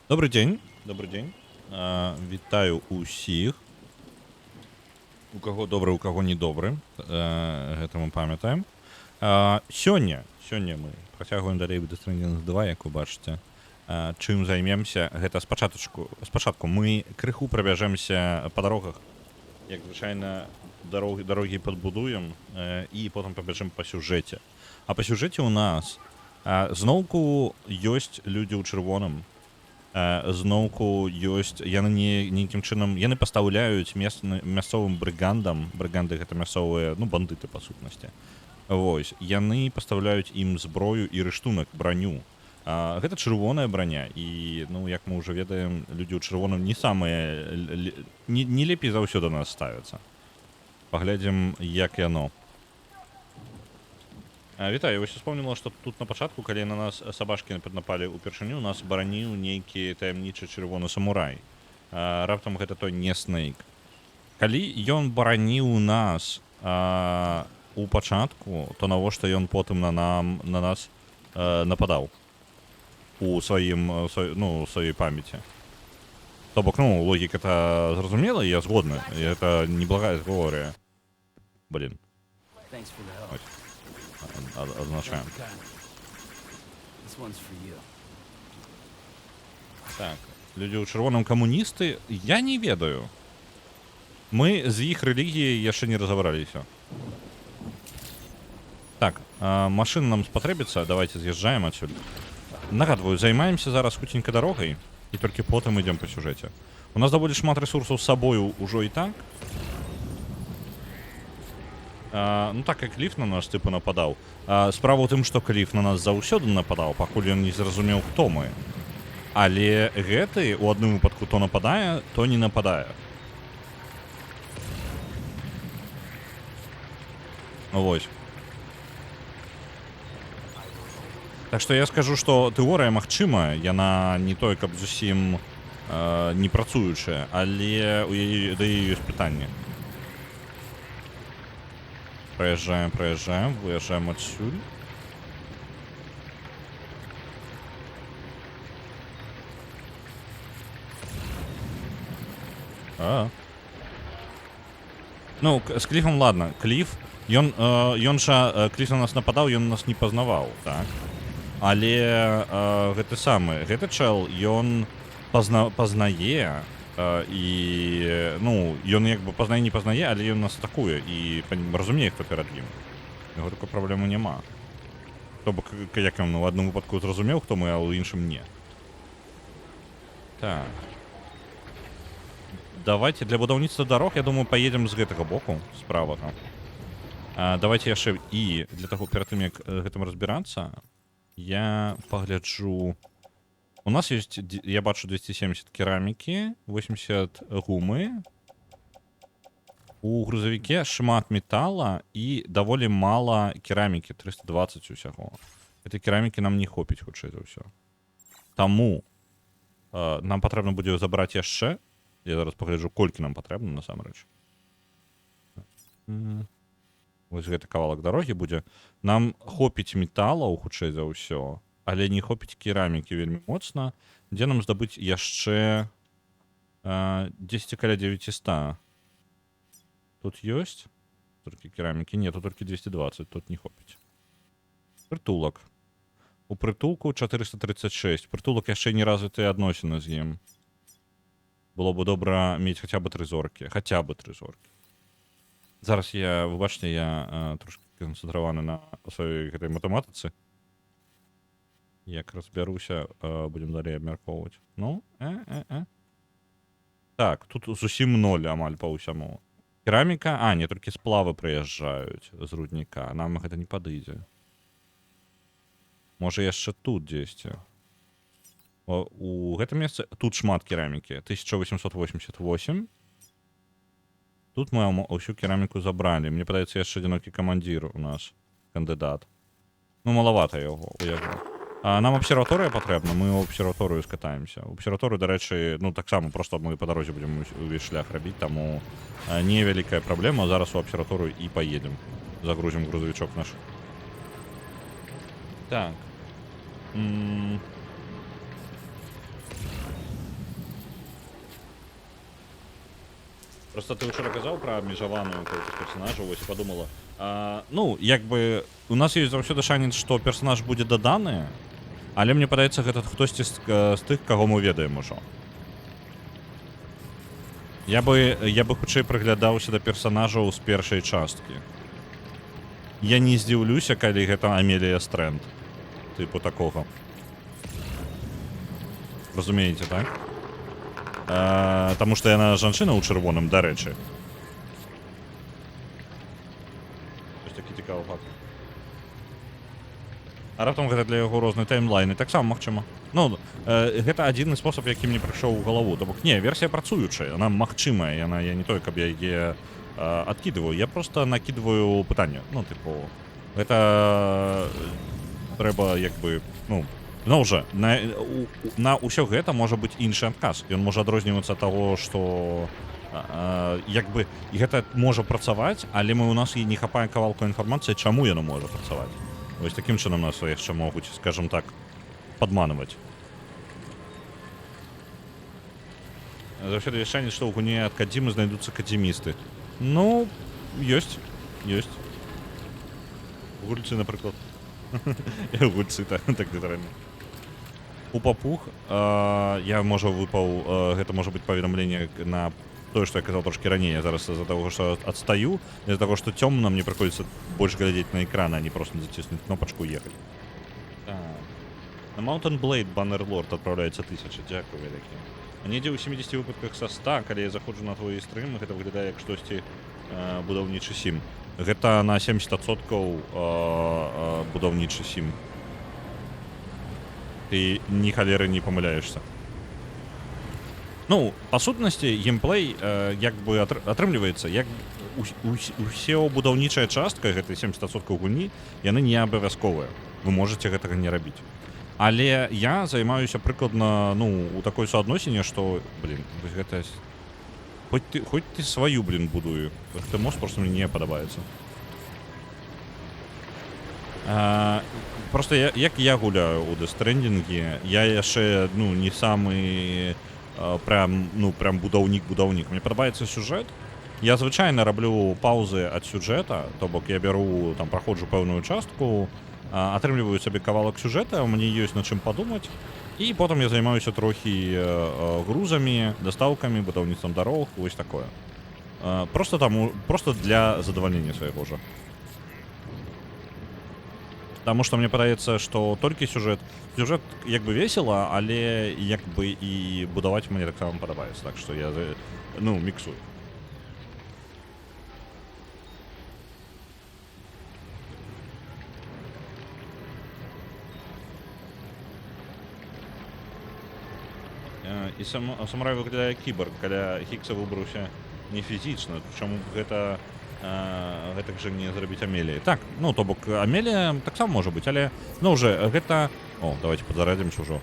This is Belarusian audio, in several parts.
Добрый дзень. Вітаю ўсіх. У каго добры, у каго не добры. Гэта мы памятаем. Сёння мы працягваем далей Death Stranding 2, як вы бачыце. Чым займемся? Гэта спачатку мы крыху прабяжэмся па дарогах. Як звычайна дарогі падбудуем і потым пабяжым па сюжэце. А па сюжэце ў нас зноўку ёсць людзі ў чырвоным. Зноўку ёсць яны нейкім чынам яны пастаўляюць мясцовым брыгандам. Брыганды гэта мясцовыя, ну, бандыты па сутнасці. Вось, яны пастаўляюць ім зброю і рыштунак, браню. Гэта чырвоная браня і, ну, як мы ўжо ведаем, людзі ў чырвоным не самыя не лепей заўсёды да нас ставяцца. Паглядзім, як яно. Вітаю, вось успомніла, што тут на пачатку, калі на нас сабачкі напалі ўпершыню, нас бараніў нейкі таямнічы чырвоны самурай. Раптам гэта той не Снейк. Калі ён бараніў нас у пачатку, то навошта ён потым на нас нападаў у сваёй памяці. То бок, ну, логіка-то зразумела, я згодны. Гэта неблагая тэорыя. Блін. Означаем. Так, людзі ў чырвоным камуністы, я не ведаю. Мы з іх рэлігіяй яшчэ не разабраліся. Так, машына нам спатрэбіцца, давайте з'язджаем адсюль. Нагадваю, займаемся зараз хуценька дарогай і толькі потым ідзем па сюжэце. У нас даволі шмат рэсурсаў з сабою ўжо і так. Ну так як Кліф на нас типу нападаў. Справа ў тым, што Кліф на нас заўсёды нападаў, пакуль ён не зразумеў, хто мы. Але гэты у адным выпадку то нападае, то не нападае. Вось. Так што я скажу, што тэорыя магчымая, яна не той, каб зусім не працуючая, але да яе ёсць пытанне. Проезжаем, выезжаем отсюда. Ну, с Клифом ладно. Клиф, Клиф на нас нападал, ён нас не познавал, так? Але гэты самы, гэты чел, ён познае, і, ну, ён як бы пазнае, не пазнае, але ён нас атакуе і разумее, хто перад ім. Яго такой праблемы няма. То бок, як ён у адным выпадку зразумеў, хто мы, а ў іншым не. Так. Давайте для будаўніцтва дарог, я думаю, поедем з гэтага боку, з правага. Давайте яшчэ і для таго, перад тым, як гэтым разбірацца, я пагляджу. У нас есть, я бачу 270 керамікі, 80 гумы. У грузавіке шмат металла і даволі мала керамікі, 320 усяго. Гэтай керамікі нам не хопіць, хутчэй за ўсё. Таму нам патрэбна будзе забраць яшчэ. Я зараз пагляджу, колькі нам патрэбна насамрэч. Вось гэты кавалак дарогі будзе. Нам хопіць металлаў, хутчэй за ўсё. Але не хопіць керамікі вельмі моцна. Дзе нам здабыць яшчэ 10 каля 900. Тут ёсць толькі керамікі? Не, тут толькі 220, тут не хопіць. Прытулак. У прытулку 436. Прытулак яшчэ не развітыя адносіны з ім. Было бы добра мець хаця бы 3 зоркі. Хаця бы 3 зоркі. Зараз вы бачыце, я трошки канцэнтраваны на сваёй гэтай матэматыцы. Як разбяруся, будем далей абмяркоўваць. Ну, Так, тут зусім 0 амаль па ўсяму. Кераміка, не, толькі сплавы прыязджаюць з рудніка. Нам гэта не падыдзе. Можа яшчэ тут дзесьці. У гэтым месцы тут шмат керамікі. 1888. Тут мы ўсю кераміку забралі. Мне падаецца, яшчэ адзінокі камандзір у нас, кандыдат. Ну, малавата яго. Нам абсерваторыя патрэбна, мы ў абсерваторыю скатаемся. У абсерваторыю, дарэчы, ну таксама проста мы па дарозе будзем увесь шлях рабіць, таму невялікая праблема. Зараз у абсерваторыю і паедзем. Загрузім грузавічок наш. Так. Просто ты вчора казав про абмежаваную колькасць персонажаў, вось і подумала. Ну, як бы у нас ёсць заўсёды шанец, што персонаж будзе даданы, але мне падаецца, гэта хтосьці з тых, каго мы ведаем ужо. Я бы хутчэй прыглядаўся да персонажаў з першай часткі. Я не здзіўлюся, калі гэта Амелія Стрэнд. Типу такога. Разумееце, так? Таму што яна жанчына ў чырвоным, дарэчы. Ось такі цікавы факт. А раптам гэта для яго розныя таймлайны. Таксама магчыма. Ну, гэта адзіны спосаб, які мне прыйшоў у галаву. То бок, не, версія працуючая, яна магчымая, я не той, каб я яе адкідваю. Я просто накідваю пытанне. Ну, типу, гэта трэба, як бы, ну, зноў жа, на ўсё гэта можа быць іншы адказ. Ён можа адрознівацца ад таго, што як бы гэта можа працаваць, але у нас і не хапае кавалку інфармацыі, чаму яно можа працаваць. Вось такім чынам нас яшчэ могуць, скажем так, падманваць. Заўсёды ёсць шанец, што ў гуне ад Кадзімы знайдуцца кадзімісты. Ну, ёсць. Гульцы, напрыклад. Гульцы, так літаральна. У папуг я, можа, выпаў, гэта можа быць паведамленне на тое, што я казаў трошкі раней. Я зараз з-за таго, што адстаю, з-за таго, што цёмна, мне прыходзіцца больш глядзець на экран, а не проста заціснуць кнопачку і ехаць. На Mountain Blade Bannerlord адпраўляецца 1000. Дзякую вялікі. А недзе ў 70 выпадках са 100, калі я заходжу на твой стрым, гэта выглядае як штосьці будаўнічы сім. Гэта на 70% будаўнічы сім. Ты ні халеры не памыляешься. Ну, па сутнасці, геймплей як бы атрымліваецца, як усе будаўнічая частка, гэта 70% гульні, яны не абавязковыя. Вы можаце гэтага не рабіць. Але я займаюся прыкладна, ну, у такой суадносіне, што, блин, гэта... Хоць ты сваю, блин, будую. Гэты мост просто мне не падабаецца. Просто як я гуляю у Death Stranding, я яшчэ, ну, не самы прям будаўнік. Мне падабаецца сюжэт. Я звычайна раблю паўзы ад сюжэта, то бок я бяру, там, праходжу пэўную частку, атрымліваю сабе кавалак сюжэта, мне ёсць над чым падумаць, і потым я займаюся трохі грузамі, дастаўкамі, будаўніцтвам дарог, вось такое. Просто для задавальнення свайго жа. Таму што мне падаецца, што толькі сюжэт як бы весела, але як бы і будаваць мне таксама падабаецца, так што я, ну, міксую. І самурай выглядае кіборг, каля Хікса выбраўся не фізічна, чаму гэта гэтак жа не зрабіць Амеліі. Так, ну, то бок Амелія таксама можа быць, але, ну, уже гэта... О, давайте падзарадзімся ўжо.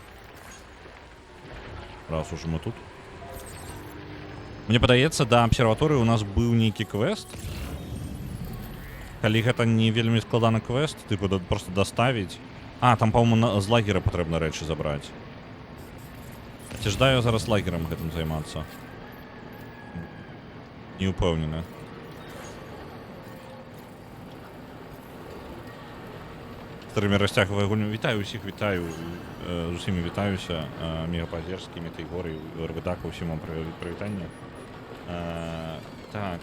Раз уже мы тут. Мне падаецца, да абсерваторыі у нас быў нейкі квест. Калі гэта не вельмі складаны квест, тыпу просто даставіць. Там, па-моему, з лагера патрэбна рэчы забраць. Ці ждаю зараз лагерам гэтым займацца? Не упэўнены. Стрымер расцягвае гульню. Вітаю ўсіх, вітаю. З усімі вітаюся. Мегапазерскі, Метэйгор і Рведака, усім вам прывітанне. Так.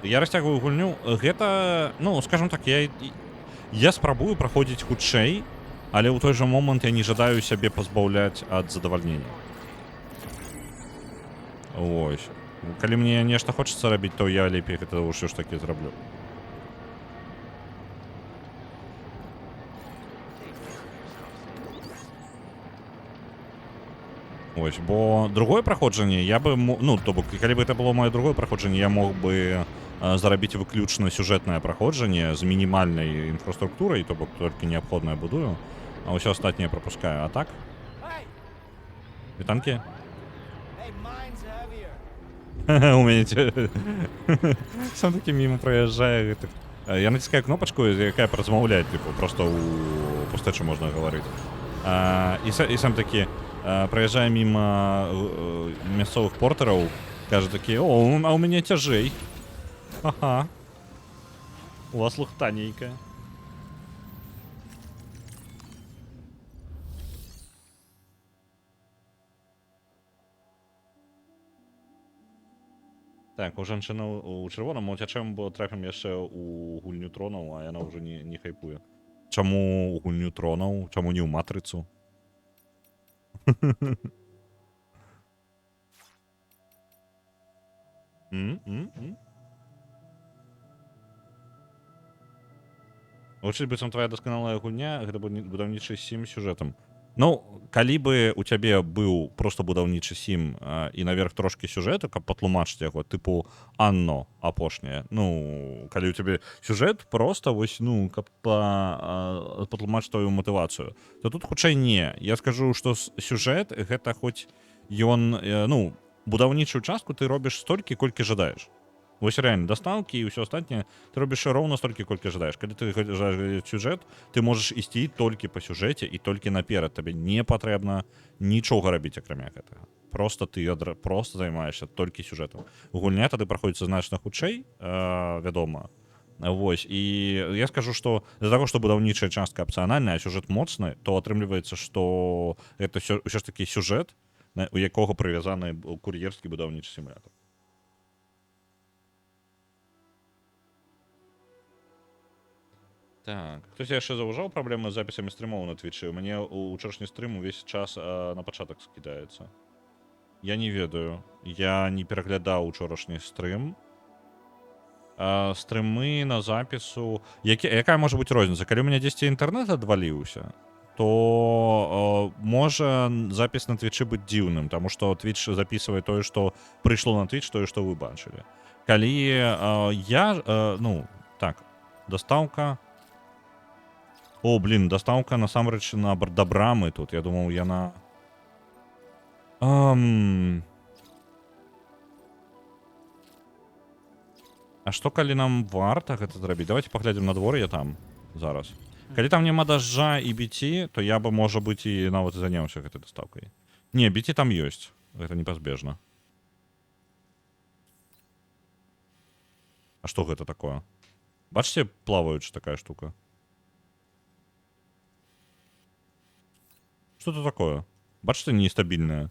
Я расцягваю гульню. Гэта, ну, скажем так, я спрабую праходзіць хутчэй, але ў той жа момант я не жадаю сябе пазбаўляць ад задавальнення. Ось. Калі мне нешта хочацца рабіць, то я лепей гэта ўсё ж такі зраблю. Ось, бо другое праходжанне я бы, ну, то бок, калі бы гэта было маё другое праходжанне, я мог бы зарабіць выключна сюжэтнае праходжанне з мінімальнай інфраструктурай, то бок толькі неабходнае будую, а ўсё астатняе прапускаю. А так? Вітанкі? У мяне сам такі міма праязджае. Я націскаю кнопачку, якая празмаўляе, типу, просто ў пустэчы можна гаварыць. І сам такі праязджае міма мясцовых портэраў, Кажуть такі, о, а у мене тяжей. Ага. У вас лухтанейка. Так, у жанчына у чырвоным уцячэм, бо трапім яшчэ у гульню тронаў, а яна ўжо не хайпуе. Чаму у гульню тронаў? Чаму не ў матрыцу? Вучыць быццам твая дасканалая гульня, гэта будаўнічы сім сюжэтам. Ну, калі бы у цябе быў проста будаўнічы сім і наверх трошкі сюжэту, каб патлумачыць яго, тыпу Анно апошняе. Ну, калі ў цябе сюжэт проста вось, ну, каб патлумачыць твою матывацыю, то тут хутчэй не. Я скажу, што сюжэт гэта хоць ён, ну, будаўнічую частку ты робіш столькі, колькі жадаеш. Вось реально дастаўкі і ўсё астатняе ты робіш роўна столькі, колькі жадаеш. Калі ты жадаеш сюжэт, ты можаш ісці толькі па сюжэце і толькі наперад. Табе не патрэбна нічога рабіць акрамя гэтага. Просто ты просто займаешся толькі сюжэтам. Гульня тады праходзіцца значна хутчэй, вядома. Вось, і я скажу, што з-за таго, што будаўнічая частка апцыянальная, а сюжэт моцны, то атрымліваецца, што гэта ўсё ж такі сюжэт, у якога прывязаны кур'ерскі будаўнічы сімулятор. Так, хтось яшчэ заўважаў праблемы з запісамі стрымоў на твічы? У мяне ўчарашні стрым увесь час на пачатак скідаецца. Я не ведаю. Я не пераглядаў учорашні стрым. Стрымы на запісу... Якая можа быць розніца? Калі у мяне дзесьці інтэрнэт адваліўся, то можа запіс на твічы быць дзіўным, таму што твіч запісвае тое, што прыйшло на твіч, тое, што вы бачылі. Калі ну, так, дастаўка... О, блин, дастаўка насамрэч да брамы тут. Я думаў, яна... А што калі нам варта гэта зрабіць? Давайте паглядзім на двор, я там зараз. Калі там няма дажджа і біці, то я бы, можа быць, і нават заняўся гэтай дастаўкай. Не, біці там ёсць. Гэта непазбежна. А што гэта такое? Бачыце, плаваючы такая штука? Что это такое? Бачите, нестабільная.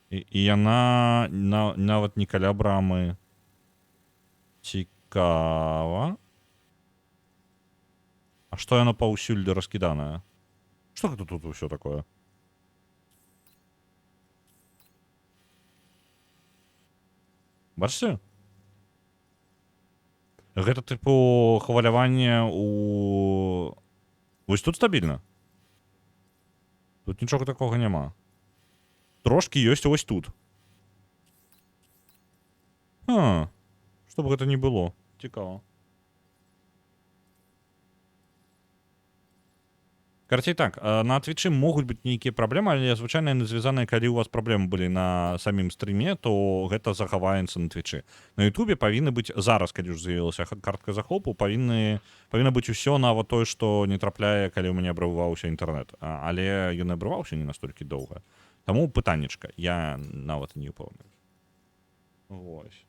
І яна нават не каля брамы. Цікава. А што яно паўсюль раскіданае? Што гэта тут усё такое? Бачыце? Гэта тыпу хваляванне у... Вось тут стабільна. Тут нічога такога няма. Трошкі ёсць вось тут. Што б гэта не было. Цікава. Карацей так, на твічы могуць быць нейкія праблемы, але звычайна яны звязаныя, калі у вас праблемы былі на самім стрыме, то гэта захаваецца на твічы. На ютубе павінны быць зараз, калі ўжо з'явілася картка захопу, павінна быць усё, нават тое, што не трапляе, калі ў мяне абрываўся інтэрнэт. Але ён абрываўся не настолькі доўга. Таму пытаннечка, я нават не ўпэўнены. Вось.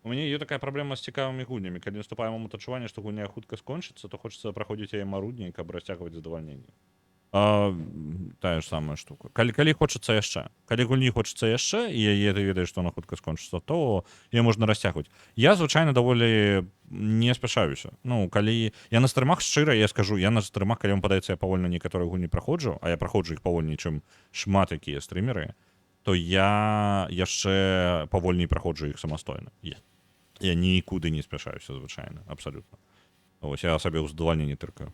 У мяне є такая праблема з цікавымі гульнямі. Калі наступае момант адчування, што гульня хутка скончыцца, то хочацца праходзіць яе марудней, каб расцягваць задавальненне. Тая ж самая штука. Калі хочацца яшчэ. Калі гульні хочацца яшчэ, і яе ты ведаеш, што она хутка скончыцца, то яе можна расцягваць. Я, звычайна, даволі не спяшаюся. Ну, калі... Я на стрымах, шчыра, я скажу, я на стрымах, калі вам падаецца, я павольна некаторыя гульні праходжу, а я праходжу іх павольней, чым шмат якія стрымеры, то я яшчэ павольней праходжу іх самастойна. Я нікуды не спяшаюся, звычайна, абсалютна. Вось, я сабе ў задавальненні тыркаю.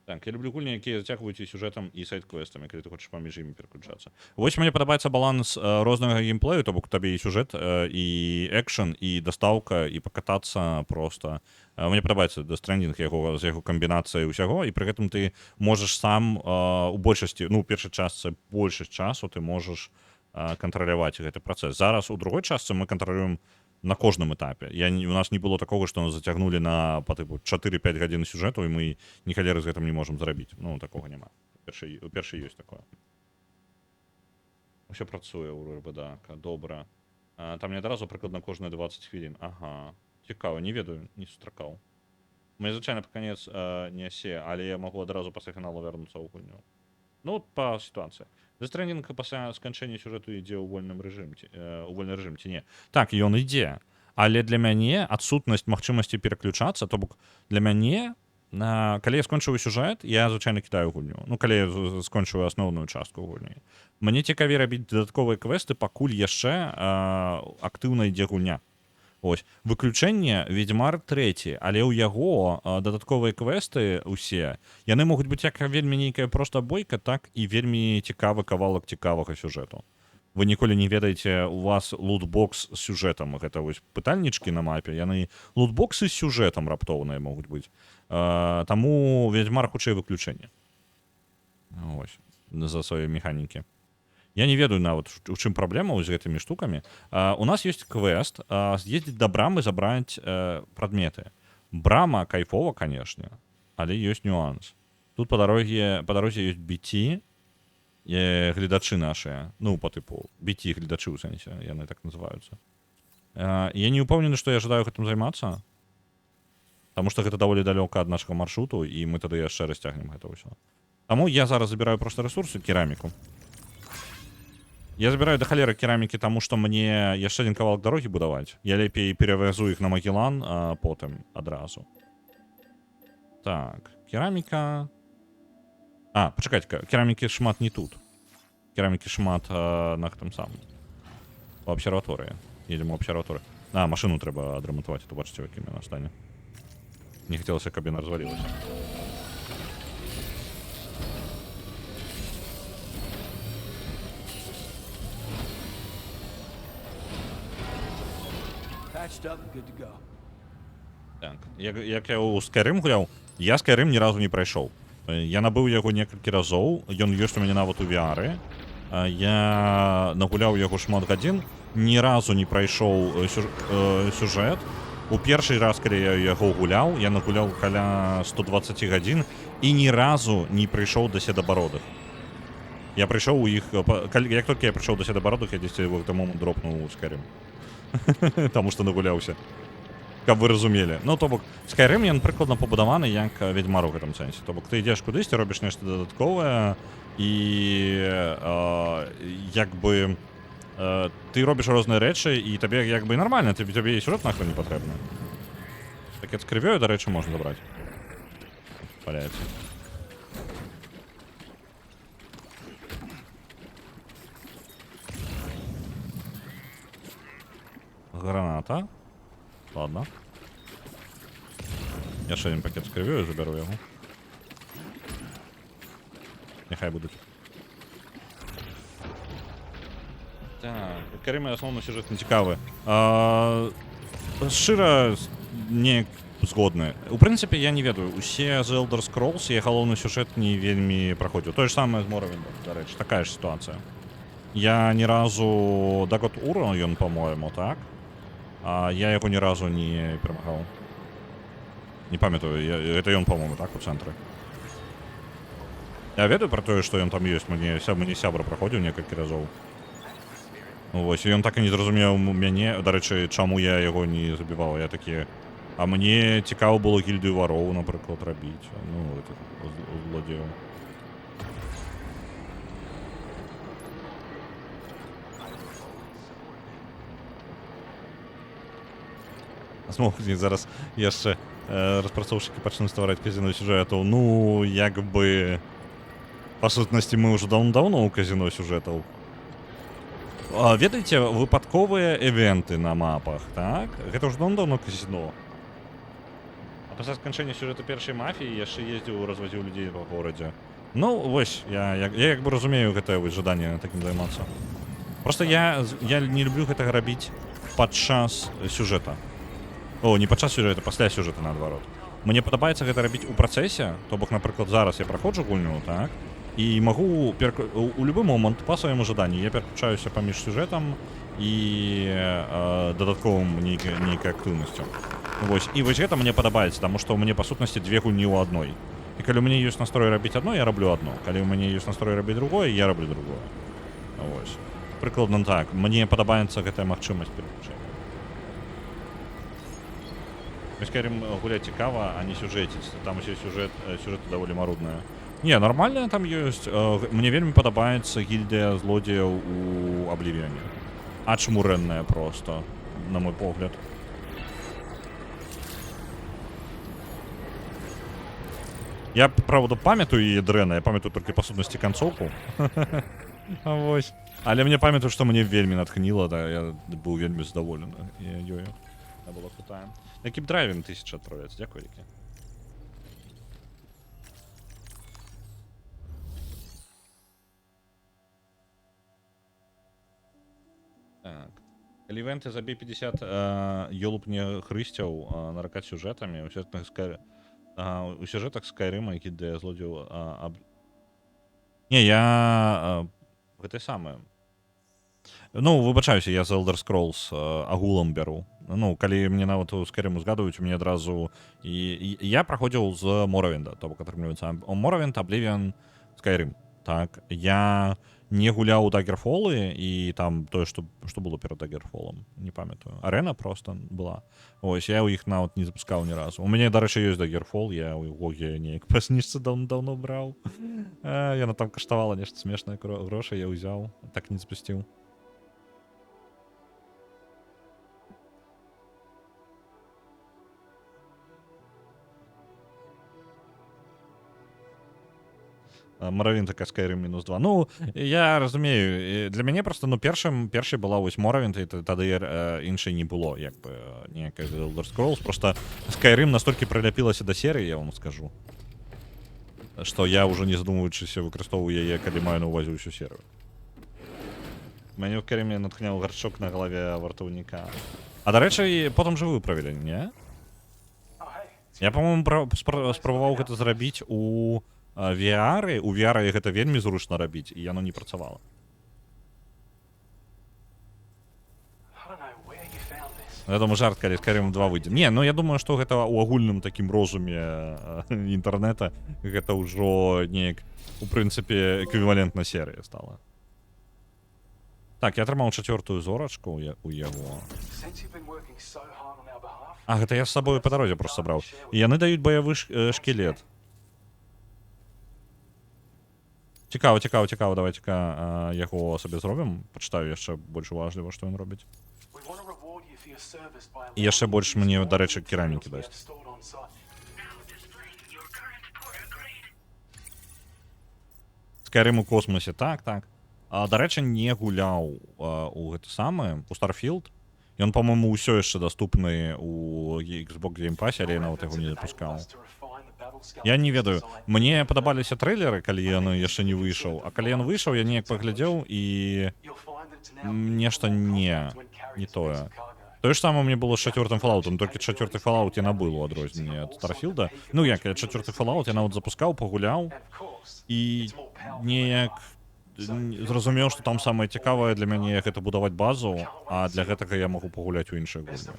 Так, я люблю гульні, якія зацягваюць і сюжэтам, і сайт-квестамі, калі ты хочаш паміж імі пераключацца. Вось мне падабаецца баланс рознага геймплею, то бок табе і сюжэт, і экшн, і дастаўка, і пакатацца проста. Мне падабаецца Death Stranding з яго камбінацыяй усяго, і пры гэтым ты можаш сам у большасці, ну, у першай частцы большасць часу ты можаш кантраляваць гэты працэс. Зараз у другой частцы мы кантралюем на кожным этапе. У нас не было такога, што нас зацягнулі на па тыпу 4-5 гадзін сюжэту, і мы ні халеры з гэтым не можам зрабіць. Ну, такога няма. У першай ёсць такое. Усё працуе ў РБДАК, добра. Там не адразу прыкладна кожныя 20 хвілін. Ага. Цікава, не ведаю, не сустракаў. Мне звычайна пад канец нясе, але я магу адразу пасля фіналу вярнуцца ў гульню. Ну, па сітуацыі. Death Stranding пасля сканчэння сюжэту ідзе ў вольным рэжым, у вольны рэжым ці не. Так, ён ідзе. Але для мяне адсутнасць магчымасці пераключацца, то бок для мяне, калі я скончыў сюжэт, я звычайна кідаю гульню. Ну, калі я скончыў асноўную частку гульні. Мне цікавей рабіць дадатковыя квесты, пакуль яшчэ актыўна ідзе гульня. Ось. Выключэнне Ведьмар 3, але ў яго дадатковыя квесты усе, яны могуць быць як вельмі нейкая проста бойка, так і вельмі цікавы кавалак цікавага сюжэту. Вы ніколі не ведаеце, у вас лутбокс з сюжэтам. Гэта вось пытальнічкі на мапе, яны лутбоксы з сюжэтам раптоўныя могуць быць. Таму Ведьмар хутчэй выключэнне. Ось. За свае механікі. Я не ведаю нават, у чым праблема з гэтымі штукамі. У нас ёсць квест з'ездзіць да брамы, забраць прадметы. Брама кайфова, канешне, але ёсць нюанс. Тут па дарозе ёсць BT, гледачы нашыя, ну, по тыпу, BT гледачы ў сэнсе, яны так называюцца. Я не ўпэўнены, што я жадаю гэтым займацца, таму што гэта даволі далёка ад нашага маршруту, і мы тады яшчэ расцягнем гэта ўсё. Таму я зараз забіраю проста рэсурсы, кераміку. Я забираю до халеры керамікі, таму што мне яшчэ адзін кавалак дарогі будаваць. Я лепей перавязу іх на Магеллан, а потым адразу. Так, кераміка... пачакайце, керамікі шмат не тут. Керамікі шмат на гэтым самым. У абсерваторыі. Едзем у абсерваторыю. Машыну трэба адрамантаваць, а то бачыце, у якім яна стане. Не хацелася, каб яна развалілася. Так, як я ў Skyrim гуляў, я Skyrim ні разу не прайшоў. Я набыў яго некалькі разоў, ён ёсць у мяне нават у VR. Я нагуляў яго шмат гадзін, ні разу не прайшоў сюжэт. У першы раз, калі я яго гуляў, я нагуляў каля 120 гадзін і ні разу не прыйшоў да седабародых. Я прыйшоў у іх... Як толькі я прыйшоў да седабародых, я дзесьці ў гэты момант дропнуў у Skyrim. Таму што нагуляўся. Каб вы разумелі. Ну, то бок, Skyrim, ён прыкладна пабудаваны як Ведьмар у гэтым сэнсе. То бок, ты ідзеш кудысьці, робіш нешта дадатковае, і як бы ты робіш розныя рэчы, і табе як бы нармальна, табе і сюжэт нахрен не патрэбны. Пакет з крывёю, дарэчы, можна забраць. Паляецца. Граната. Ладно. Яшчэ один пакет з крывёю, забяру яго. Няхай будуць. Так, Skyrim асноўны сюжэт не цікавы. Шчыра не згодны. У прынцыпе, я не ведаю, усе з Elder Scrolls я галоўны сюжэт не вельмі праходзіў. Тое ж самае з Morrowind, дарэчы, такая ж сітуацыя. Я ні разу... Да God Ur ён, па-моему, так? Я яго ні разу не перамагаў. Не памятаю, гэта ён, па-моему, так, у цэнтры. Я ведаю пра тое, што ён там ёсць, мне сябра праходзіў некалькі разоў. Вось, і ён так і не зразумеў мяне, дарэчы, чаму я яго не забіваў. Я такі, а мне цікава было гільдыю вароў, напрыклад, рабіць. Ну, гэта злодзеў. Змогуць зараз яшчэ распрацоўшчыкі пачнуць ствараць казіно сюжэтаў. Ну, як бы... Па сутнасці, мы ўжо даўно ў казіно сюжэтаў. Ведаеце, выпадковыя эвенты на мапах, так? Гэта ўжо даўно казіно. А пасля сканчэння сюжэту першай мафіі яшчэ ездзіў, развазіў людзей па горадзе. Ну, вось, я як бы разумею гэтае жаданне такім займацца. Проста я не люблю гэтага рабіць падчас сюжэта. О, не падчас сюжэта, пасля сюжэта, наадварот. Мне падабаецца гэта рабіць у працэсе, то бок, напрыклад, зараз я праходжу гульню, так? І магу у любы момант па свайму жаданні я пераключаюся паміж сюжэтам і дадатковым нейкай актыўнасцю. Вось, і вось гэта мне падабаецца, таму што ў мяне, па сутнасці, две гульні ў адной. І калі ў мяне ёсць настрой рабіць адно, я раблю адно. Калі ў мяне ёсць настрой рабіць другое, я раблю другое. Вось. Прыкладна так. Мне падабаецца гэтая магчымасць пераключэння. Скажем, гулять цікава, а не сюжэціць. Там усе сюжэты даволі марудныя. Не, нармальная там ёсць. Мне вельмі падабаецца гільдыя злодзеяў у Абливіоне. Ачмурэнная просто, на мой погляд. Я, правда, памятаю яе дрэнна, я памятаю толькі па сутнасці канцоўку. Вось. Але мне памятаю, што мне вельмі натхніла, да, я быў вельмі задаволены ёю. Она была крутая. На кіпдрайве 1000 адправляецца. Дзякуй, Рікі. Так. Калі івенты забей 50 ёлуб не хрысцяў наракаць сюжэтамі, у сюжэтах Скайрыма, які для злодзеў Не, я гэта самае. Ну, выбачаюся, я за Elder Scrolls агулам бяру. Ну, калі мне нават у Скайрыму згадваюць, мне адразу... Я праходзіў з Моравінда, то бок атрымліваецца Моравінд, Абливіон, Скайрым. Так, я не гуляў у Daggerfall і там тое, што было перад Daggerfall'ом, не памятаю. Арена просто была. Ось, я ў іх нават не запускаў ні разу. У мяне, дарэчы, ёсць Daggerfall, я ў Гоге неяк па сніжцы даўно браў. Яна там каштавала нешта смешнае грошай, я ўзяў, так не запусціў. Моравінт така Skyrim -2. Ну, я разумею, для мяне просто, ну, першай была вось Моравінт, і тады іншай не было, як бы, ніякая Elder Scrolls, просто Skyrim настолькі прыляпілася да серыі, я вам скажу, што я ўжо не задумваючыся выкарыстоўваю яе, калі маю на ўвазе ўсю серыю. Мяне ў Skyrim натхняў гаршчок на галаве вартаўніка. А, дарэчы, потым жа выправілі, не? Я, па-моему, спрабаваў гэта зрабіць у VR, у VR гэта вельмі зручна рабіць, і яно не працавала. Я думаю, жарт, калі Skyrim 2 выйдзе. Не, ну я думаю, што гэта ў агульным такім розуме інтэрнэта гэта ўжо неяк, у прынцыпе, эквівалентна серыя стала. Так, я атрымаў 4-ю зорачку у яго. А, гэта я з сабою па дарозе просто сабраў. І яны даюць баявы шкелет. Цікава, давайте-ка яго сабе зробім. Пачытаю яшчэ больш уважліва, што ён робіць. І яшчэ больш мне, дарэчы, керамікі дасць. Skyrim у космосе, так. Дарэчы, не гуляў у гэта самае, у Starfield. Ён, па-моему, ўсё яшчэ даступны у Xbox Game Pass, але я нават яго не запускаў. Я не ведаю. Мне падабаліся трэйлеры, калі ён яшчэ не выйшаў. А калі ён выйшаў, я неяк паглядзеў і нешта не тое. Тое ж самае мне было з 4-м Fallout'ом, толькі 4-й Fallout я набыл у адрозненне ад Starfield'а. Ну як, 4-й Fallout я нават запускаў, пагуляў і неяк зразумеў, што там самае цікавае для мяне гэта будаваць базу, а для гэтага я магу пагуляць у іншыя гульні.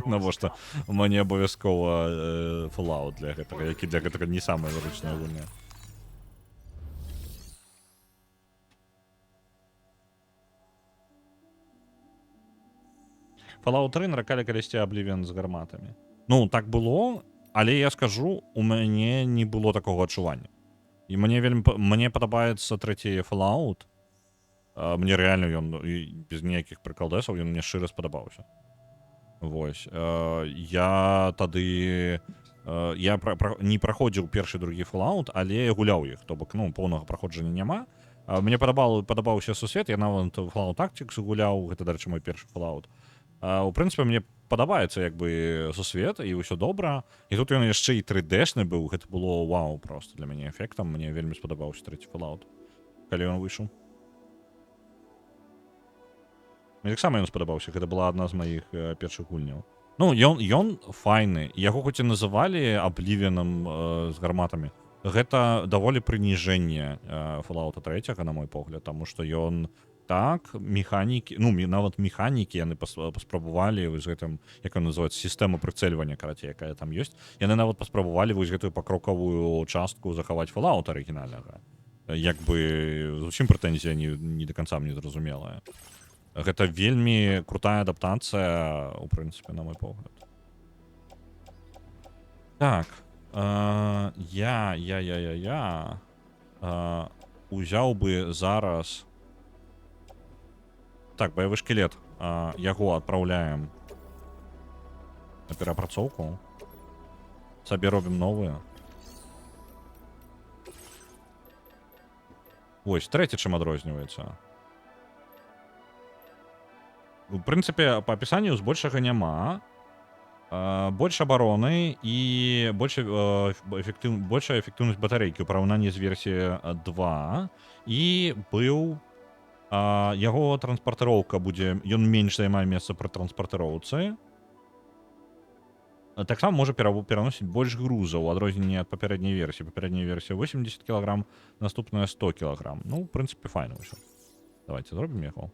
Навошта мне абавязкова Fallout для гэтага, які для гэтага не самая зручная гульня. Fallout 3 наракалі калісьці Oblivion з гарматамі. Ну, так было, але я скажу, у мяне не было такога адчування. І мне падабаецца 3-й Fallout. Мне рэальна ён без ніякіх прыкалдэсаў, ён мне шчыра спадабаўся. Вось. Я тады не праходзіў першы, другі Fallout, але гуляў іх, то бок, ну, поўнага праходжання няма. Мне падабаўся сусвет, я нават Fallout Tactics гуляў, гэта, дарэчы, мой першы Fallout. У прынцыпе, мне падабаецца, як бы, сусвет, і ўсё добра. І тут ён яшчэ і 3D-шны быў, гэта было вау просто для мяне эфектам. Мне вельмі спадабаўся 3-й Fallout, калі ён выйшаў. Мне таксама ён спадабаўся, гэта была адна з маіх першых гульняў. Ну, ён файны. Яго хоць і называлі Oblivion'ом з гарматамі. Гэта даволі прыніжэнне Fallout 3, на мой погляд, таму што ён так, механікі, ну, нават механікі яны паспрабавалі вось гэтым, як ён называецца, сістэму прыцэльвання, карацей, якая там ёсць. Яны нават паспрабавалі вось гэтую пакрокавую частку захаваць Fallout арыгінальнага. як бы зусім прэтэнзія не до конца мне зразумелая. Гэта вельмі крутая адаптацыя, у прынцыпе, на мой погляд. Так, я узяў бы зараз... Так, баявы шкілет. Яго адпраўляем на перапрацоўку. Сабе робім новыя. Вось, трэці чым адрозніваецца. У прынцыпе, па апісанню збольшага няма. Больш абароны і большая эфектыўнасць батарэйкі ў параўнанні з версіяй 2. І быў... яго транспартыроўка будзе... Ён менш займае месца пры транспартыроўцы. Таксама можа пераносіць больш грузаў у адрозненні ад папярэдняй версіі. Папярэдняя версія 80 кг, наступная 100 кг. Ну, в прынцыпе, файна ўсё. Давайте зробім яго.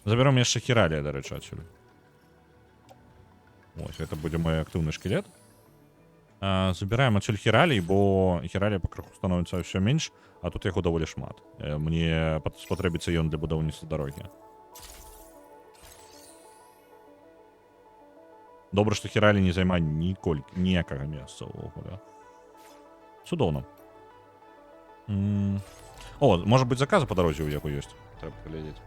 Заберем яшчэ хіралія, дарэчы, адсюль. Ось, гэта будзе мой актыўны шкілет. Забіраем адсюль хіралій, бо хіралія пакрыху становіцца ўсё менш, а тут яго даволі шмат. Мне спатрэбіцца ён для будаўніцтва дарогі. Добра, што хіралій не займае ніякага месца ўвогуле. Цудоўна. О, можа быць, заказы па дарозе ў яго ёсць. Трэба паглядзець.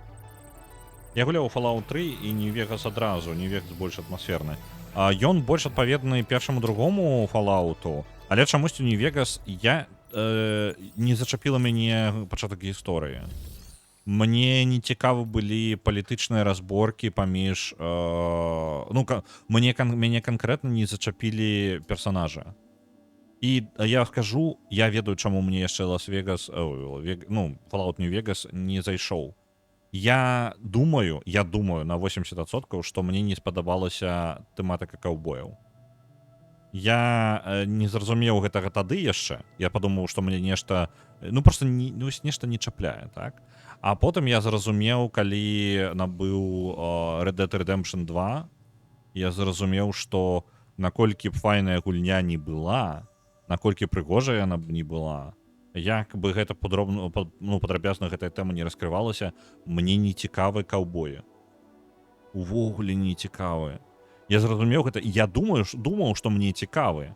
Я гуляў у Fallout 3 і New Vegas адразу, New Vegas больш атмасферны. Ён больш адпаведны першаму другому Falloutу, але чамусьці New Vegas не зачапіла мяне пачатак гісторыі. Мне не цікавы былі палітычныя разборкі паміж... мяне канкрэтна не зачапілі персанажа. І я скажу, я ведаю, чаму мне яшчэ Лас-Вегас... Fallout New Vegas не зайшоў. Я думаю на 80%, што мне не спадабалася тэматыка каўбояў. Я не зразумеў гэтага тады яшчэ. Я падумаў, што мне нешта... просто нешта не чапляе, так? А потым я зразумеў, калі набыў Red Dead Redemption 2, я зразумеў, што наколькі б файная гульня не была, наколькі прыгожая яна б не была, як бы гэта падрабязна гэтая тэма не раскрывалася, мне не цікавы каўбоі. Увогуле не цікавы. Я зразумеў гэта, я думаў, што мне цікавы.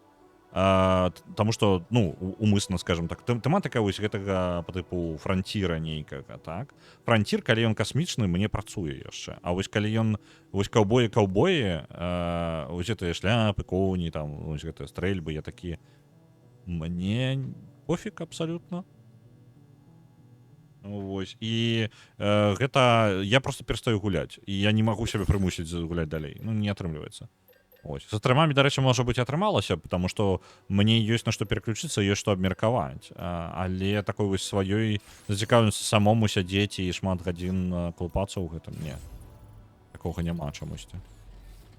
Таму што, умысна, скажем так, тэматыка вось гэтага па тыпу франціра нейкага, так? Францір, калі ён касмічны, мне працуе яшчэ. А вось калі ён, вось каўбоі, вось гэтыя шляпы, коні, там, вось гэтыя стрэльбы, я такі, мне пофіг абсалютна. Вось, і гэта, я просто перастаю гуляць, і я не магу сябе прымусіць гуляць далей, не атрымліваецца. Ось, з атрымамі, дарэчы, можа быць, атрымалася, потому што мне ёсць на што переключыцца, ёсць што абмеркаваць, але такой вось сваёй зацікаўленасці самому сядзець і шмат гадзін клупацца ў гэтым, не, такога няма чамусьці.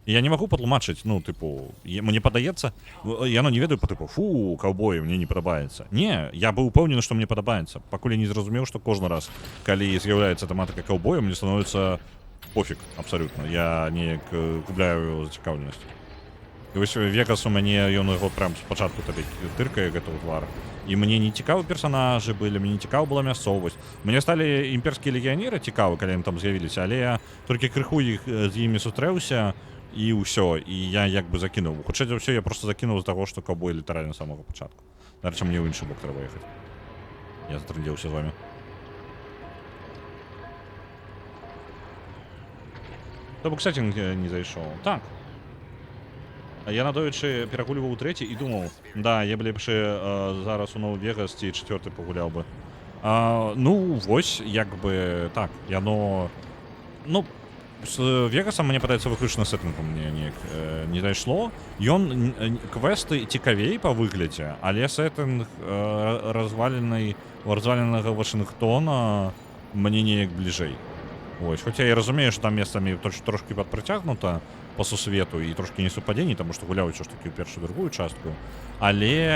Я не магу патлумачыць, мне падаецца, яно не ведаю по тыпу, фу, каўбоі, мне не падабаецца. Не, я быў упэўнены, што мне падабаецца, пакуль я не зразумеў, што кожны раз, калі з'яўляецца тэматыка каўбоя, мне становіцца пофіг, абсалютна. Я неяк губляю зацікаўленасць. І вось Вегас у мяне, ён яго прям спачатку тады тыркае гэта ў твар. І мне не цікавы персанажы былі, мне не цікава была мясцовасць. Мне сталі імперскія легіянеры цікавы, калі яны там з'явіліся, але я толькі крыху з імі сустрэўся, і ўсё, і я як бы закінуў. Хутчэй за ўсё, я просто закінуў з таго, што каўбой літаральна з самага пачатку. Дарэчы, мне ў іншы бок трэба ехаць. Я затрындзеўся з вамі. То бок сеттинг не зайшоў. Так. Я надоечы перагульваў трэці і думаў, да, я б лепш зараз у Новы Вегас ці чацвёрты пагуляў бы. Вось, як бы, так, яно... З Вегасам, мне падаецца, выключна сеттингом мне неяк не дайшло. Ён, квесты цікавей па выглядзе, але сеттинг разваленага Вашынгтона мне неяк бліжэй. Вось, хоця я разумею, што там месцамі трошкі падпрыцягнута па сусвету і трошкі не супадзенні, таму што гуляў усё ж такі ў першую другую частку, але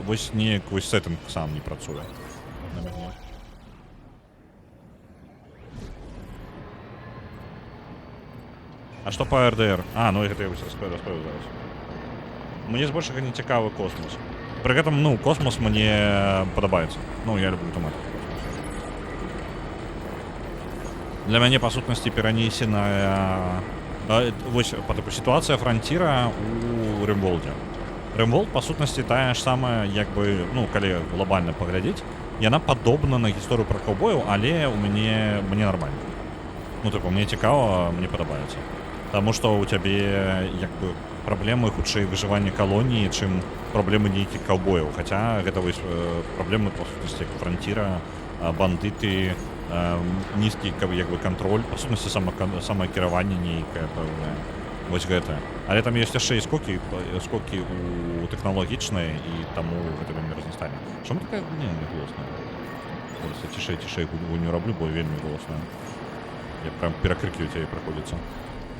вось неяк вось сеттинг сам не працуе на мяне. А што па РДР? Гэта я распавіў зараз. Мне збольшага не цікавы космос. Пры гэтым, ну, космос мне падабаецца. Ну, я люблю тэматыку космоса. Для мяне, па сутнасці, перанесеная... Вось, па тыпу, сітуацыя франціра у Рэмволдзе. Рэмволд, па сутнасці, тая ж самая, як бы, ну, калі глобальна паглядзець, яна падобна на гісторыю пра каўбояў, але мне нармальна. Ну, тыпу, мне цікава, мне падабаецца. Таму што ў цябе, як бы, праблемы хутчэй выжывання калоніі, чым праблемы нейкіх каўбояў. Хаця гэта вось праблемы, па сутнасці, франціра, бандыты, нізкі, як бы, кантроль, па сутнасці, самакіраванне нейкае, пэўнае. Вось гэта. Але там ёсць яшчэ і скокі ў тэхналагічныя, і таму гэта вельмі разнастайна. Чаму такая гульня не голасная? Зараз я цішэй гульню раблю, бо вельмі голасная. Я прям перакрыкиваю тебе приходится.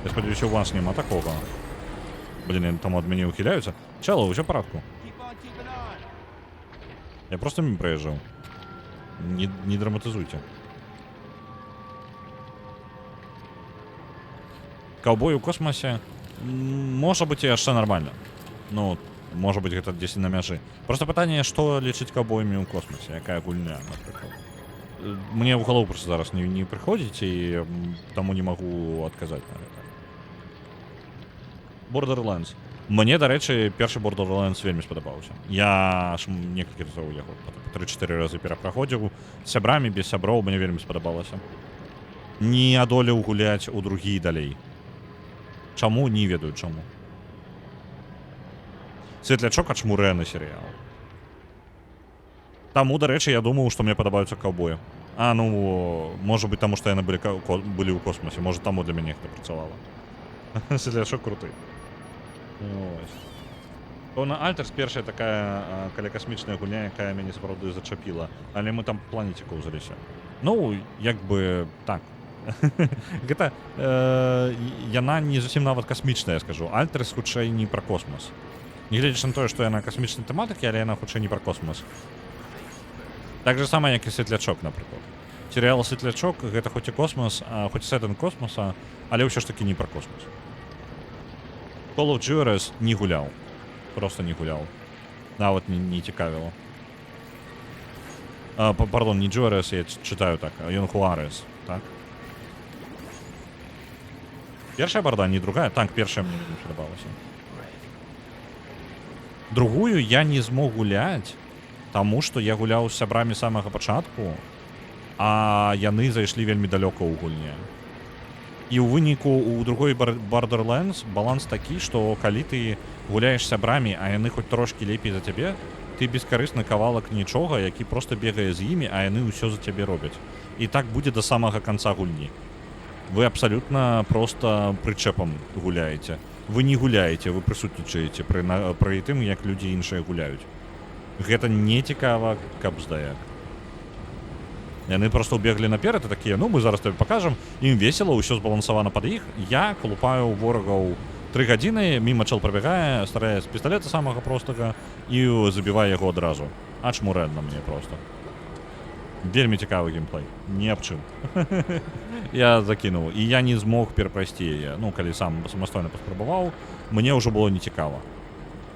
Я сподіваюся, у вас нема такого. Блин, там от меня ухиляются. Чало, все в порядку. Я просто мимо проезжал. Не драматизуйте. Ковбой у космосе. Может быть, яшчэ нормально. Ну, может быть, гэта 10 на мяжы. Просто пытанне, што лічыць каўбоямі ў космосе, якая гульня, напрыклад. Мне ў галову просто зараз не прыходзіць, і таму не магу адказаць на гэта. Borderlands. Мне, дарэчы, першы Borderlands вельмі спадабаўся. Я аж некалькі разоў яго 3-4 разы перапраходзіў. З сябрамі, без сяброў, мне вельмі спадабалася. Не адолеў гуляць у другі далей. Чаму? Не ведаю чаму. Светлячок ачмурэ на серыял. Таму, дарэчы, я думаў, што мне падабаюцца каўбоі. Ну, можа быць, таму, што яны былі ў космосе. Можа, таму для мяне гэта працавала. Светлячок круты. Пэўна, Альтерс першая такая калекасмічная гульня, якая мяне сапраўды зачапіла. Але мы там планеціку ўзаліся. Ну, як бы, так. Гэта, яна не зусім нават касмічная, я скажу. Альтерс хутчэй не пра космос. Негледзячы на тое, што яна касмічнай тэматыкі, але яна хутчэй не пра космос. Так же самае, як і Светлячок, напрыклад. Серыял Светлячок — гэта хоць і космос, хоць і сеттинг космоса, але ўсё ж такі не пра космос. Call of Juarez не гуляў. Просто не гуляў. Нават не цікавіла. Пардон, не Juarez, я читаю так, ён Juarez, так? Першая барда, не другая? Так, першая мне не спадабалася. Другую я не змог гуляць, таму што я гуляў з сябрамі з самага пачатку, а яны зайшлі вельмі далёка ў гульне. І ў выніку у другой Borderlands баланс такі, што калі ты гуляеш з сябрамі, а яны хоць трошкі лепей за цябе, ты бескарысны кавалак нічога, які проста бегае з імі, а яны ўсё за цябе робяць. І так будзе да самага канца гульні. Вы абсалютна проста прычэпам гуляеце. Вы не гуляеце, вы прысутнічаеце пры тым, як людзі іншыя гуляюць. Гэта не цікава, каб здаяк. Яны просто ўбеглі наперад і такія, ну, мы зараз табе пакажам, ім весела, ўсё збалансавана пад іх. Я клупаю ворагаў 3 гадзіны, міма чел прабягае, старае з пісталета самага простага і забівае яго адразу. Ачмурэнна мне просто. Вельмі цікавы геймплей. Не аб чым. Я закінуў. І я не змог перапрайсці яе. Ну, калі самастойна паспрабаваў, мне ўжо было нецікава.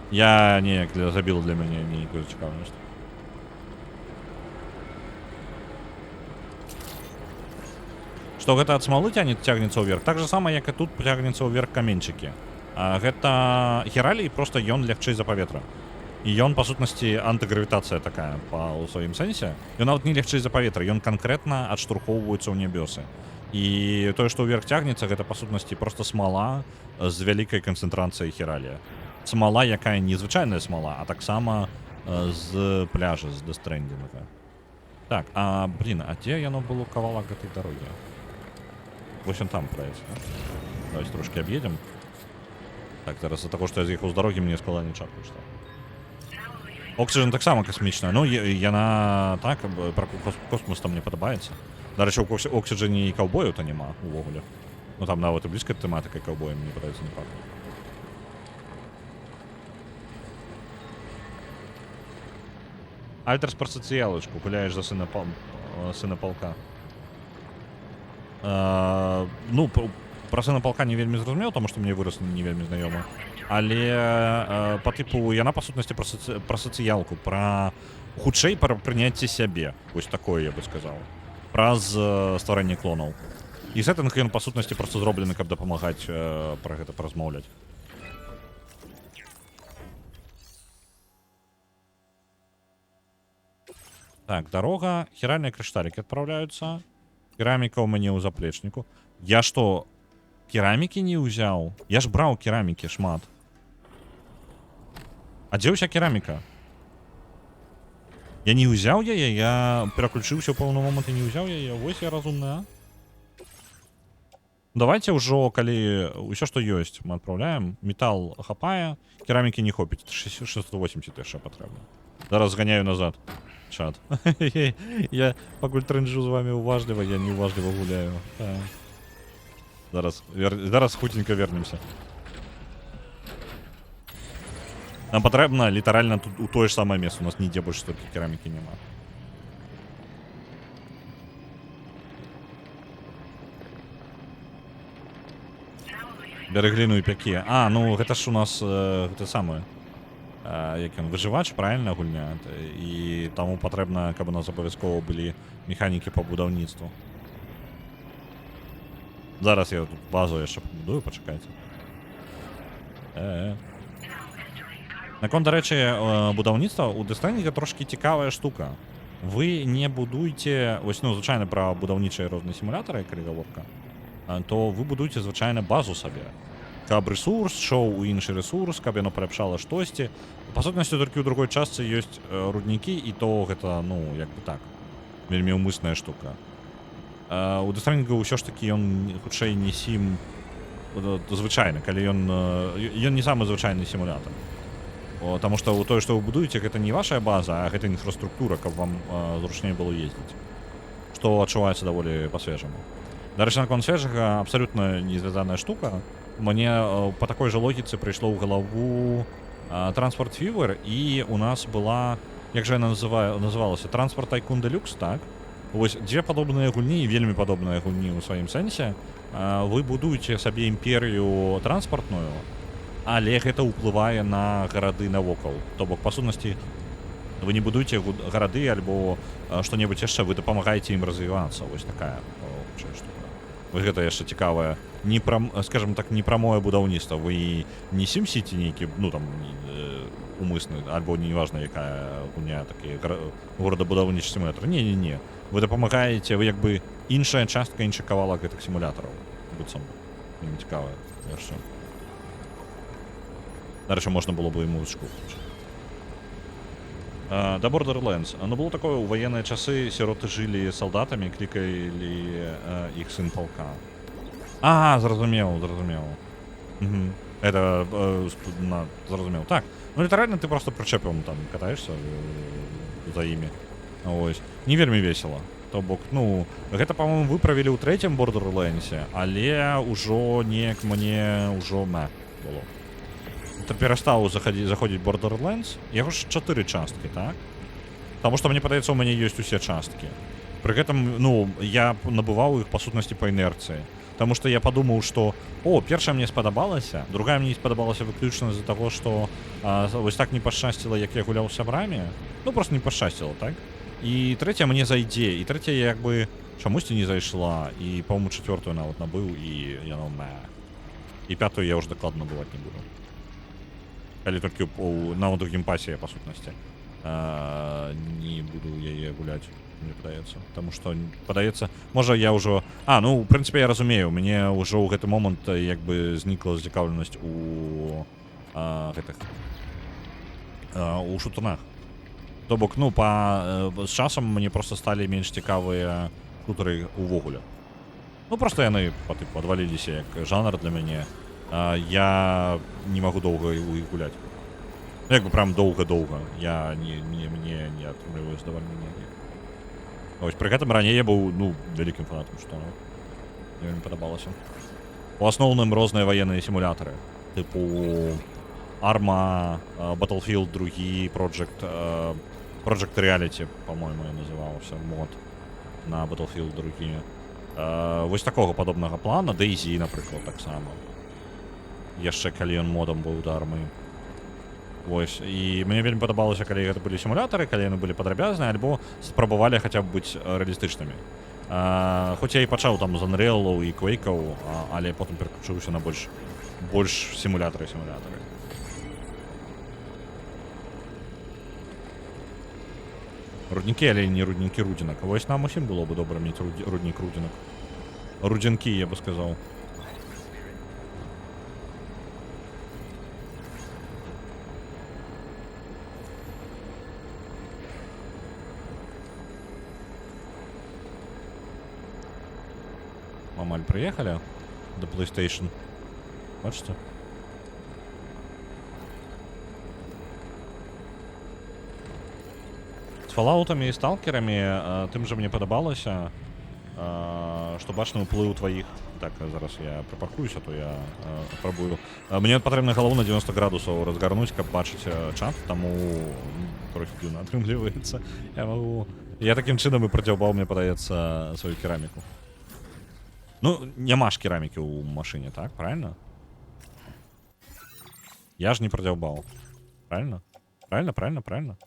Я неяк забіла для мяне нейкую цікавасць. Што гэта ад смалы цягнецца ўверх, так же самае, як і тут цягнецца ўверх каменьчыкі. Гэта Гералій, проста ён лягчэй за паветра. І ён, па сутнасці, антыгравітацыя такая, ў сваім сэнсе. Ён нават не лягчэй за паветра, ён канкрэтна адштурхоўваецца ў нябёсы. І тое, што ўверх цягнецца, гэта, па сутнасці, проста смала з вялікай канцэнтрацыяй Гералія. Смала, якая не звычайная смала, а таксама з пляжа, з Дэстрэндзінга. Так, а дзе яно было кавалак гэтай дарогі? Вось он там праецца. Давайте трошки аб'едзем. Так, зараз за таго, што я з'ехаў з дарогі, мне складаней чапку што. Oxygen таксама касмічная. Ну, яна так, пра космос там мне падабаецца. Дарэчы, у Oxygen і каўбояў-то няма увогуле. Ну, там нават і блізкая тэматыка каўбоя, мне падаецца, не факт. Альтерс пра сацыялачку. Гуляеш за сына палка. Ну, Пра сына палка не вельмі зразумеў, таму што мне вырас не вельмі знаёмы. Але па тыпу яна па сутнасці пра сацыялку, пра хутчэй пра прыняцце сябе. Вось такое я бы сказаў. Праз стварэнне клонаў. І сеттынг ён па сутнасці проста зроблены, каб дапамагаць пра гэта паразмаўляць. Так, дарога, хіральныя крышталікі адпраўляюцца. Кераміка ў мяне ў заплечніку. Я што, керамікі не ўзяў? Я ж браў керамікі шмат. А дзе ўся кераміка? Я не ўзяў яе, я пераключыўся ў пэўны момант і не ўзяў яе. Вось я разумная. Давайте ўжо, калі ўсё, што ёсць, мы адпраўляем. Метал хапае, керамікі не хопіць. 680 яшчэ патрэбна. Зараз зганяю назад. Чат. Я пакуль трэнджу з вами уважліва, я не уважліва гуляю. Зараз хутенька вернемся. Нам патрэбна літаральна тут у тое ж самае месца. У нас нідзе больш столькі керамікі няма. Бяры гліну і пякі. А, ну гэта ж у нас гэта самае. Як ён, выжывач, правильно, гульня. І таму патрэбна, каб у нас абавязкова былі механікі па будаўніцтву. Зараз я тут базу яшчэ пабудую, пачакайце. Наконт, дарэчы, будаўніцтва, у Death Stranding трошкі цікавая штука. Вы не будуеце, вось, ну, звычайна пра будаўнічыя розныя сімулятары, калі гаворка, то вы будуеце звычайна базу сабе. Каб рэсурс шоў у іншы рэсурс, каб яно паляпшала штосьці. Па сутнасці, толькі ў другой частцы ёсць руднікі, і то гэта, ну, як бы так, вельмі ўмысная штука. У Death Stranding ўсё ж такі ён хутчэй не сім звычайны, калі ён не самы звычайны сімулятар. Таму што тое, што вы будуеце, гэта не вашая база, а гэта інфраструктура, каб вам зручней было ездзіць. Што адчуваецца даволі па-свежаму. Дарэчы, наконт свежага абсалютна не звязаная штука. Мне по такой же логіцы прыйшло ў галаву Transport Fever, і у нас была, як жа яна называлася, Transport Tycoon Deluxe, так? Вось дзве падобныя гульні, і вельмі падобныя гульні ў сваім сэнсе. Вы будуеце сабе імперыю транспартную, але гэта ўплывае на гарады навокал. То бок, па сутнасці, вы не будуеце гарады альбо што-небудзь яшчэ, вы дапамагаеце ім развівацца. Вось такая штука. Вось гэта яшчэ цікавая, скажем так, непрамое будаўніцтва. Вы не SimCity нейкі, ну там, умысны, альбо неважна якая гульня, такі горадабудаўнічы сімулятор. Не. Вы дапамагаеце, вы як бы іншая частка, іншы кавалак гэтых сімулятараў. Быццам. Вельмі цікавая яшчэ. Дарэчы, можна было бы і музычку включыць. Да Borderlands. Ну, было такое, у военные часы сироты жили солдатами, кликали их сын полка. А, зразумел. Угу. Это, зразумел. Так, ну, литерально ты просто причепом там катаешься за ими. Ось. Не вельмі весело. То бок, ну, гэта, по-моему, выправілі ў трэцім Borderlands, але ўжо неяк мне ўжо было. Перастаў заходзіць Borderlands. Яго ж 4 часткі, так? Таму што, мне падаецца, у мяне ёсць усе часткі. Пры гэтым, ну, я набываў іх па сутнасці па інерцыі. Таму што я падумаў, што першая мне спадабалася, другая мне спадабалася выключна з-за таго, што вось так не пашчасціла, як я гуляў з сябрамі. Ну, проста не пашчасціла, так? І трэця мне зайдзе, і трэця як бы чамусьці не зайшла, і, па-моему, чацвёртую нават набыў, і яно І пятую я ўжо дакладна набываць не буду. Калі толькі нават у геймпасе я, па сутнасці, не буду яе гуляць, мне падаецца. Таму што, падаецца, можа я ўжо... ну, в прынцыпе, я разумею, мне ўжо ў гэты момант як бы знікла зацікаўленасць у гэтых... у шутунах. То бок, ну, з часам мне проста сталі менш цікавыя шутары ўвогуле. Ну, проста яны, па-тыпу, адваліліся як жанр для мяне. Я не магу доўга ў іх гуляць. Ну, як бы прям доўга-доўга. Мне не атрымліваю задавальнення. Вось, пры гэтым раней я быў, ну, вялікім фанатам шутанаў. Мне не падабалася. У асноўным розныя ваенныя сімулятары. Тыпу Arma, Battlefield 2, Project Reality, по-моему, я называўся, мод на Battlefield 2. Вось такога падобнага плана, DayZ, напрыклад, таксама. Яшчэ калі ён модам быў да армы. Вось, і мне вельмі падабалася, калі гэта былі сімулятары, калі яны былі падрабязныя, альбо спрабавалі хаця б быць рэалістычнымі. Хоць я і пачаў там з Unreal'аў і Quake'аў, але потым пераключыўся на больш сімулятары. Руднікі, але не руднікі рудзінак. Вось нам усім было бы добра мець руднік рудзінак. Рудзінкі, я бы сказаў. Мамаль приехали до PlayStation. Бачите? З фалаутамі і сталкерамі тым жа мне падабалася, што бачны ўплыў тваіх. Так, зараз я припаркуюся, то я пробую. Мне патрэбна галоў на 90 градусаў разгарнуць, каб бачыць чат, таму трохі дзіўна атрымліваецца. Я такім чынам і прадзяўбаў, мне падаецца, сваю кераміку. Ну, няма ж керамікі ў машыне, так? Правильно? Я ж не прадзяўбаў. Правильно? Правильно.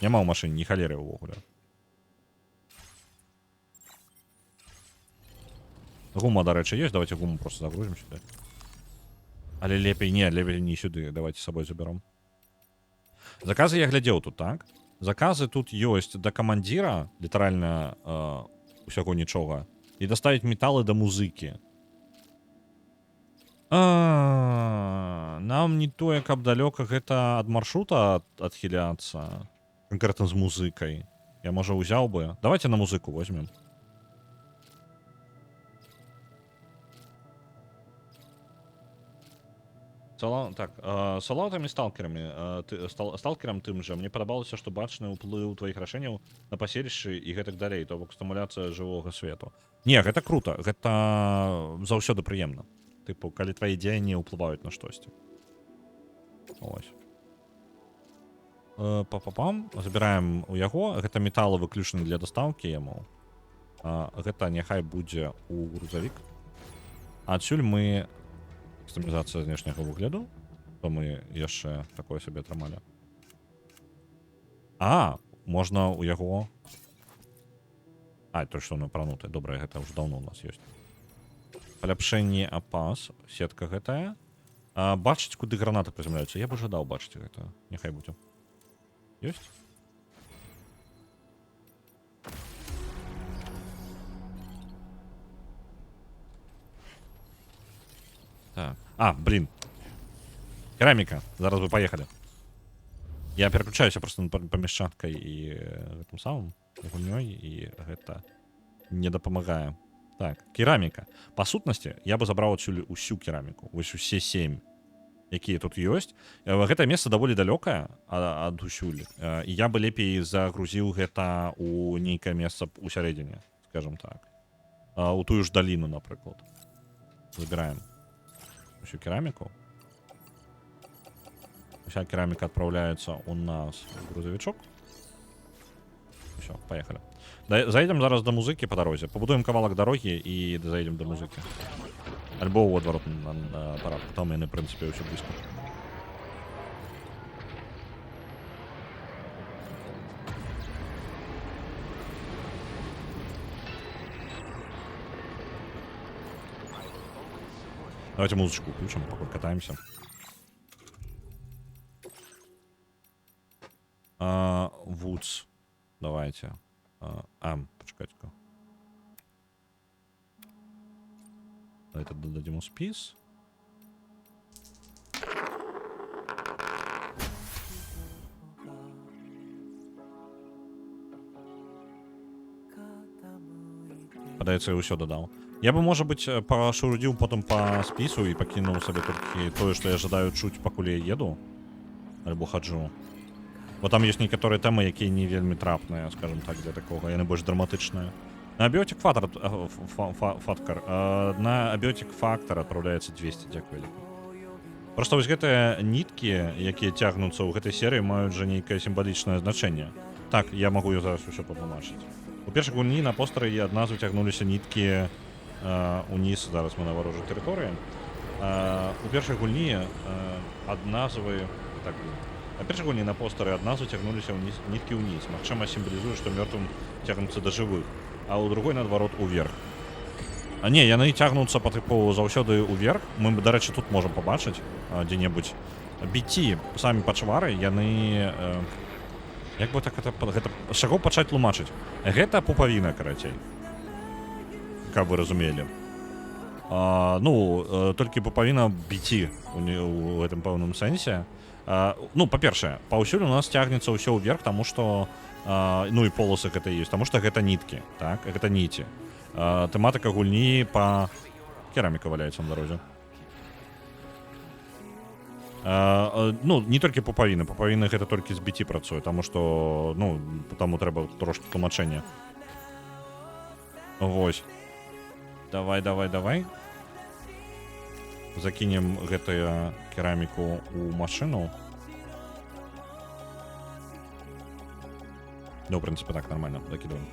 Няма ў машыне ні халеры ўвогуле. Гума, дарэчы, ёсць? Давайте гуму просто загрузим сюда. Але лепей не сюды. Давайте з сабой заберем. Заказы я глядзеў тут, так? Заказы тут ёсць да камандзіра, літаральна усяго нічога. І даставіць металы да музыкі. Нам не тое, каб далёка гэта ад маршрута адхіляцца. Конкретна з музыкай. Я, можа, узяў бы. Давайте на музыку возьмем. Так, салатамі сталкерам тым жа. Мне падабалася, што бачны ўплыў тваіх рашэнняў на паселішчы і гэтак далей, то бок стымуляцыя жывога свету. Не, гэта круто, гэта заўсёды прыемна. Тыпу, калі твае дзеянні ўплываюць на штосьці. Ось. Па-па-пам, забіраем у яго. Гэта металы выключаны для дастаўкі яму. Гэта няхай будзе у грузавік. Адсюль мы... Кастамізацыя знешняга выгляду. То мы яшчэ такое сабе атрымалі. Можна у яго... то што напранутае. Добра, гэта ўжо даўно у нас ёсць. Паляпшэнне апас. Сетка гэтая. Бачыць, куды гранаты прызямляюцца. Я б жадаў бачыць гэта. Няхай будзе. Ёсць? Так. Блин. Кераміка. Зараз бы поехали. Я переключаюся просто паміж чаткай і гэтым самым гульнёй, і гэта не дапамагае. Так, кераміка. Па сутнасці, я бы забраў адсюль усю кераміку. Вось усе 7, якія тут ёсць. Гэтае месца даволі далёкае ад усюль. І я бы лепей загрузіў гэта у нейкае месца у сярэдзіне, скажем так. У тую ж даліну, напрыклад. Забіраем всю керамику. Вся керамика отправляется у нас в грузовичок. Все, поехали. Заедем зараз до музыки по дороге. Побудуем кавалок дороги и заедем до музыки. Альбо у отворот на аппарат. Там яны, в принципе, все близко. Давайте музычку включим, пока катаемся. Woods. Давайте. Почекайте-ка. Давайте додадим у спис. Падаецца, я ўсё дадаў. Я бы, можа быць, пашурудзіў потым па спісу і пакінуў сабе толькі тое, што я жадаю чуць, пакуль я еду. Альбо хаджу. Бо там ёсць некаторыя тэмы, якія не вельмі трапныя, скажем так, для такога. Яны больш драматычныя. На Абіотик Фактор адпраўляецца 200, дзякуй. Проста вось гэтыя ніткі, якія цягнуцца ў гэтай серыі, маюць жа нейкае сімвалічнае значэнне. Так, я магу зараз усё патлумачыць. У першай гульні на постары ад нас выцягнуліся ніткі уніз, зараз мы на варожай тэрыторыі. У першай гульні ад назвы так, на першай гульні на постары ад нас выцягнуліся ніткі ўніз. Магчыма, сімвалізуе, што мёртвым цягнуцца да жывых, а ў другой наадварот уверх. А не, яны цягнуцца па тыпу заўсёды ўверх. Мы, дарэчы, тут можам пабачыць дзе-небудзь біці самі пачвары, яны як бы так гэта з чаго пачаць тлумачыць? Гэта пупавіна, карацей. Каб вы разумелі. Толькі пупавіна біці у гэтым пэўным сэнсе. Па-першае, паўсюль у нас цягнецца ўсё ўверх, таму што і полосы гэта ёсць, таму што гэта ніткі, так? Гэта ніці. Тэматыка гульні па кераміка валяецца на дарозе. Не толькі пупавіны гэта толькі з біці працуе, таму што таму трэба трошки тлумачэння. Вось. Давай. Закінем гэтую кераміку ў машыну. В прынцыпе, так нормально закидываем.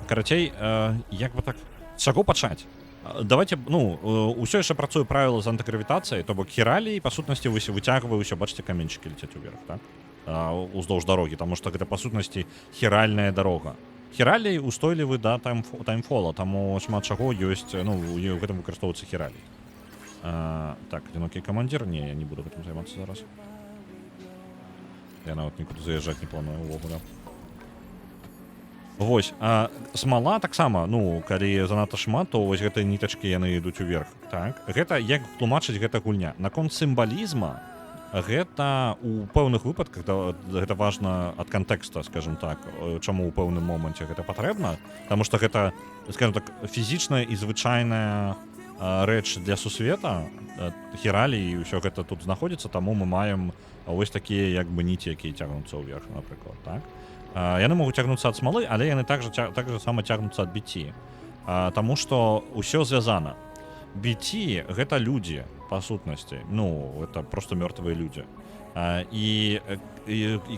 Карацей, як бы так, з чаго пачаць? Давайте, ўсё яшчэ працуе правіла з антыгравітацыяй, то бок хіралій, па сутнасці, выцягваюся, бачыце, каменьчыкі ляцяць уверх, так? Уздоўж дарогі, таму што гэта, па сутнасці, хіральная дарога. Хіралій устойлівы да таймфола, таму шмат чаго ёсць, у гэтым выкарыстоўваецца хіралій. Так, адзінокі камандзір? Не, я не буду гэтым займацца зараз. Я нават нікуды заязджаць не планую ўвогуле. Вось, смала таксама, калі занадта шмат, то вось гэтыя нітачкі яны ідуць уверх, так? Гэта як тлумачыць гэта гульня. Наконт сімвалізма, гэта у пэўных выпадках, гэта важна ад кантэкста, скажем так, чаму ў пэўным моманце гэта патрэбна, таму што гэта, скажем так, фізічная і звычайная рэч для сусвета, хіралій і ўсё гэта тут знаходзіцца, таму мы маем вось такія як бы ніці, якія цягнуцца ўверх, напрыклад, так? Яны могуць цягнуцца ад смалы, але яны так же сама цягнуцца ад біці. Таму што ўсё звязана. Біці гэта людзі, па сутнасці. Это просто мёртвыя людзі. І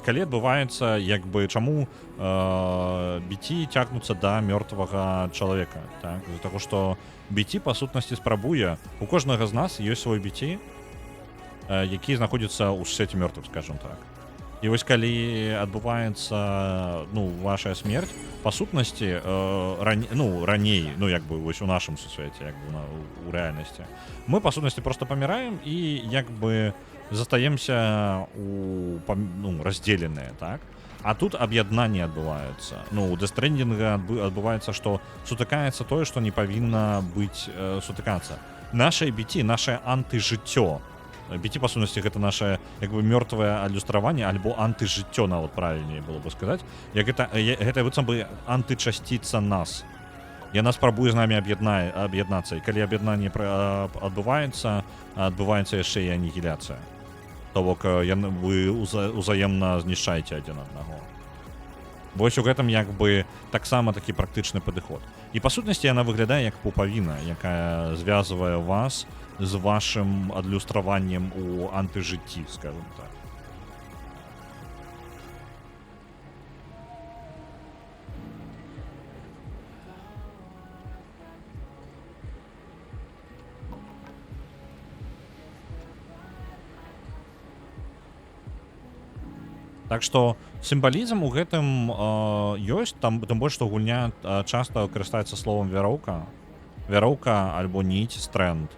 калі адбываецца, як бы, чаму біці цягнуцца да мёртвага чалавека, так? З-за таго, што біці, па сутнасці, спрабуе. У кожнага з нас ёсць свой біці, які знаходзіцца ў свеце мёртвых, скажем так. І вось калі адбываецца ваша смерць, па сутнасці раней, як бы вось у нашым сусвеце, як бы у рэальнасці, мы па сутнасці просто паміраем і як бы застаемся раздзеленыя, так? А тут аб'яднанне адбываецца. У Death Stranding адбываецца, што сутыкаецца тое, што не павінна быць сутыкацца. Нашае біці, нашае антыжыццё. Біці, па сутнасці, гэта наше як бы мёртвае адлюстраванне альбо антыжыццё, нават правільней было бы сказаць. Гэта быццам бы антычасціца нас. Яна спрабуе з намі аб'яднацца. І калі аб'яднанне адбываецца яшчэ і анігіляцыя. То бок вы узаемна знішчаеце адзін аднаго. Вось у гэтым як бы таксама такі практычны падыход. І па сутнасці яна выглядае як пупавіна, якая звязвае вас з вашым адлюстраваннем у антыжыцці, скажем так. Так што сімвалізм у гэтым ёсць, тым больш, што гульня часта карыстаецца словам вяроўка. Вяроўка альбо ніць, стрэнд,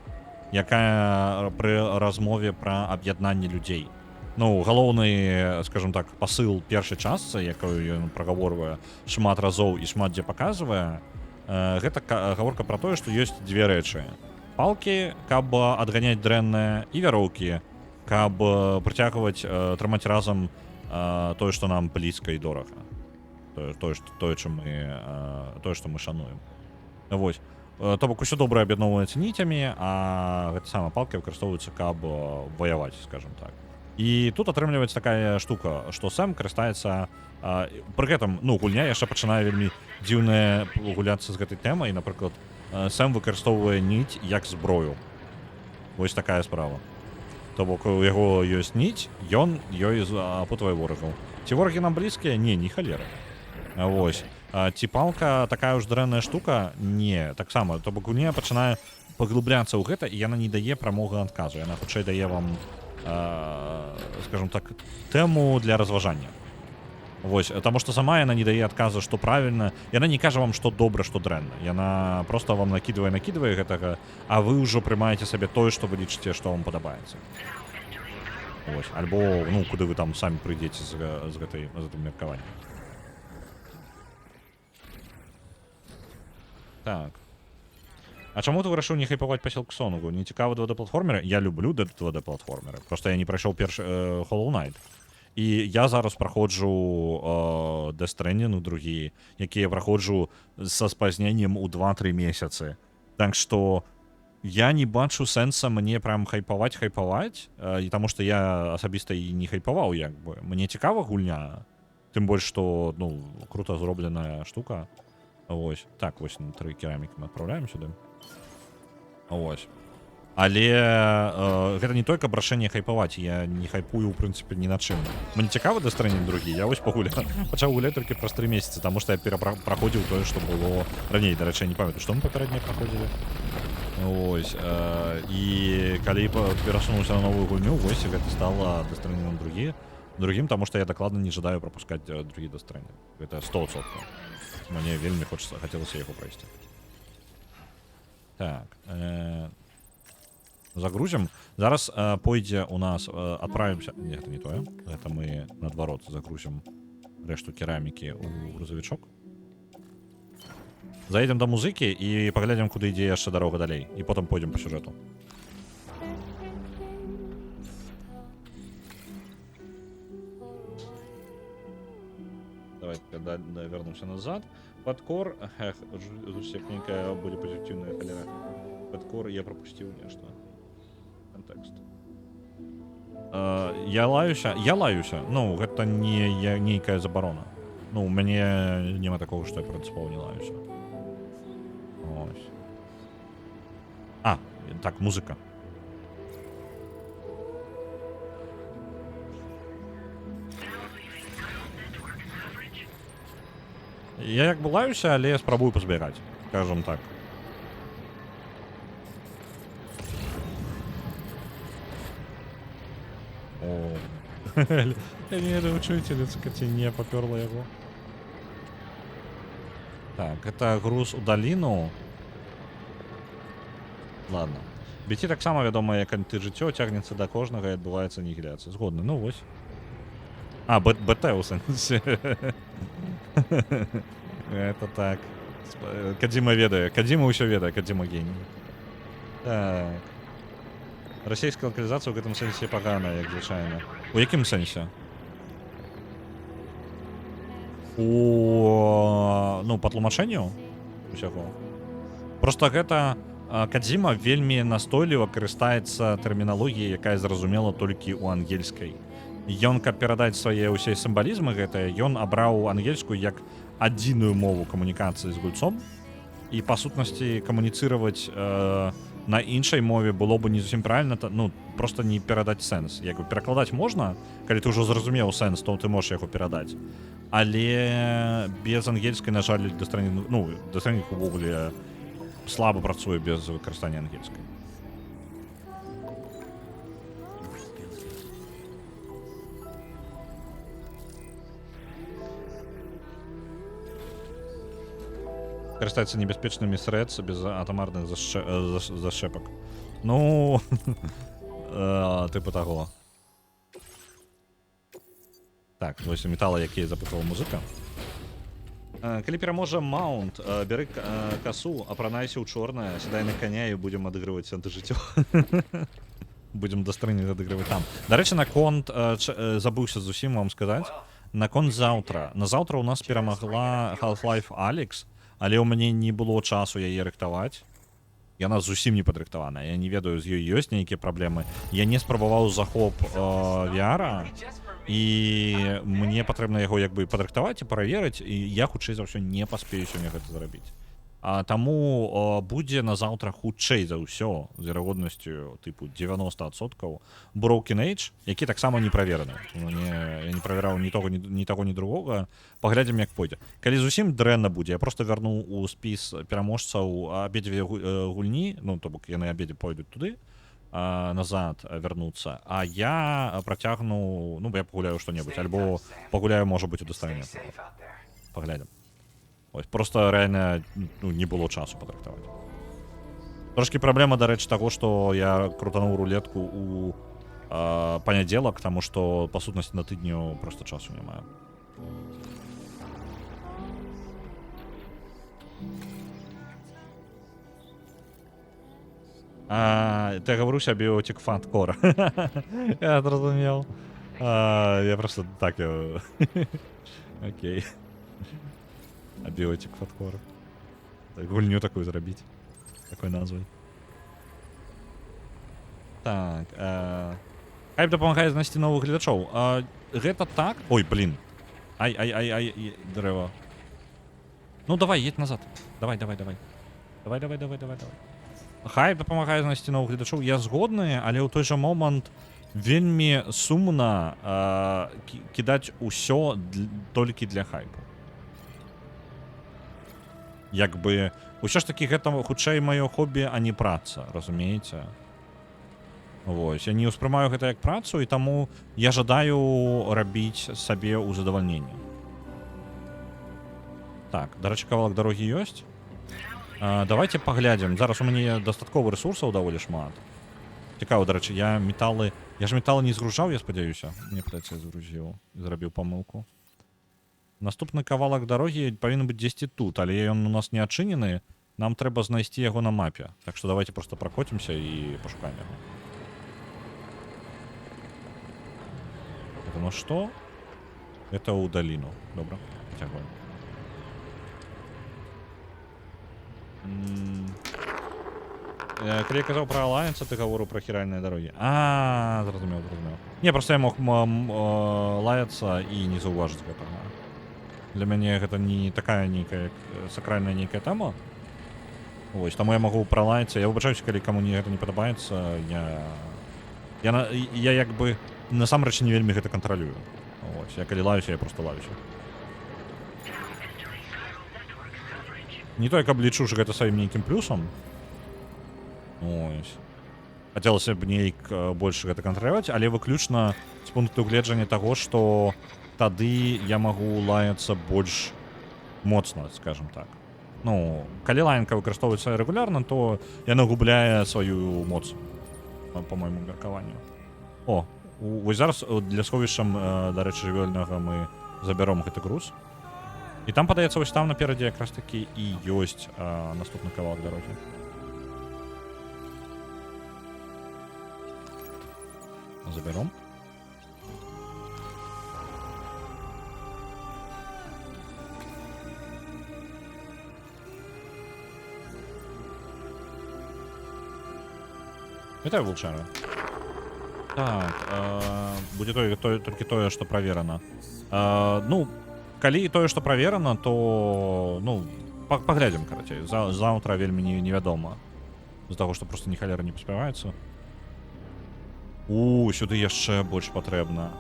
якая пры размове пра аб'яднанне людзей. Галоўны, скажем так, пасыл першай частцы, якую ён прагаворвае шмат разоў і шмат дзе паказвае, гэта гаворка пра тое, што ёсць дзве рэчы. Палкі, каб адганяць дрэннае, і вяроўкі, каб прыцягваць, трымаць разам тое, што нам блізка і дорага. Тое, што мы шануем. Вось. То бок усё добра аб'ядноўваецца ніцямі, а гэта сама палка выкарыстоўваецца, каб ваяваць, скажем так. І тут атрымліваецца такая штука, што Сэм карыстаецца... Пры гэтым, гульня яшчэ пачынае вельмі дзіўна гуляцца з гэтай тэмай. Напрыклад, Сэм выкарыстоўвае ніць як зброю. Вось такая справа. То бок у яго ёсць ніць, ён ёй апутвае ворагаў. Ці ворагі нам блізкія? Не халеры. Вось. Ці палка такая ўж дрэнная штука? Не, таксама. То бок гульня пачынае паглубляцца ў гэта, і яна не дае прамога адказу. Яна хутчэй дае вам, скажем так, тэму для разважання. Вось, таму што сама яна не дае адказу, што правільна. Яна не кажа вам, што добра, што дрэнна. Яна проста вам накідвае гэтага, а вы ўжо прымаеце сабе тое, што вы лічыце, што вам падабаецца. Вось, альбо, ну, куды вы там самі прыйдзеце з гэтым меркаваннем. Так. А чаму ты вырашыў не хайпаваць па Сілксонгу? Не цікавы 2D-платформеры? Я люблю 2D-платформеры. Просто я не прайшоў першы Hollow Knight. І я зараз праходжу Death Stranding другі, які я праходжу са спазненнем у 2-3 месяцы. Так што я не бачу сэнса мне прям хайпаваць, і таму што я асабіста і не хайпаваў, як бы. Мне цікава гульня, тым больш, што, ну, круто зробленая штука. Вось. Так, вось, 3 керамікі мы адпраўляем сюды. Вось. Але гэта не толькі рашэнне хайпаваць, я не хайпую, ў прынцыпе, ні на чым. Мне цікава Death Stranding другі, я вось пачаў гуляць толькі праз 3 месяцы, таму што я праходзіў тое, што было раней. Дарэчы, я не памятаю, што мы папярэдне праходзілі. Вось. І калі перасунуўся на новую гульню, вось гэта стала Death Stranding другім, таму што я дакладна не жадаю прапускаць другі Death Stranding. Гэта 100%. Мне вельмі хацелася яго прайсці. Так. Загрузім. Зараз пойдзе у нас, адправімся... Не, гэта не тое. Гэта мы, наадварот, загрузім рэшту керамікі ў грузавічок. Заедем да музыкі і паглядзім, куды ідзе яшчэ дарога далей. І потым пойдзем па сюжэту. Давайте вернемся назад. Подкор... Эх, зусекненькая будет позитивная холера. Подкор я пропустил нечто. Контекст. Я лаюся. Ну, гэта не нейкая забарона. Ну, у мяне нема такого, што я прынцыпова не лаюся. Ось. Так, музыка. Я як бы лаюся, але я спрабую пазбягаць, скажем так. Я не ведаю, чуеце, ці не папёрла яго. Так, это груз у даліну. Ладно. BT таксама вядома, як антыжыццё цягнецца да кожнага і адбываецца анігіляцыя. Згодны, ну вось. БТ у сэнсе. Это так. Кадзіма ведае. Кадзіма ўсё ведае, Кадзіма геній. Так. Расійская лакалізацыя ў гэтым сэнсе паганая, як звычайна. У якім сэнсе? Ну, па тлумачэнню усяго. Просто гэта Кадзіма вельмі настойліва карыстаецца тэрміналогіяй, якая зразумела толькі ў ангельскай. Ён, каб перадаць свае ўсе сімвалізмы гэтыя, ён абраў ангельскую як адзіную мову камунікацыі з гульцом, і па сутнасці камуніцыраваць на іншай мове было бы не зусім правільна, ну, просто не перадаць сэнс. Як бы перакладаць можна, калі ты ўжо зразумеў сэнс, то ты можаш яго перадаць. Але без ангельскай, на жаль, Death Stranding увогуле слаба працуе без выкарыстання ангельскай. Карыстаецца небяспечнымі срэдс без атамарных зашчэпак. Ну, тыпу таго. Так, вось метала, якія запытвала музыка. Калі пераможа маунт, бяры касу, апранайся ў чорнае, сядай на каня і будзем адыгрываць антыжыццё. Будзем Death Stranding адыгрываць там. Дарэчы, наконт, забыўся зусім вам сказаць, наконт заўтра. На заўтра ў нас перамагла Half-Life Alyx, але ў мяне не было часу яе рыхтаваць. Яна зусім не падрыхтаваная. Я не ведаю, з ёй ёсць нейкія праблемы. Я не спрабаваў захоп VR-а, і мне патрэбна яго як бы падрыхтаваць і праверыць, і я хутчэй за ўсё не паспею сёння гэта зрабіць. Таму будзе на заўтра хутчэй за ўсё з верагоднасцю тыпу 90%, Broken Age, які таксама не правераны. Я не правяраў ні таго, ні другога. Паглядзім, як пойдзе. Калі зусім дрэнна будзе, я проста вярну ў спіс пераможцаў абедзве гульні, ну, то бок яны абедзве пойдуць туды, назад вярнуцца, а я працягну, ну, я пагуляю што-небудзь, альбо пагуляю, можа быць, у даставанне. Паглядзім. Ось, просто реально, ну, не было часу патрактаваць. Трошки праблема, дарэчы, таго, што я крутануў рулетку у панядзелак, таму што, па сутнасці, на тыдню просто часу не маю. Ты говорю сябе биотик фанткор. Я зразумеў. Я просто так... Окей. Биотик фанткор. Гульню такую зрабіць. Такой назвай. Так. Хайп дапамагае знайсці новых гледачоў. Гэта так? Ой, блин. Ай, дрэва. Ну, давай, едь назад. Давай. Давай. Хайп дапамагае знайсці новых гледачоў. Я згодны, але ў той жа момант вельмі сумна кідаць усё толькі для хайпу. Як бы, усё ж такі гэта хутчэй маё хобі, а не праца, разумееце? Вось, я не ўспрымаю гэта як працу, і таму я жадаю рабіць сабе ў задавальненне. Так, дарэчы, кавалак дарогі ёсць. Давайте паглядзім. Зараз у мяне дастаткова рэсурсаў даволі шмат. Цікава, дарэчы, я ж металы не згружаў, я спадзяюся. Мне падаецца, я згрузіў, зрабіў памылку. Наступны кавалак дарогі павінен быць дзесьці тут, але ён у нас не адчынены. Нам трэба знайсці яго на мапе. Так што давайте просто пракоцімся і пашукаем яго. Это ну што? Это ў даліну. Добра, цягваем. Калі я казаў пра Alliance, ты гаворыў пра хіральныя дарогі. Зразумеў. Не, проста я мог лаяцца і не заўважыць гэтага. Для мяне гэта не такая нейкая сакральная нейкая тэма. Вось, таму я магу пралаяцца. Я выбачаюся, калі каму гэта не падабаецца. Я як бы насамрэч не вельмі гэта кантралюю. Вось, я калі лаюся, я просто лаюся. Не то, каб лічу, што гэта сваім нейкім плюсам. Ось. Хацелася б нейк больш гэта кантраляваць, але выключна з пункту гледжання таго, што тады я магу лаяцца больш моцна, скажем так. Ну, калі лаянка выкарыстоўваецца рэгулярна, то яна губляе сваю моц, па майму меркаванню. Вось зараз для сховішчам, дарэчы, жывёльнага мы забяром гэты груз. І там, падаецца, вось там наперадзе якраз такі і ёсць наступны кавалак дарогі. Забяром. Вітаю, вулчара. Так, будзе толькі тое, што праверана. Ну, калі тое, што праверана, то, ну, паглядзім, карацей. Заўтра вельмі невядома. З-за таго, што проста ні халера не паспяваецца. Сюды яшчэ больш патрэбна.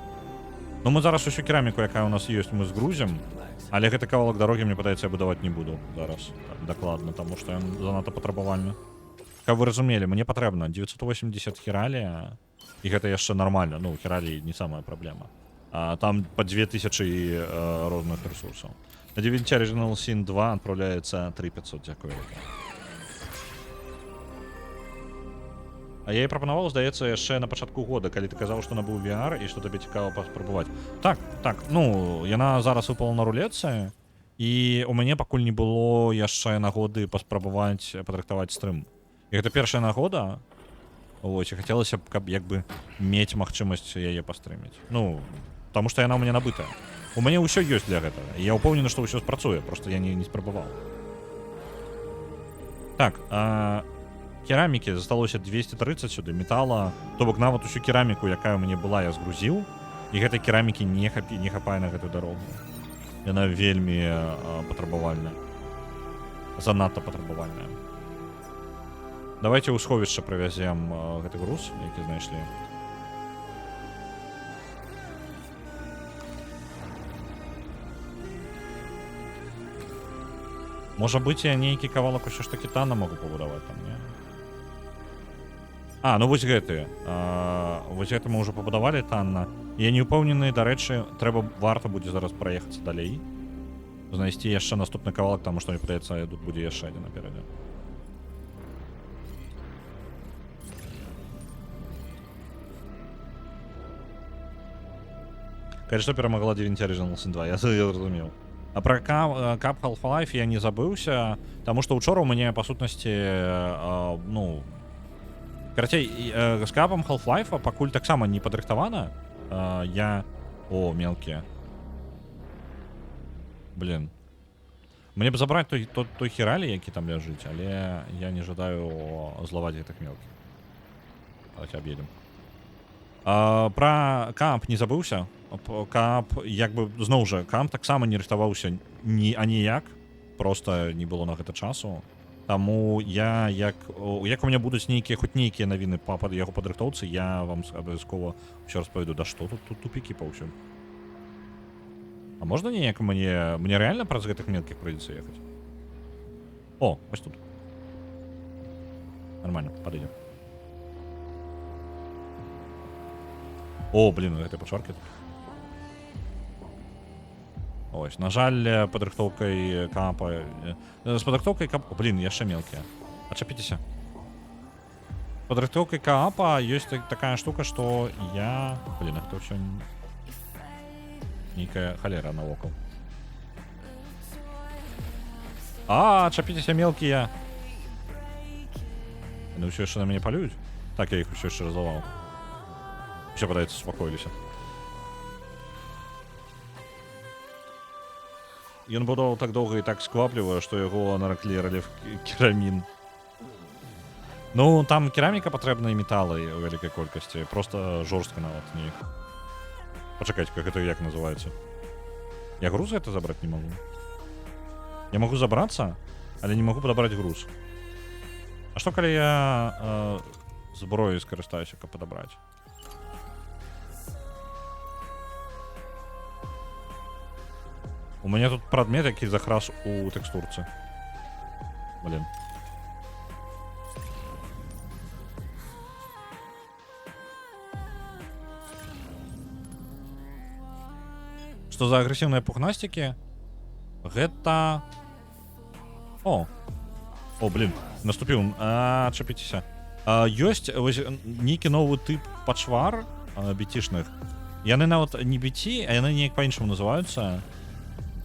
Ну, мы зараз усю кераміку, якая у нас ёсць, мы згрузім. Але гэты кавалак дарогі, мне падаецца, я будаваць не буду зараз. Дакладна, таму што ён занадта патрабавальны. Каб вы разумелі, мне патрэбна 980 хіралія. І гэта яшчэ нармальна. Ну, хіралій не самая праблема. Там по 2000 розных ресурсаў. На DaVinci Original Sin 2 адпраўляецца 3500, дзякую. А я і прапанаваў, здаецца, яшчэ на пачатку года, калі ты казаў, што набыў VR і што табе цікава паспрабаваць. Так, ну, яна зараз выпала на рулетцы, і у мяне пакуль не было яшчэ нагоды паспрабаваць патрактаваць стрым. І гэта першая нагода, вось, і хацелася б, каб як бы мець магчымасць яе пастрыміць. Ну, таму што яна ў мяне набытая. У мяне ўсё ёсць для гэтага. Я ўпэўнены, што ўсё спрацуе, проста я не спрабаваў. Так, керамікі засталося 230 сюды, метала, то бок нават усю кераміку, якая ў мяне была, я згрузіў, і гэтай керамікі не хапае на гэтую дарогу. Яна вельмі патрабавальная. занадта патрабавальная. Давайте ў сховішча прывязем гэты груз, які знайшлі. Можа быць, я нейкі кавалак усё ж такі тана могу пабудаваць там, не? А, ну вось гэты. Вось гэта мы ўжо пабудавалі танна. Я не ўпэўнены, дарэчы, варта будзе зараз праехацца далей. Знайсці яшчэ наступны кавалак, таму што, мне падаецца, тут будзе яшчэ адзін наперадзе. Конечно, перамагла Divinity Original Sin 2, я зразумеў. А пра кап Half-Life я не забыўся, таму што учора ў мяне, па сутнасці, ну... Карацей, з капам Half-Life пакуль таксама не падрыхтавана. Я... О, мелкія. Блин. Мне б забраць той хіралі, які там ляжыць, але я не жадаю злаваць гэтых мелкіх. Давайте аб'едем. Пра камп не забыўся. Камп, як бы, зноў жа, камп таксама не рыхтаваўся аніяк. Проста не было на гэта часу. Таму я, як у мяне будуць хоць нейкія навіны па яго падрыхтоўцы, я вам абавязкова ўсё распавяду. Да што тут тупікі паўсюль. А можна неяк мне рэальна праз гэтых мелкіх прыйдзецца ехаць? О, вось тут. Нормально, падыдзем. О, блин, гэтай пачваркі тут. Ось, на жаль, падрыхтоўкай кампа... З падрыхтоўкай кампа... Блин, яшчэ мелкія. Ачапіцеся. Падрыхтоўкай кампа ёсць такая штука, што я... Блин, а хто ўсё... Нейкая халера навокал. Ачапіцеся мелкія. Яны ўсё яшчэ на мяне палююць? Так, я іх усё яшчэ разлаваў. Усё, падаецца, супакоіліся. Ён будаваў так доўга і так сквапліва, што яго нараклі рэльеф керамін. Ну, там кераміка патрэбна і металы ў вялікай колькасці. Просто жорстка нават неяк. Пачакайце, как это як называецца? Я груз гэта забраць не магу. Я магу забрацца, але не магу падабраць груз. А што калі я зброей скарыстаюся, каб падабраць? У мяне тут прадмет, які захрас у тэкстурцы. Блин. Што за агрэсіўныя пухнасцікі? Гэта... О, блин, наступіў. Чапіцеся. Ёсць нейкі новы тып пачвар біцішных. Яны нават не біці, а яны неяк па-іншаму называюцца.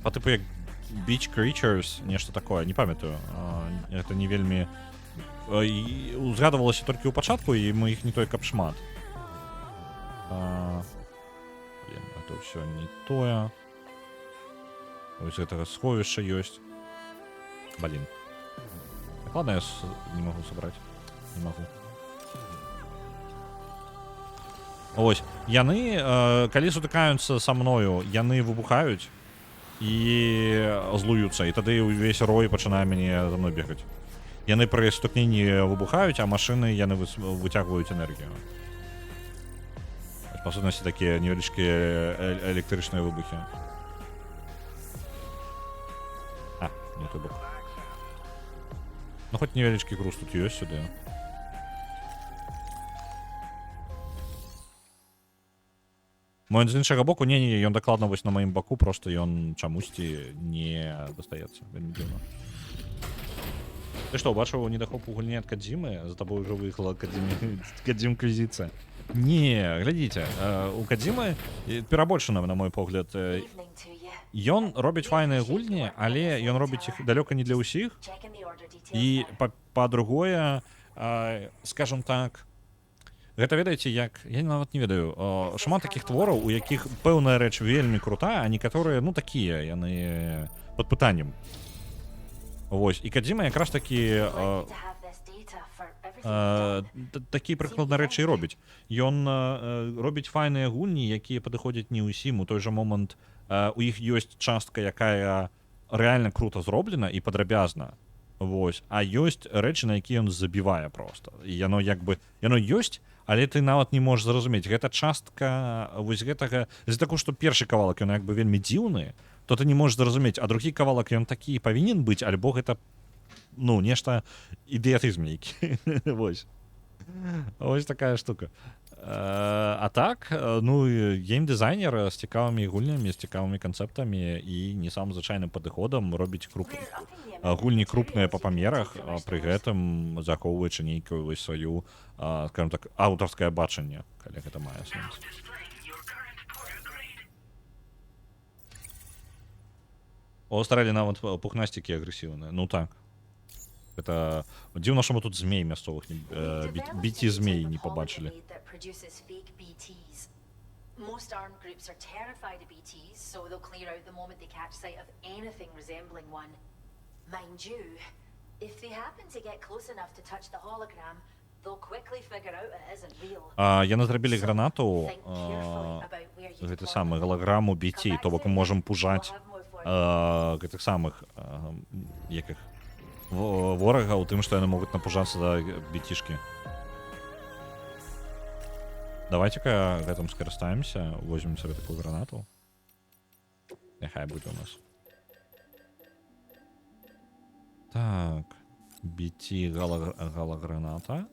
Па тыпу як Beach Creatures, нешта такое, не памятаю. Это не вельмі... Узгадывалася толькі ў пачатку, і мы іх не той каб шмат. Блин, это ўсё не тое. Ось гэтага сховішча ёсць. Блин. Так, ладно, я не магу сабраць. Не магу. Ось, яны, калі сутыкаюцца са мною, яны выбухаюць і злуюцца, і тады ўвесь рой пачынае мяне за мной бегаць. Яны пры сутыкненні выбухаюць, а машыны яны выцягваюць энергію. Па сутнасці такія невялічкія электрычныя выбухі. Не той бок. Ну, хоць невялічкі груз тут ёсць сюды. Мо з іншага боку, не, ён дакладна вось на маім баку, просто ён чамусьці не дастаецца. Вельмі дзіўна. Ты што, убачыў недахоп у гульні ад Кадзімы? За табой ўжо выехала Кадзім Квізіцыя. Не, глядзіце, у Кадзімы перабольшана, на мой погляд. Ён робіць файныя гульні, але ён робіць іх далёка не для ўсіх. І па-другое, скажам так, гэта, ведаеце, як... Я нават не ведаю. Шмат такіх твораў, у якіх пэўная рэч вельмі крутая, а некаторыя, ну, такія, яны пад пытаннем. Вось. І Кадзіма якраз такі... Такі прыкладна рэчы і робіць. Ён робіць файныя гульні, якія падыходзяць не ўсім. У той жа момант у іх ёсць частка, якая рэальна крута зроблена і падрабязна. Вось, а ёсць рэчы, на якія ён забівае проста. І яно як бы яно ёсць, але ты нават не можаш зразумець, гэта частка вось гэтага з-за таго, што першы кавалак ён як бы вельмі дзіўны, то ты не можаш зразумець, а другі кавалак ён такі павінен быць, альбо гэта ну нешта ідыятызм нейкі. Вось. Ось такая штука. А так, ну, геймдизайнер з цікавымі гульнямі, з цікавымі канцэптамі і не самым звычайным падыходам робіць гульні крупныя па памерах, пры гэтым захоўваючы нейкую вось сваю, скажем так, аўтарскае бачанне, калі гэта мае сэнс. У Аўстраліі нават пухнасцікі агрэсіўныя, ну так. Это дзіўна, што мы тут змей мясцовых біці змей не пабачылі. Most armed groups are terrified of BTs, so they'll clear out the moment they catch sight of anything resembling one. Mind you, if they happen to get close enough to touch the hologram, they'll quickly figure out it isn't real. Яны зрабілі гранату, гэты самы галаграму BT, то бок мы можам пужаць гэтых самых якіх ворага у тым, што яны могуць напужацца да BT-шкі. Давайте-ка гэтым скарыстаемся, возьмем сабе такую гранату. Няхай будзе у нас. Так, BT галаграната.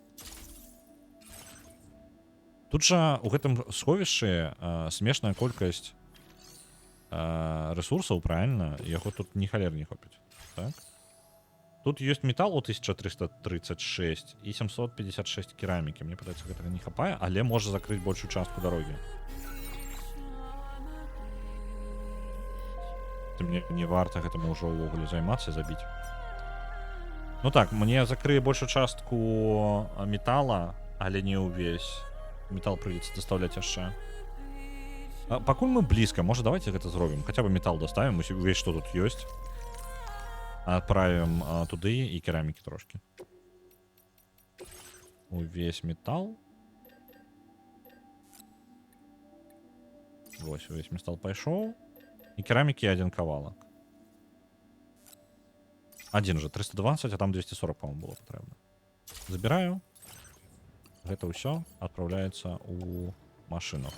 Тут жа у гэтым сховішчы смешная колькасць ресурсаў, правильно? Яго тут ні халер не хопіць. Так? Тут ёсць металу 1336 і 756 керамікі. Мне падаецца, гэтага не хапае, але можа закрыць большую частку дарогі. Мне не варта гэтаму ўжо ўвогуле займацца, забіць. Ну так, мне закрые большую частку метала, але не ўвесь. Метал прыйдзецца даставляць яшчэ. Пакуль мы блізка, можа давайте гэта зробім. Хаця бы метал даставім, увесь што тут ёсць. Отправим туды і керамікі трошки. Увесь метал. Вось, увесь метал пайшоў. І керамікі один кавалак. Один же, 320, а там 240, по-моему, было патрэбна. Забираю. Гэта ўсё отправляется у машину.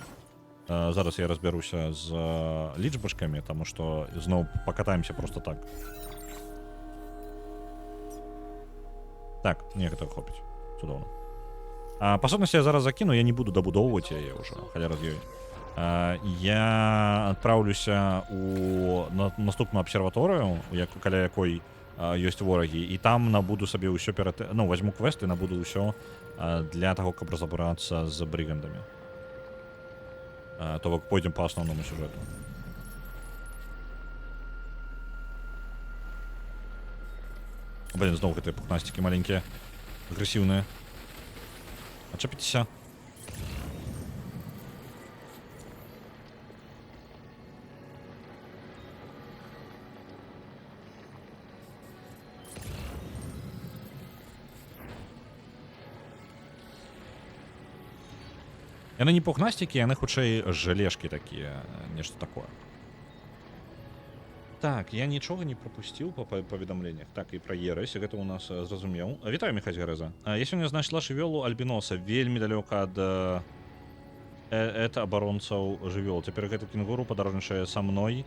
Зараз я разберуся з лічбачкамі, таму што зноў покатаемся просто так. Так, мне гэта хопіць. Цудоўна. Па сутнасці я зараз закіну, я не буду дабудоўваць яе ўжо, халяра з ёй. Я адпраўлюся у наступную абсерваторыю, каля якой ёсць ворагі, і там набуду сабе ўсё ну, возьму квест і набуду ўсё для таго, каб разабрацца з брыгандамі. То бок пойдзем па асноўнаму сюжэту. Блин, зноў гэтыя пухнасцікі маленькія, агрэсіўныя. Ачапіцеся. Яны не пухнасцікі, яны хутчэй жалешкі такія, нешта такое. Так, я нічога не пропусціў па паведамленнях. Так, і пра Ересь, гэта у нас зразумеў. Вітаю, Міхась Гарэза. Я сёння знайшла жывёлу альбіноса, вельмі далёка ад абаронцаў жывёл. Цяпер гэты кенгуру падарожнічае са мной,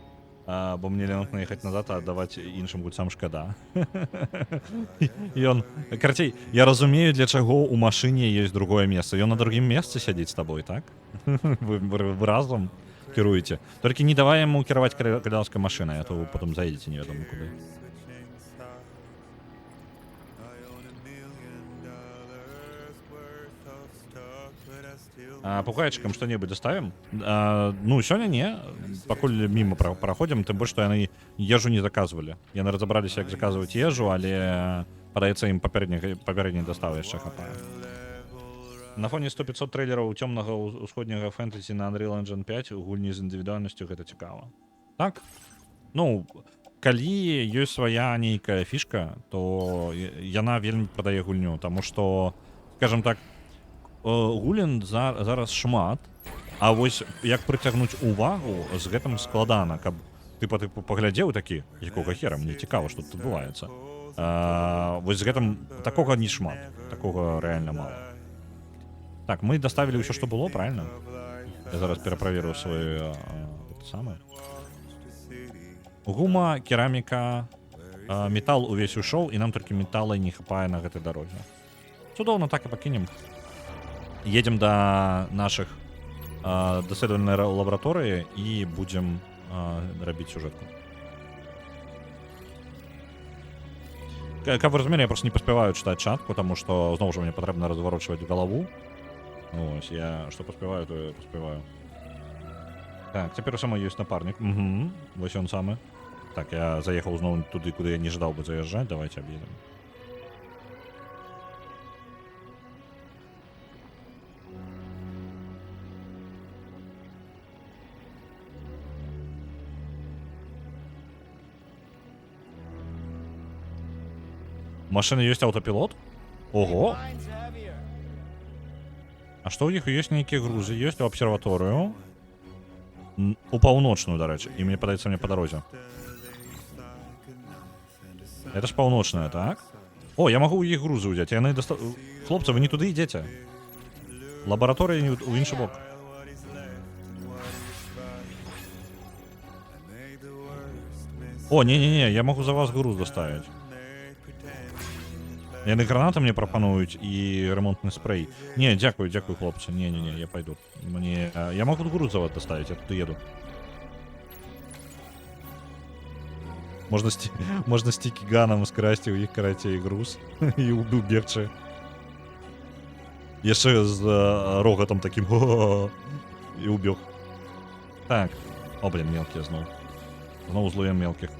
бо мне лянутна ехаць назад, а аддаваць іншым гульцам шкада. Ён, карацей, я разумею, для чаго ў машыне ёсць другое месца. Ён на другім месцы сядзіць з табой, так? Вы разам кіруеце. Толькі не давай яму кіраваць калядаўскай машынай, а то вы потым заедзеце невядома куды. Пугаечкам што-небудзь даставім? Ну, сёння не. Пакуль міма праходзім, тым больш, што яны ежу не заказвалі. Яны разабраліся, як заказваць ежу, але, падаецца, ім папярэдняй даставы яшчэ хапае. На фоне 100-500 трейлераў цёмнага ўсходняга фэнтэзі на Unreal Engine 5 у гульні з індывідуальнасцю гэта цікава. Так? Ну, калі ёсць свая нейкая фішка, то яна вельмі прадае гульню, таму што, скажем так, гулін зараз шмат, а вось як прыцягнуць увагу з гэтым складана, каб ты паглядзеў такі, якога хера, мне цікава, што тут адбываецца. Вось з гэтым такога не шмат, такога рэальна мала. Так, мы даставілі ўсё, што было, правильно? Я зараз пераправеру свой самы. Гума, кераміка, метал увесь ушоў, і нам толькі метала не хапае на гэтай дарозе. Цудоўна, так і пакінем. Едем да нашых даследавальнай лабараторыі і будзем рабіць сюжэтку. Каб вы разумелі, я просто не паспяваю чытаць чатку, таму што зноў жа мне патрэбна разварочваць галаву. Ось, я што паспяваю, то я паспяваю. Так, цяпер сама ёсць напарнік. Угу, вось ён самы. Так, я заехаў зноў туды, куды я не жадаў бы заязджаць. Давайте аб'едем. Машины ёсць аўтапілот? Ого! А што ў іх ёсць нейкія грузы? Ёсць у абсерваторыю. У паўночную, дарэчы. І мне падаецца, мне па дарозе. Это ж паўночная, так? О, я магу ў іх грузы ўзяць. Яны хлопцы, вы не туды ідзеце. Лабараторыя не ў іншы бок. О, не-не-не, я магу за вас груз даставіць. Яны гранаты мне прапануюць і ремонтны спрей. Не, дзякую, дзякую, хлопцы. Не-не-не, я пойду. Мне... Я могу груз за вас доставить, я тут еду. Можна стикиганом скрасці у іх карацей груз і убегчы. Яшчэ з рогатом таким і убег. Так. О, блин, мелкие зноў. Зноў злуем мелких.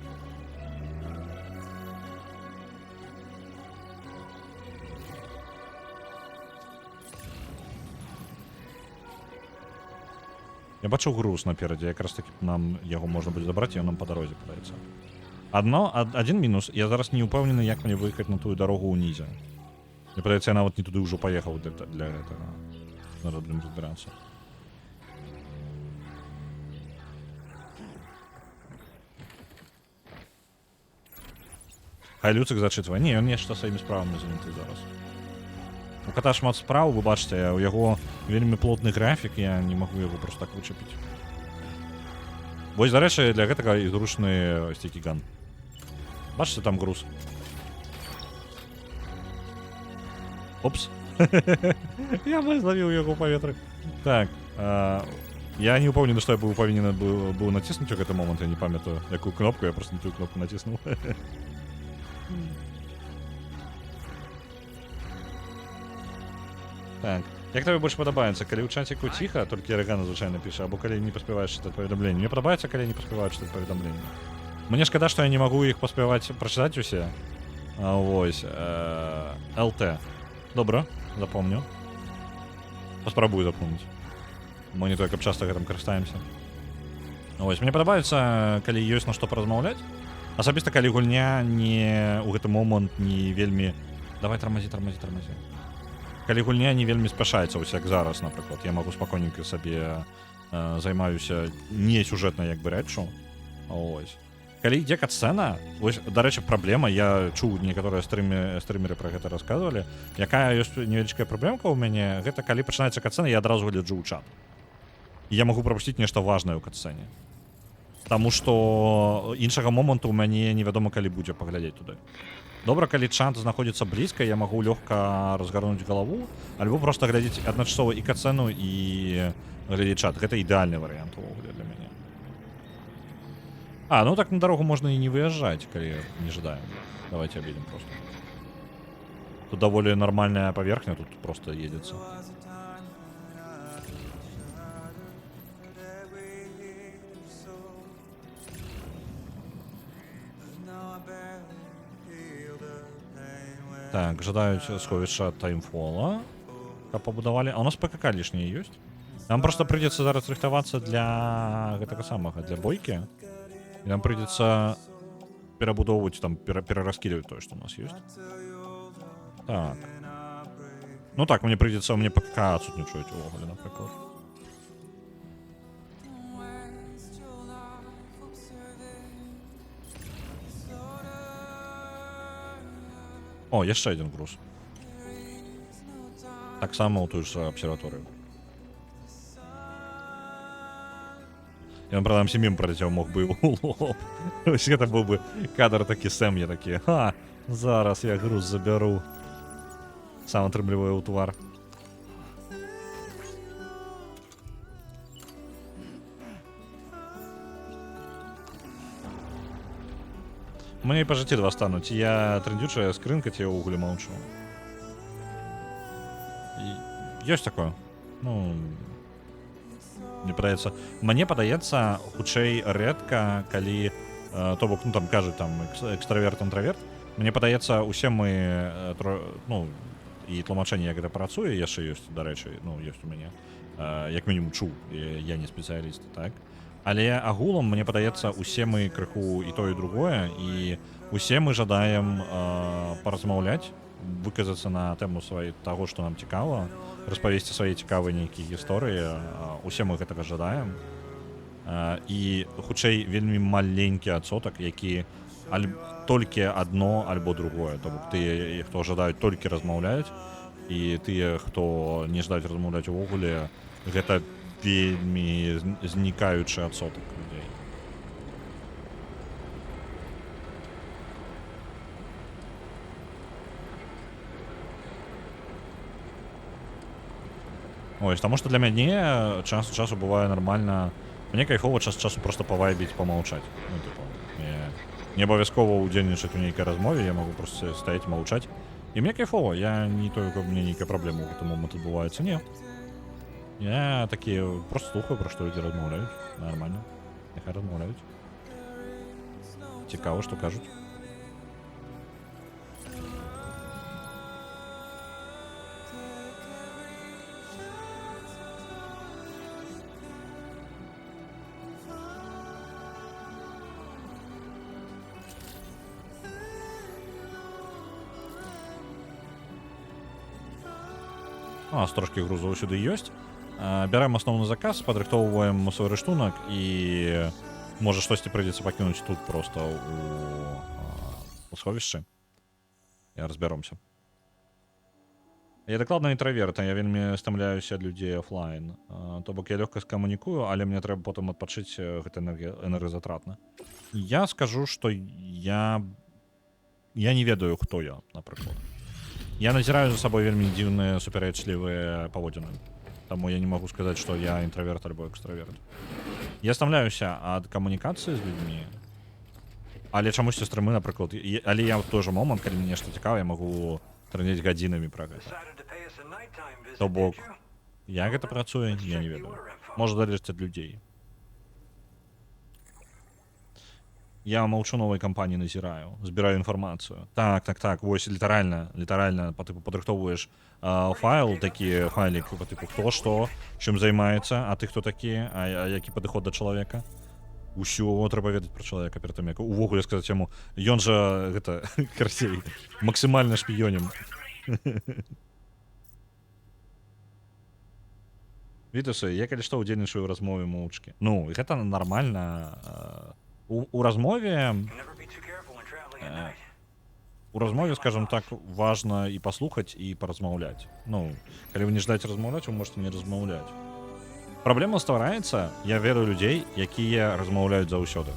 Я бачыў груз наперадзе, якраз таки нам яго можна будзе забраць, і ён нам па дарозе падаецца. Адзін мінус, я зараз не ўпэўнены, як мне выехаць на тую дарогу ўнізе. Мне падаецца, я нават не туды ўжо паехаў для гэтага. Надо будем разбирацца. Хай Люцик зачытвае. Не, ён нешта сваімі справамі заняты зараз. У кота шмат справ, вы бачыце, у яго вельмі плотны графік, я не магу яго просто так вычапіць. Вось, дарэчы, для гэтага і зручны стикиган. Бачыце, там груз. Опс. Я злавіў яго ў паветры. Так, я не ўпэўнены, што я быў павінен быў націснуць у гэты момант, я не памятаю, якую кнопку, я просто не тую кнопку націснуў. Так, як табе больш падабаецца, калі ў чаціку ціха, толькі Рэгана звычайна піша, або калі не паспяваеш чытаць паведамленні. Мне падабаецца, калі не паспяваю чытаць паведамленні. Мне шкада, што я не магу іх паспяваць прачытаць усе. Вось, ЛТ. Добра, запомню. Паспрабую запомніць. Мы не толькі часта гэтым карыстаемся. Вось, мне падабаецца, калі ёсць на што паразмаўляць. Асабіста, калі гульня не ў гэты момант не вельмі... Давай, тармазі. Калі гульня не вельмі спяшаецца, ось як зараз, напрыклад, я магу спакойненька сабе займаюся не сюжэтнай як бы рэчу. Ось. Калі ідзе катсцэна, вось, дарэчы, праблема, я чуў некаторыя стрымеры пра гэта расказвалі, якая ёсць невялічкая праблемка ў мяне, гэта калі пачынаецца катсцэна, я адразу гляджу ў чат. І я магу прапусціць нешта важнае ў катсцэне. Таму што іншага моманту ў мяне невядома, калі будзе паглядзець туды. Добра, калі чат знаходзіцца блізка, я магу лёгка разгарнуць галаву, альбо проста глядзець адначасова і катсцэну, і глядзець чат. Гэта ідэальны варыянт увогуле для мяне. Ну так на дарогу можна і не выязджаць, калі не жадаем. Давайте объедем просто. Тут даволі нармальная паверхня, тут просто едзецца. Так, жадаюць сховішча таймфола, каб пабудавалі. А у нас ПКК лішняе ёсць. Нам просто прыйдзецца зараз рыхтавацца для гэтага самага, для бойкі. І нам прыйдзецца перабудоўваць, там, перараскідваць тое, што у нас ёсць. Так. Ну так, мне прыйдзецца, мне ПКК адсутнічаюць увогуле, напрыклад. О, яшчэ адзін груз. Таксама ў тую ж абсерваторыю. Ён, прынамсі, мім праляцеў, мог бы ў лоб. Вось гэта быў бы кадр такі сэм, я такі, ха, зараз я груз забяру. Сам атрымліваю ў твар. Мне і па жыцці два стануць. Я трындючая скрынка, ці я ўвогуле маўчу. Ёсць такое. Ну, мне падаецца, хутчэй рэдка, калі, то бок, ну, там кажуць, там, экстраверт, інтраверт. Мне падаецца, усе мы, ну, і тлумачэнне, як гэта працуе, яшчэ ёсць, дарэчы, ну, ёсць у мяне. Як мінімум чуў, я не спецыяліст, так? Але агулам, мне падаецца, усе мы крыху і то, і другое, і усе мы жадаем паразмаўляць, выказацца на тэму таго, што нам цікава, распавесці свае цікавыя нейкія гісторыі, усе мы гэтага жадаем. І хутчэй вельмі маленькі адсотак, які толькі адно альбо другое. То бок тыя, хто жадаюць, толькі размаўляюць, і тыя, хто не жадаюць размаўляць увогуле, гэта вельмі знікаючы адсотак людзей. Ось, таму што для мяне час ад часу бывае нармальна. Мне кайфова час ад часу проста павайбіць, памаўчаць. Ну, типу, не абавязкова удзельнічаць у нейкай размове, я магу проста стаяць, маўчаць. І мне кайфова, я не толькі, мне нейкая праблема ў гэты момант адбываецца, не. Я такі просто слухаю, пра што людзі размаўляюць. Нармальна. Няхай размаўляюць. Цікава, што кажуць. У нас трошкі грузаў сюды ёсць. Бярэм асноўны заказ, падрыхтоўваем свой рыштунак і можа штосьці прыйдзецца пакінуць тут проста у сховішчы. Я разбяромся. Я дакладна інтраверт, я вельмі стамляюся ад людзей офлайн. То бок я лёгка скамунікую, але мне трэба потым адпачыць, гэта энергазатратна. Я скажу, што я не ведаю, хто я, напрыклад. Я назіраю за сабой вельмі дзіўныя супярэчлівыя паводзіны. Таму я не магу сказаць, што я інтраверт альбо экстраверт. Я стамляюся ад камунікацыі з людзьмі, але чамусьці стрымы, напрыклад, але я ў той жа момант, калі мне нешта цікава, я магу трындзець гадзінамі пра гэта. То бок, як гэта працуе, я не ведаю. Можа залежыць ад людзей. Я маўчу новай кампаніі назіраю, збіраю інфармацыю. Так, вось літаральна, па тыпу падрыхтоўваеш файл, такі файлік, па тыпу хто што, чым займаецца, а ты хто такі, а які падыход да чалавека. Усё трэба ведаць пра чалавека перад тым, як увогуле сказаць яму, ён жа, гэта, карцей, максімальна шпіёнім. Вітусы, я калі што удзельнічаю ў размове моўчкі. Ну, гэта нармальна. У размове, скажем так, важна і паслухаць, і паразмаўляць. Ну, калі вы не жадаеце размаўляць, вы можете не размаўляць. Праблема ствараецца, я ведаю людзей, якія размаўляюць заўсёды.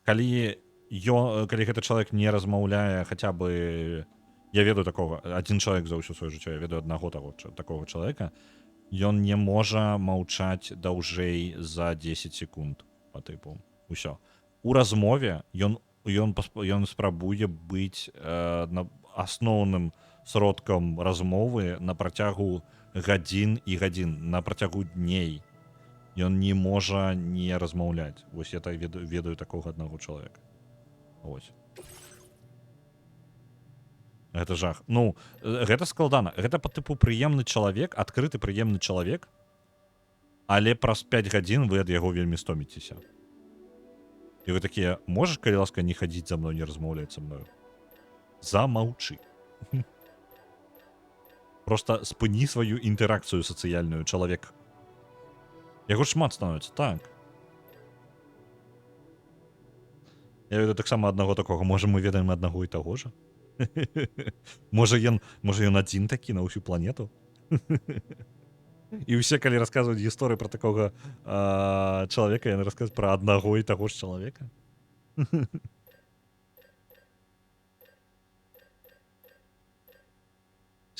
Калі гэты чалавек не размаўляе, хаця бы, я ведаю такога, адзін чалавек за ўсё сваё жыццё, я ведаю аднаго такога чалавека, ён не можа маўчаць даўжэй за 10 секунд, па тыпу. Усё. У размове ён спрабуе быць асноўным сродкам размовы на працягу гадзін і гадзін, на працягу дней. Ён не можа не размаўляць. Вось я ведаю такога аднаго чалавека. Вось. Гэта жах. Ну, гэта складана. Гэта па тыпу прыемны чалавек, адкрыты прыемны чалавек, але праз 5 гадзін вы ад яго вельмі стоміцеся. І вы такія, можаш, калі ласка, не хадзіць за мной, не размаўляць са мною? Замаўчы. Просто спыні сваю інтэракцыю сацыяльную, чалавек. Яго шмат становіцца, так. Я ведаю таксама аднаго такога. Можа, мы ведаем аднаго і таго ж? Можа ён адзін такі на ўсю планету? І ўсе, калі расказваюць гісторыі пра такога чалавека, яны расказваюць пра аднаго і таго ж чалавека.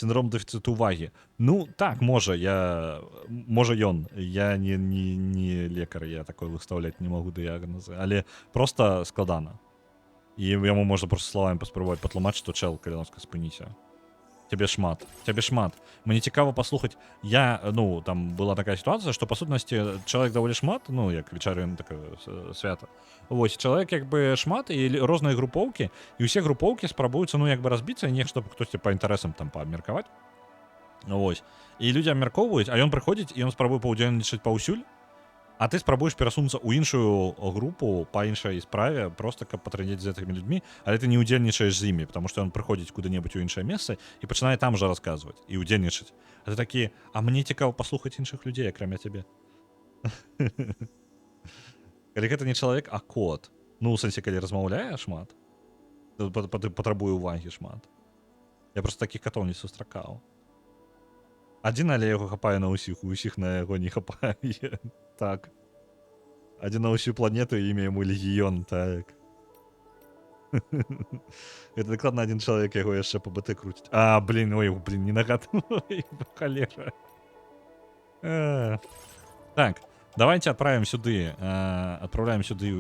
Сіндром дэфіцыту увагі. Ну, так, можа ён. Я не лекар, я такое выстаўляць не магу дыягназы, але проста складана. І яму можна проста словамі паспрабаваць патлумачыць, што чэл, калі ласка, спыніся. Цябе шмат. Мне цікава паслухаць. Там была такая сітуацыя, што па сутнасці чалавек даволі шмат, як вечарына такая свята. Вось, чалавек як бы шмат і розныя групоўкі, і ўсе групоўкі спрабуюцца, разбіцца, і нешта хтосьці па інтарэсам там паабмеркаваць. Вось. І людзі абмяркоўваюць, а ён прыходзіць, і ён спрабуе паўдзельнічаць паўсюль, а ты спрабуеш перасунуцца ў іншую групу па іншай справе, проста каб патрандзець з гэтымі людзьмі, але ты не ўдзельнічаеш з імі, потому што ён прыходзіць куды-небудзь у іншае месца і пачынае там жа расказваць і ўдзельнічаць. А ты такі, а мне цікава паслухаць іншых людзей, акрамя цябе. Калі гэта не чалавек, а кот. У сэнсе, калі размаўляе шмат, патрабуе ўвагі шмат. Я проста такіх катоў не сустракаў. Адзін, але яго хапае на ўсіх, у ўсіх на яго не хапае. Так. Адзін на ўсю планету, імя яму Легіён, так. Гэта дакладна адзін чалавек, яго яшчэ па БТ круціць. Не нагадвай, халера. Так, давайте адправляем сюды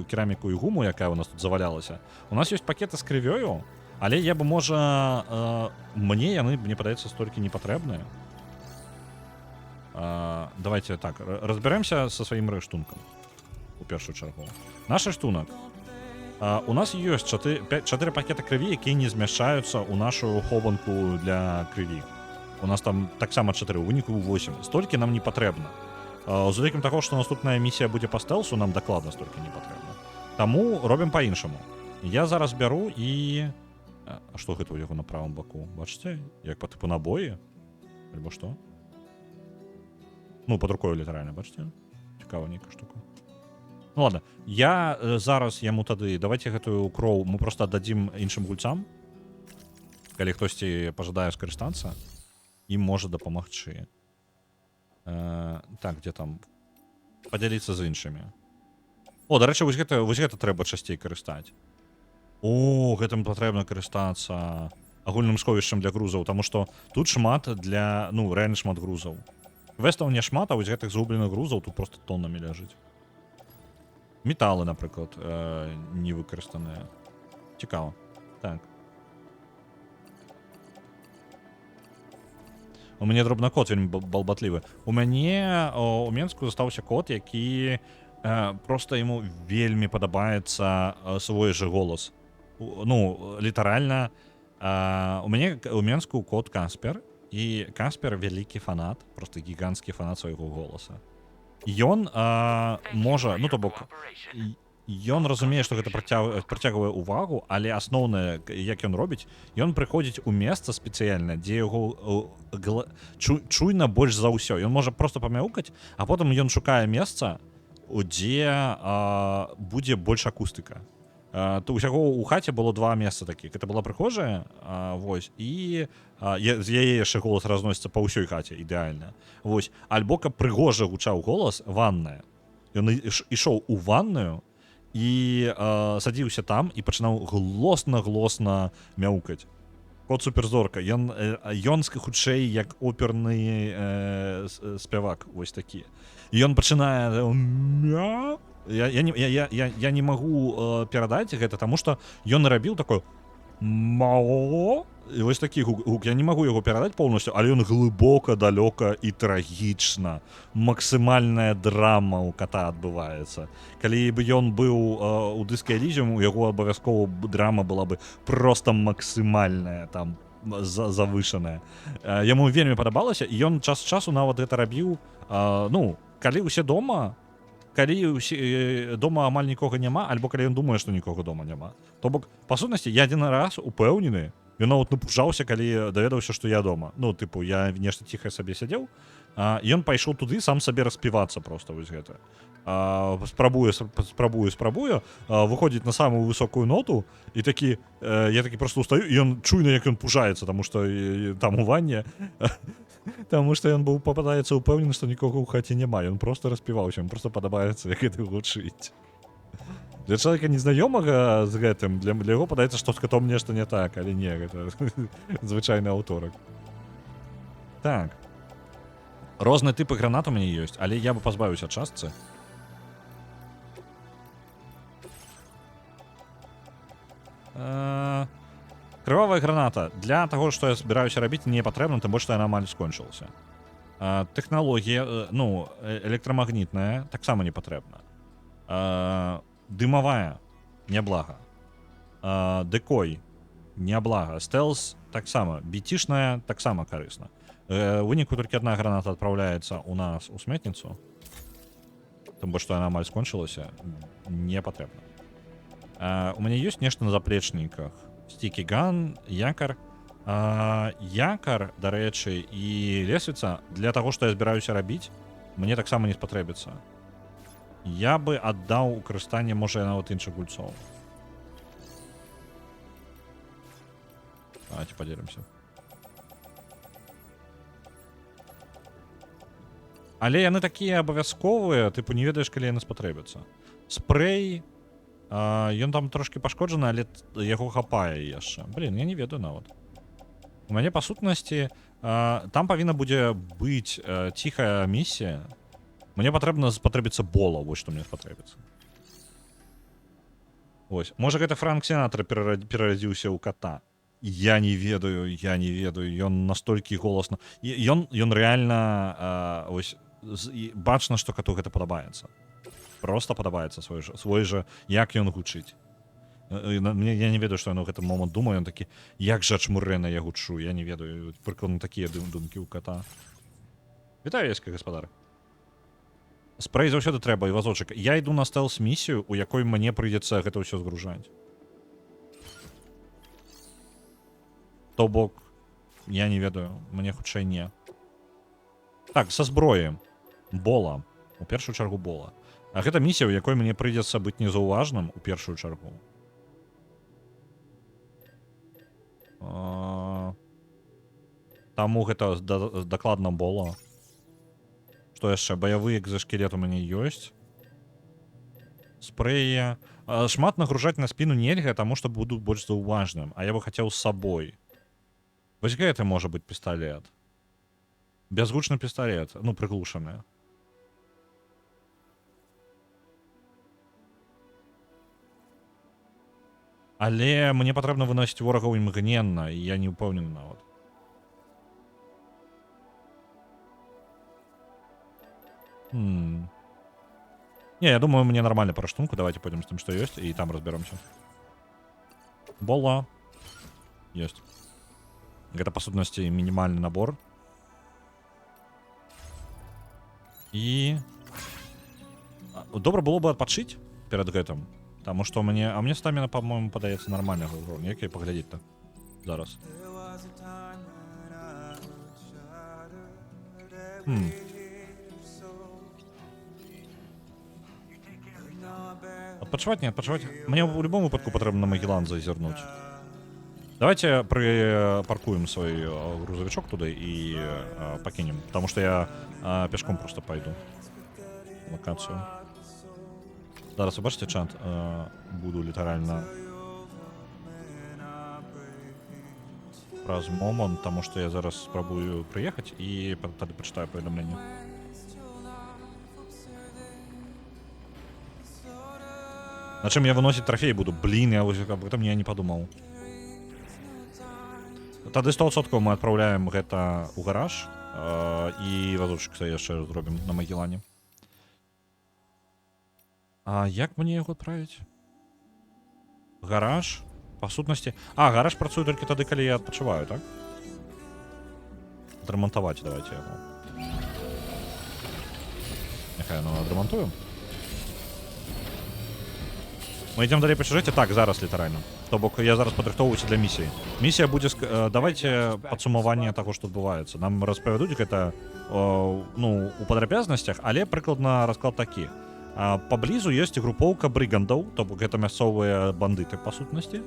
кераміку і гуму, якая у нас тут завалялася. У нас ёсць пакеты з крывёю, але я бы, можа, мне падаецца, столькі не патрэбныя. Давайте так, разберемся со сваім рэштункам у першую чаргу. Наш рэштунак. У нас ёсць 4 пакеты крыві, якія не змяшчаюцца ў нашу хованку для крыві. У нас там таксама 4, у выніку 8. Столькі нам не патрэбна. З улікам таго, што наступная місія будзе па стэлсу, нам дакладна столькі не патрэбна. Таму робім па-іншаму. Я зараз бяру і... А што гэта ў яго на правым баку? Бачыце? Як па тыпу набоі? Альбо што? Под рукою літаральна, бачыце? Цікава нейкая штука. Ладно, я зараз яму тады, давайте гэтую кроў мы проста аддадзім іншым гульцам, калі хтосьці пажадае скарыстацца, ім можа дапамагчы. Так, дзе там? Падзяліцца з іншымі. Дарэчы, вось гэта трэба часцей карыстаць. Гэтым патрэбна карыстацца агульным сховішчам для грузаў, таму што тут шмат рэальна шмат грузаў. Квестаў не шмат, а вось гэтых згубленых грузаў тут просто тоннамі ляжыць. Металы, напрыклад, не выкарыстаныя. Цікава. Так. У мяне дробна кот вельмі балбатлівы. У мяне у Менску застаўся кот, які проста яму вельмі падабаецца свой жа голас. Літаральна. У мяне у Менску кот Каспер. І Каспер вялікі фанат, просто гіганцкі фанат свайго голаса. Ён можа, ён разумее, што гэта прыцягвае ўвагу, але асноўнае, як ён робіць, ён прыходзіць у месца спецыяльна, дзе яго чуйна больш за ўсё. Ён можа проста памяўкаць, а потым ён шукае месца, дзе будзе больш акустыка. Усяго ў хаце было 2 месца такіх. Гэта была прыхожая, вось, і з яе яшчэ голас разносіцца па ўсёй хаце, ідэальна. Вось, альбо каб прыгожа гучаў голас, ванная. Ён ішоў у ванную і садзіўся там і пачынаў глосна мяўкаць. Кот суперзорка. Ён хутчэй як оперны спявак, вось такі. Ён пачынае мяу. Я не магу перадаць гэта, таму што ён нарабіў такое мао, і вось такі гук. Я не магу яго перадаць поўнасцю, але ён глыбока, далёка і трагічна. Максімальная драма ў кота адбываецца. Калі бы ён быў у Дыскі Элізіум, у яго абавязкова драма была бы проста максімальная, там, завышаная. Яму вельмі падабалася, і ён час часу нават гэта рабіў, калі ўсе дома, калі дома амаль нікога няма, альбо калі ён думае, што нікога дома няма. То бок, па сутнасці, я адзін раз упэўнены, Ён нават напужаўся, калі даведаўся, што я дома. Ну, тыпу, я нешта ціха сабе сядзеў, ён пайшоў туды сам сабе распівацца проста вось гэта. Спрабую, выходзіць на самую высокую ноту, і такі, я такі просто устаю, і ён чуйна, як ён пужаецца, таму што там у ванне, таму што ён быў пападаецца ўпэўнены, што нікога ў хаце няма, ён просто распіваўся, ім просто падабаецца, як гэта гучыць. Для чалавека незнаёмага з гэтым, для яго падаецца, што з котом нешта не так, але не, гэта звычайны аўторак. Так. Розныя тыпы гранат у мяне ёсць, але я бы пазбавіўся частцы. Крывавая граната. Для таго, што я збіраюся рабіць, не патрэбна, тым больш, што яна амаль скончылася. Тэхналогія, ну, электрамагнітная, таксама не патрэбна. Дымавая, няблага. Дэкой, няблага. Стэлс, таксама. Біцішная, таксама карысна. У выніку толькі адна граната адпраўляецца у нас у сметніцу. Тым больш, што яна амаль скончылася, не патрэбна. У мяне ёсць нешта на заплечніках. Стікіган, якар. Якар, дарэчы, і лесвіца, для таго, што я збіраюся рабіць, мне таксама не спатрэбіцца. Я бы аддаў у карыстанне, можа, нават іншых гульцоў. Давайте падзелімся. Але яны такія абавязковыя, тыпу не ведаеш, калі яны спатрэбяцца. Спрэй, ён там трошки пашкоджаны, але яго хапае яшчэ. Блін, я не ведаю нават. У мяне па сутнасці там павінна будзе быць ціхая місія. Мне спатрэбіцца бола, вось што мне спатрэбіцца. Вось. Можа, гэта Франк Сінатра перарадзіўся ў кота. Я не ведаю. Ён настолькі голасна. Ён рэальна ось бачна, што кату гэта падабаецца. Просто падабаецца свой жа, як ён гучыць. Я не ведаю, што ён у гэты момант думаю, ён такі, як жа чмурена я гучу, я не ведаю, прыкладна такія думкі ў кота. Вітаю, єська гаспадар. Спрэй заўсёды трэба, і вазочак. Я іду на стэлс-місію, у якой мне прыйдзецца гэта ўсё згружаць. То бок, я не ведаю, мне хутчэй не. Так, са зброі. Бола. У першую чаргу бола. А гэта місія, у якой мне прыйдзецца быць незаўважным у першую чаргу. Таму гэта дакладна бола. Што яшчэ? Баявы экзаскелет у мяне ёсць. Спрэя. Шмат нагружаць на спіну нельга, таму што буду больш заўважным. А я бы хацеў з сабой. Вось гэта можа быць пісталет. Бязгучны пісталет. Ну, прыглушаны. Але мне патрэбна выносіць ворагаў імгненна, і я не ўпэўнены нават. Не, я думаю, мне нормально по раштунку. Давайте пойдем с тем, что есть, и там разберемся. Бола. Есть. Это, по сутности, минимальный набор. И... Добро было бы отпадшить перед гэтым. Потому что мне... А мне стамина, по-моему, подается нормального уровня. Як я поглядеть-то? Зараз. Отпочивать, не отпочивать. Мне в любом выпадку потрібно на Магеллан зазирнуть. Давайте припаркуем свой грузовичок туда и покинем. Потому что я пешком просто пойду. Локацию. Зараз вы бачите чат? Буду литерально праз момент, потому что я зараз спробую приехать и тогда почитаю поведомление. На чем я выносить трофей буду? Блин, я об этом я не подумал. Тогда 100% мы отправляем это у гараж. И вазочек, кстати, еще зробим на Магеллане. А як мне его отправить? Гараж? По сутности... А, гараж працуе только тогда, когда я отпочиваю, так? Отремонтовать давайте его. Нехай, ну, отремонтуем. Мы ідзём далей па сюжэце, так, зараз літаральна. То бок я зараз падрыхтоўваюся для місіі. Місія будзе давайте падсумаванне таго, што адбываецца. Нам распавядуць гэта ну, у падрабязнасцях, але прыкладна расклад такі. Паблізу ёсць групоўка брыгандаў, то бок гэта мясцовыя бандыты па сутнасці.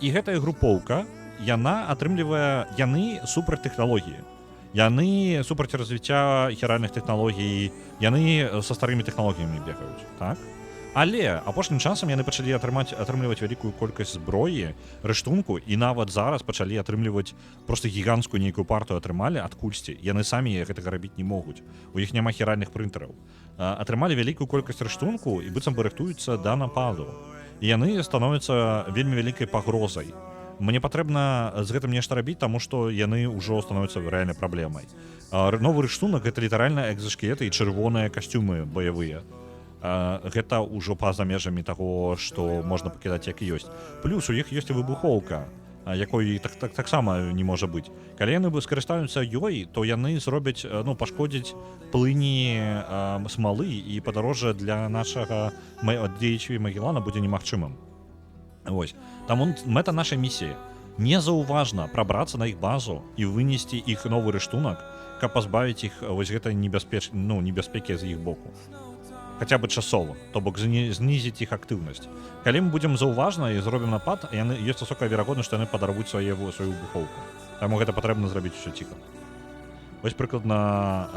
І гэтая групоўка, яна атрымлівае, яны супраць тэхналогіі. Яны супраць развіцця хіральных тэхналогій, яны са старымі тэхналогіямі бегаюць, так? Але апошнім часам яны пачалі атрымліваць вялікую колькасць зброі, рыштунку, і нават зараз пачалі атрымліваць проста гіганцкую нейкую партыю атрымалі адкульсьці. Яны самі гэтага рабіць не могуць. У іх няма хіральных прынтараў. Атрымалі вялікую колькасць рыштунку і быццам бы рыхтуюцца да нападу. І яны становяцца вельмі вялікай пагрозай. Мне патрэбна з гэтым нешта рабіць, таму што яны ўжо становяцца рэальнай праблемай. Новы рыштунак — гэта літаральна экзаскелеты і чырвоныя касцюмы баявыя. Гэта ўжо па-за межамі таго, што можна пакідаць як і ёсць. Плюс у іх ёсць і выбухоўка, якой таксама не можа быць. Калі яны скарыстаюцца ёй, то яны зробяць, ну, пашкодзяць плыні смалы, і падарожжа для нашага дзеяча Магеллана будзе немагчымым. Вось. Таму мэта нашай місіі незаўважна прабрацца на іх базу і вынесці іх новы рыштунак, каб пазбавіць іх вось гэтай небяспекі з іх боку. Хаця бы часова, то бок знізіць іх актыўнасць. Калі мы будзем заўважна і зробім напад, ёсць высокая верагоднасць, што яны падарвуць сваю выбухоўку. Таму гэта патрэбна зрабіць усё ціха. Вось прыкладна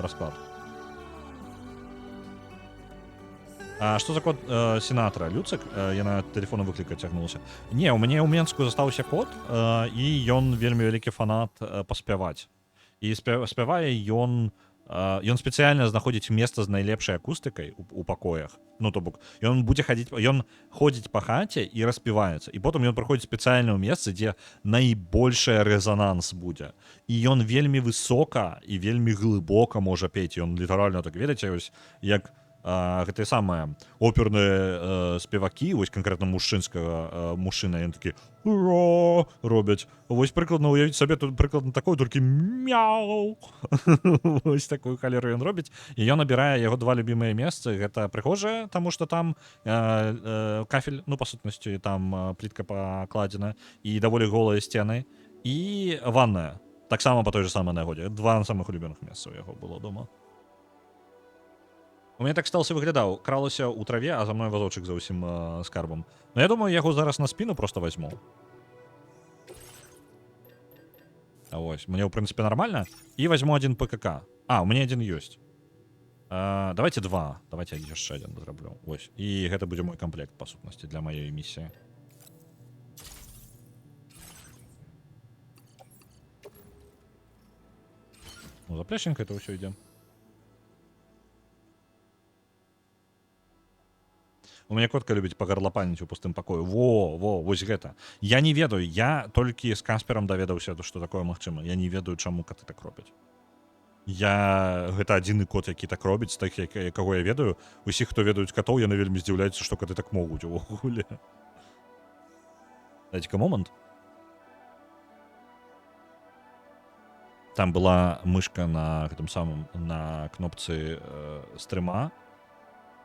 расклад. Што за код сенатара? Люцык? Яна тэлефона выкліка цягнулася. Не, у мяне ў Менску застаўся код, і ён вельмі вялікі фанат паспяваць. І спявае ён спецыяльна знаходзіць месца з найлепшай акустыкай у пакоях. Ну, то бок, ён ходзіць па хаце і распіваецца. І потым ён прыходзіць спецыяльна ў месцы, дзе найбольшы рэзананс будзе. І ён вельмі высока і вельмі глыбока можа пець. Ён літаральна так, ведаце, ось, як гэтыя самыя оперныя спевакі, вось канкрэтна мужчына, яны такі «Ура!» робяць. Вось прыкладна уявіць сабе, тут прыкладна такое, толькі мяу. Вось такую халеру ён робіць. І ён набірае яго два любімыя месцы. Гэта прыгожае, таму што там кафель, ну, па сутнасці, там плітка пакладзена, і даволі голыя сцены, і ванная. Таксама па той же самай нагодзе. Два самых улюбёных месца у яго было дома. У мяне так сталася выглядаў, кралася ў траве, а за мной вазочак за ўсім скарбам. Но я думаю, яго зараз на спіну просто возьму. А вось, мне, ў прынцыпе, нармальна. І возьму один ПКК. У мяне один ёсць. Давайте два. Давайте яшчэ один зраблю. Вось. І гэта будзе мой комплект, па сутнасці, для маёй місіі. Ну, заплешенька это ўсё ідзе. У мяне котка любіць пагарлапаніць у пустым пакою. Вось гэта. Я не ведаю, я толькі з Касперам даведаўся, што такое магчыма. Я не ведаю, чаму коты так робяць. Гэта адзіны кот, які так робіць, з тых, каго я ведаю. Усіх, хто ведаюць котоў, яны вельмі здзіўляюцца, што коты так могуць увогуле. Дайце-ка момант. Там была мышка на гэтым самым, на кнопцы стрыма,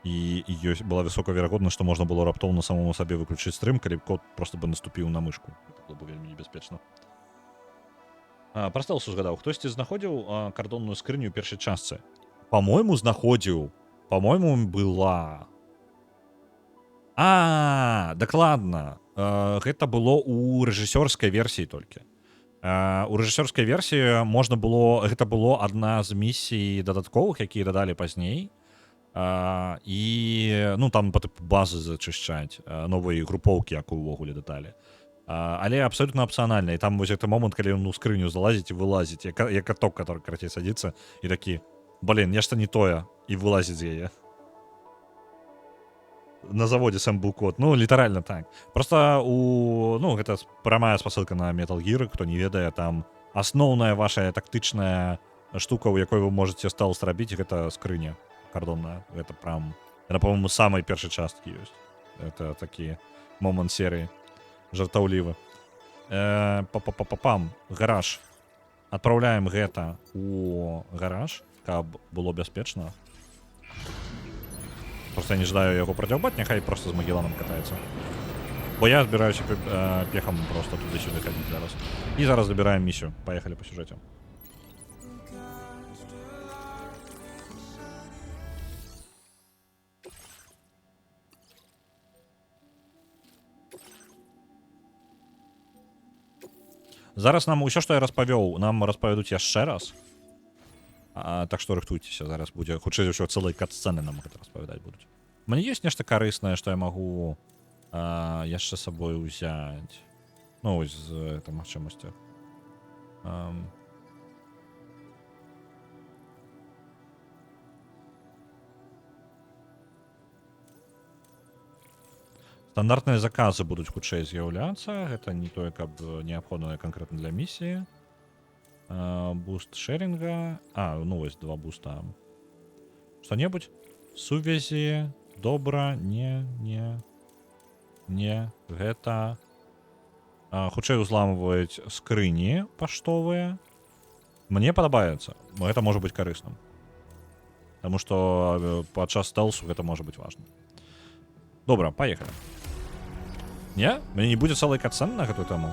і была высокая верагоднасць, што можна было раптоўна самому сабе выключыць стрым, калі кот просто бы наступіў на мышку. Гэта было бы вельмі небяспечна. Пра стэлсу згадаў. Хтосьці знаходзіў кардонную скрыню ў першай частцы? Па-мойму, знаходзіў. Па-мойму, была. Дакладна. Гэта было ў рэжысёрскай версіі толькі. У рэжысёрскай версіі можна было... Гэта было адна з місій дадатковых, якія дадалі пазней. І ну там па тыпу базы зачышчаць, новыя групоўкі, якую ўвогуле дадалі. Але абсолютно апцыянальна. І там вось гэты момант, калі ён у скрыню залазіць і вылазіць, як каток, который карацей садзіцца, і такі, нешта не тое, і вылазіць з яе. На заводзе сам быў кот. Ну, літаральна так. Просто гэта прамая спасылка на Metal Gear, хто не ведае, там асноўная ваша тактычная штука, у якой вы можете стэлс рабіць, гэта скрыня кардонная. Это прям... Это, по-моему, самой першай часткі ёсць. Это такі момант серыі. Жартаўлівы. Пам. Гараж. Адпраўляем гэта у гараж, каб было бяспечна. Просто я не жадаю яго прадзяўбаць, няхай просто з Магелланом катаецца. Бо я збіраюся пехам просто туды-сюды хадзіць зараз. І зараз забіраем місію. Паехалі па сюжэце. Зараз нам усё, што я распавёў, нам распавядуць яшчэ раз. Так што рыхтуйцеся, зараз будзе хутчэй за ўсё цэлай кат-сцэны нам гэта распавядаць будуць. Мне ёсць нешта карыснае, што я магу яшчэ сабой узяць. Ну, вось з этой магчымасцю. Стандартныя заказы будуць хутчэй з'яўляцца. Гэта не тое, каб неабходнае канкрэтна для місіі. Буст шеринга. Ну вось два буста. Што-небудзь? Сувязі. Добра. Не. Гэта. Хутчэй узламваюць скрыні паштовыя. Мне падабаецца. Гэта можа быць карысным. Таму што падчас стэлсу гэта можа быць важна. Добра, паехалі. Не? Мне не будзе цэлай кат-сцэны на гэтую тэму?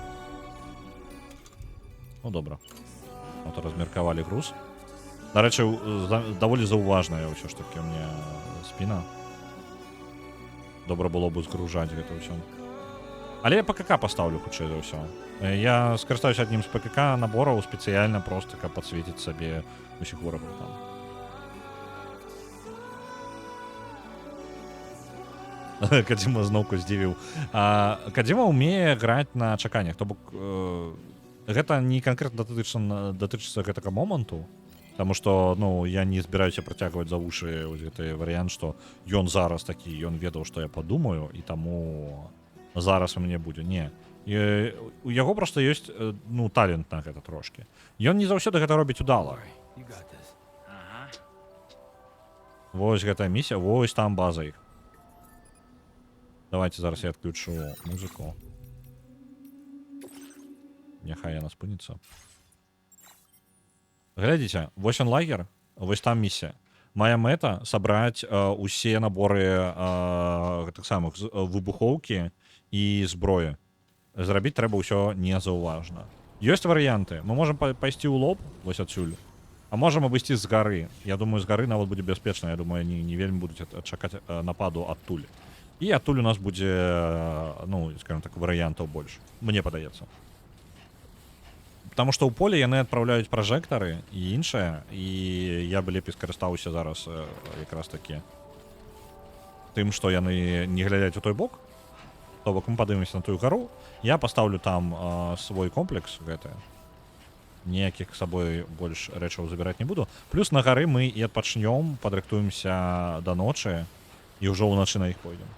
Ну, добра. Вот размеркавалі груз. Дарэчы, даволі заўважная ўсё ж такі у мне спіна. Добра было бы згружаць гэта ўсё. Але я ПКК пастаўлю хутчэй за ўсё. Я скарыстаюся аднім з ПКК набораў спецыяльна проста, каб падсвеціць сабе усіх ворагаў там. Кадзіма зноўку здзівіў. Кадзіма ўмее граць на чаканнях. То бок, гэта не канкрэтна датычыцца гэтага моманту, таму што, ну, я не збіраюся працягваць за вушы гэты варыянт, што ён зараз такі, ён ведаў, што я падумаю, і таму зараз у мяне будзе. Не. У яго проста ёсць, ну, талент на гэта трошкі. Ён не заўсёды гэта робіць удала. Вось гэтая місія, вось там база іх. Давайте зараз я отключу музыку. Няхай яна спыніцца. Глядзіце, вось он лагер, вось там місія. Моя мэта сабраць усе наборы гэтых самых выбухоўкі і зброі. Зрабіць трэба ўсё незаўважна. Ёсць варыянты. Мы можам пайсці ў лоб, вось адсюль. А можам абысці з гары. Я думаю, з гары нават будзе бяспечна. Я думаю, не вельмі будуць чакаць нападу адтуль. І адтуль у нас будзе, ну, скажем так, варыянтаў больш. Мне падаецца. Таму што ў поле яны адпраўляюць пражэктары і іншае, і я бы лепей скарыстаўся зараз якраз такі тым, што яны не глядяць у той бок. То бок мы падымемся на тую гару, я пастаўлю там свой комплекс гэты. Ніякіх сабой больш рэчаў забіраць не буду. Плюс на гары мы і адпачнём, падрыхтуемся да ночы, і ўжо ўначы на іх пойдзем.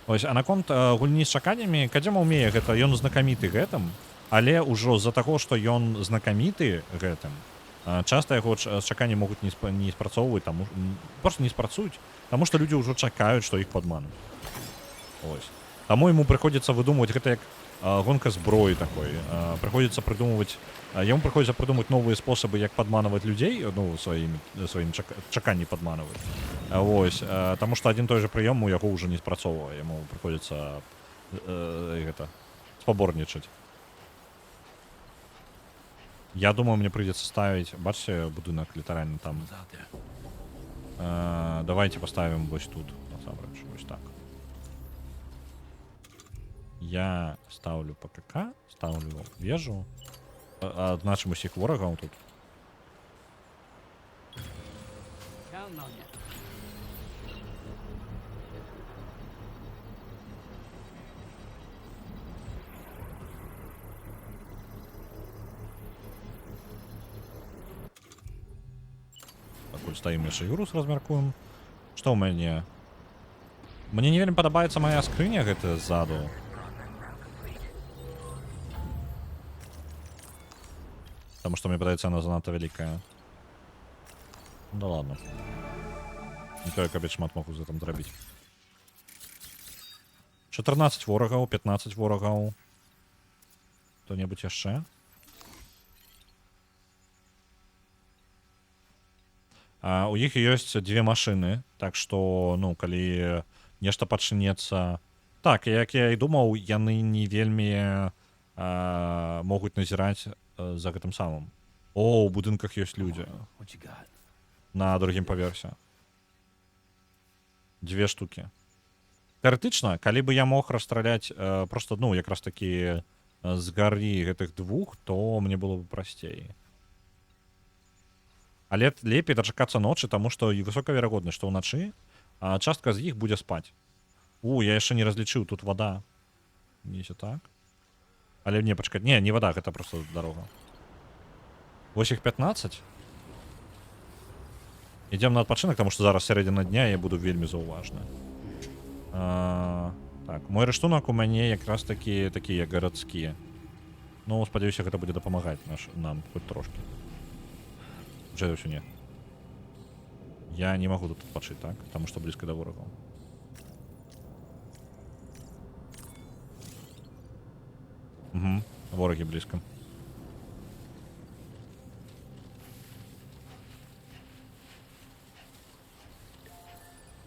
Ось, а наконт гульні з чаканнямі, Кадзіма ўмее гэта, ён знакаміты гэтым, але ўжо з-за таго, што ён знакаміты гэтым, часта яго чаканні могуць не спрацоўваць, просто не спрацуюць, таму што людзі ўжо чакаюць, што іх падмануць. Ось. Таму яму прыходзіцца выдумваць гэта як гонка зброі такой. Яму прыходзіцца прыдумаць новыя спосабы, як падманаваць людзей, ну, сваім чаканні падманаваць. Вось, таму што адзін той жа прыём у яго ўжо не спрацоўвае, яму прыходзіцца гэта спаборнічаць. Я думаю, мне прыйдзецца ставіць, бачыце, будынак літаральна там. Давайте паставім вось тут, насамрэч, вось так. Я ставлю ПКК, ставлю вежу, адзначым усіх ворагаў тут. Пакуль стаім яшчэ груз размяркуем. Што ў мяне? Мне не вельмі падабаецца моя скрыня гэта ззаду. Таму што мне падаецца, яна занадта вялікая. Да ладно. Не тое, каб я шмат могу за там зрабіць. 14 ворагаў, 15 ворагаў. Хто-небудзь яшчэ? У іх ёсць 2 машыны, так што, ну, калі нешта пачнецца... Так, як я і думаў, яны не вельмі могуць назіраць за гэтым самым. О, у будынках ёсць людзі. На другім паверсе. 2 штукі. Тэарэтычна, калі бы я мог расстраляць просто, ну, якраз такі з гары гэтых 2, то мне было бы прасцей. Але лепей дачакацца ночы, таму што і высокая верагоднасць, што ўначы частка з іх будзе спаць. Я яшчэ не разлічыў, тут вада. Несе так. Але не, пачакаць, не вада, гэта просто дарога. Вось іх 15. Ідзем на адпачынак, таму што зараз сярэдзіна дня, я буду вельмі заўважны. Так, мой рыштунак у мяне якраз такія гарадскія. Ну, спадзяюся, гэта будзе дапамагаць нам хоць трошкі. Уже ўсё не. Я не магу тут адпачыць, так? Таму што блізка да ворагаў. Ворагі блізка.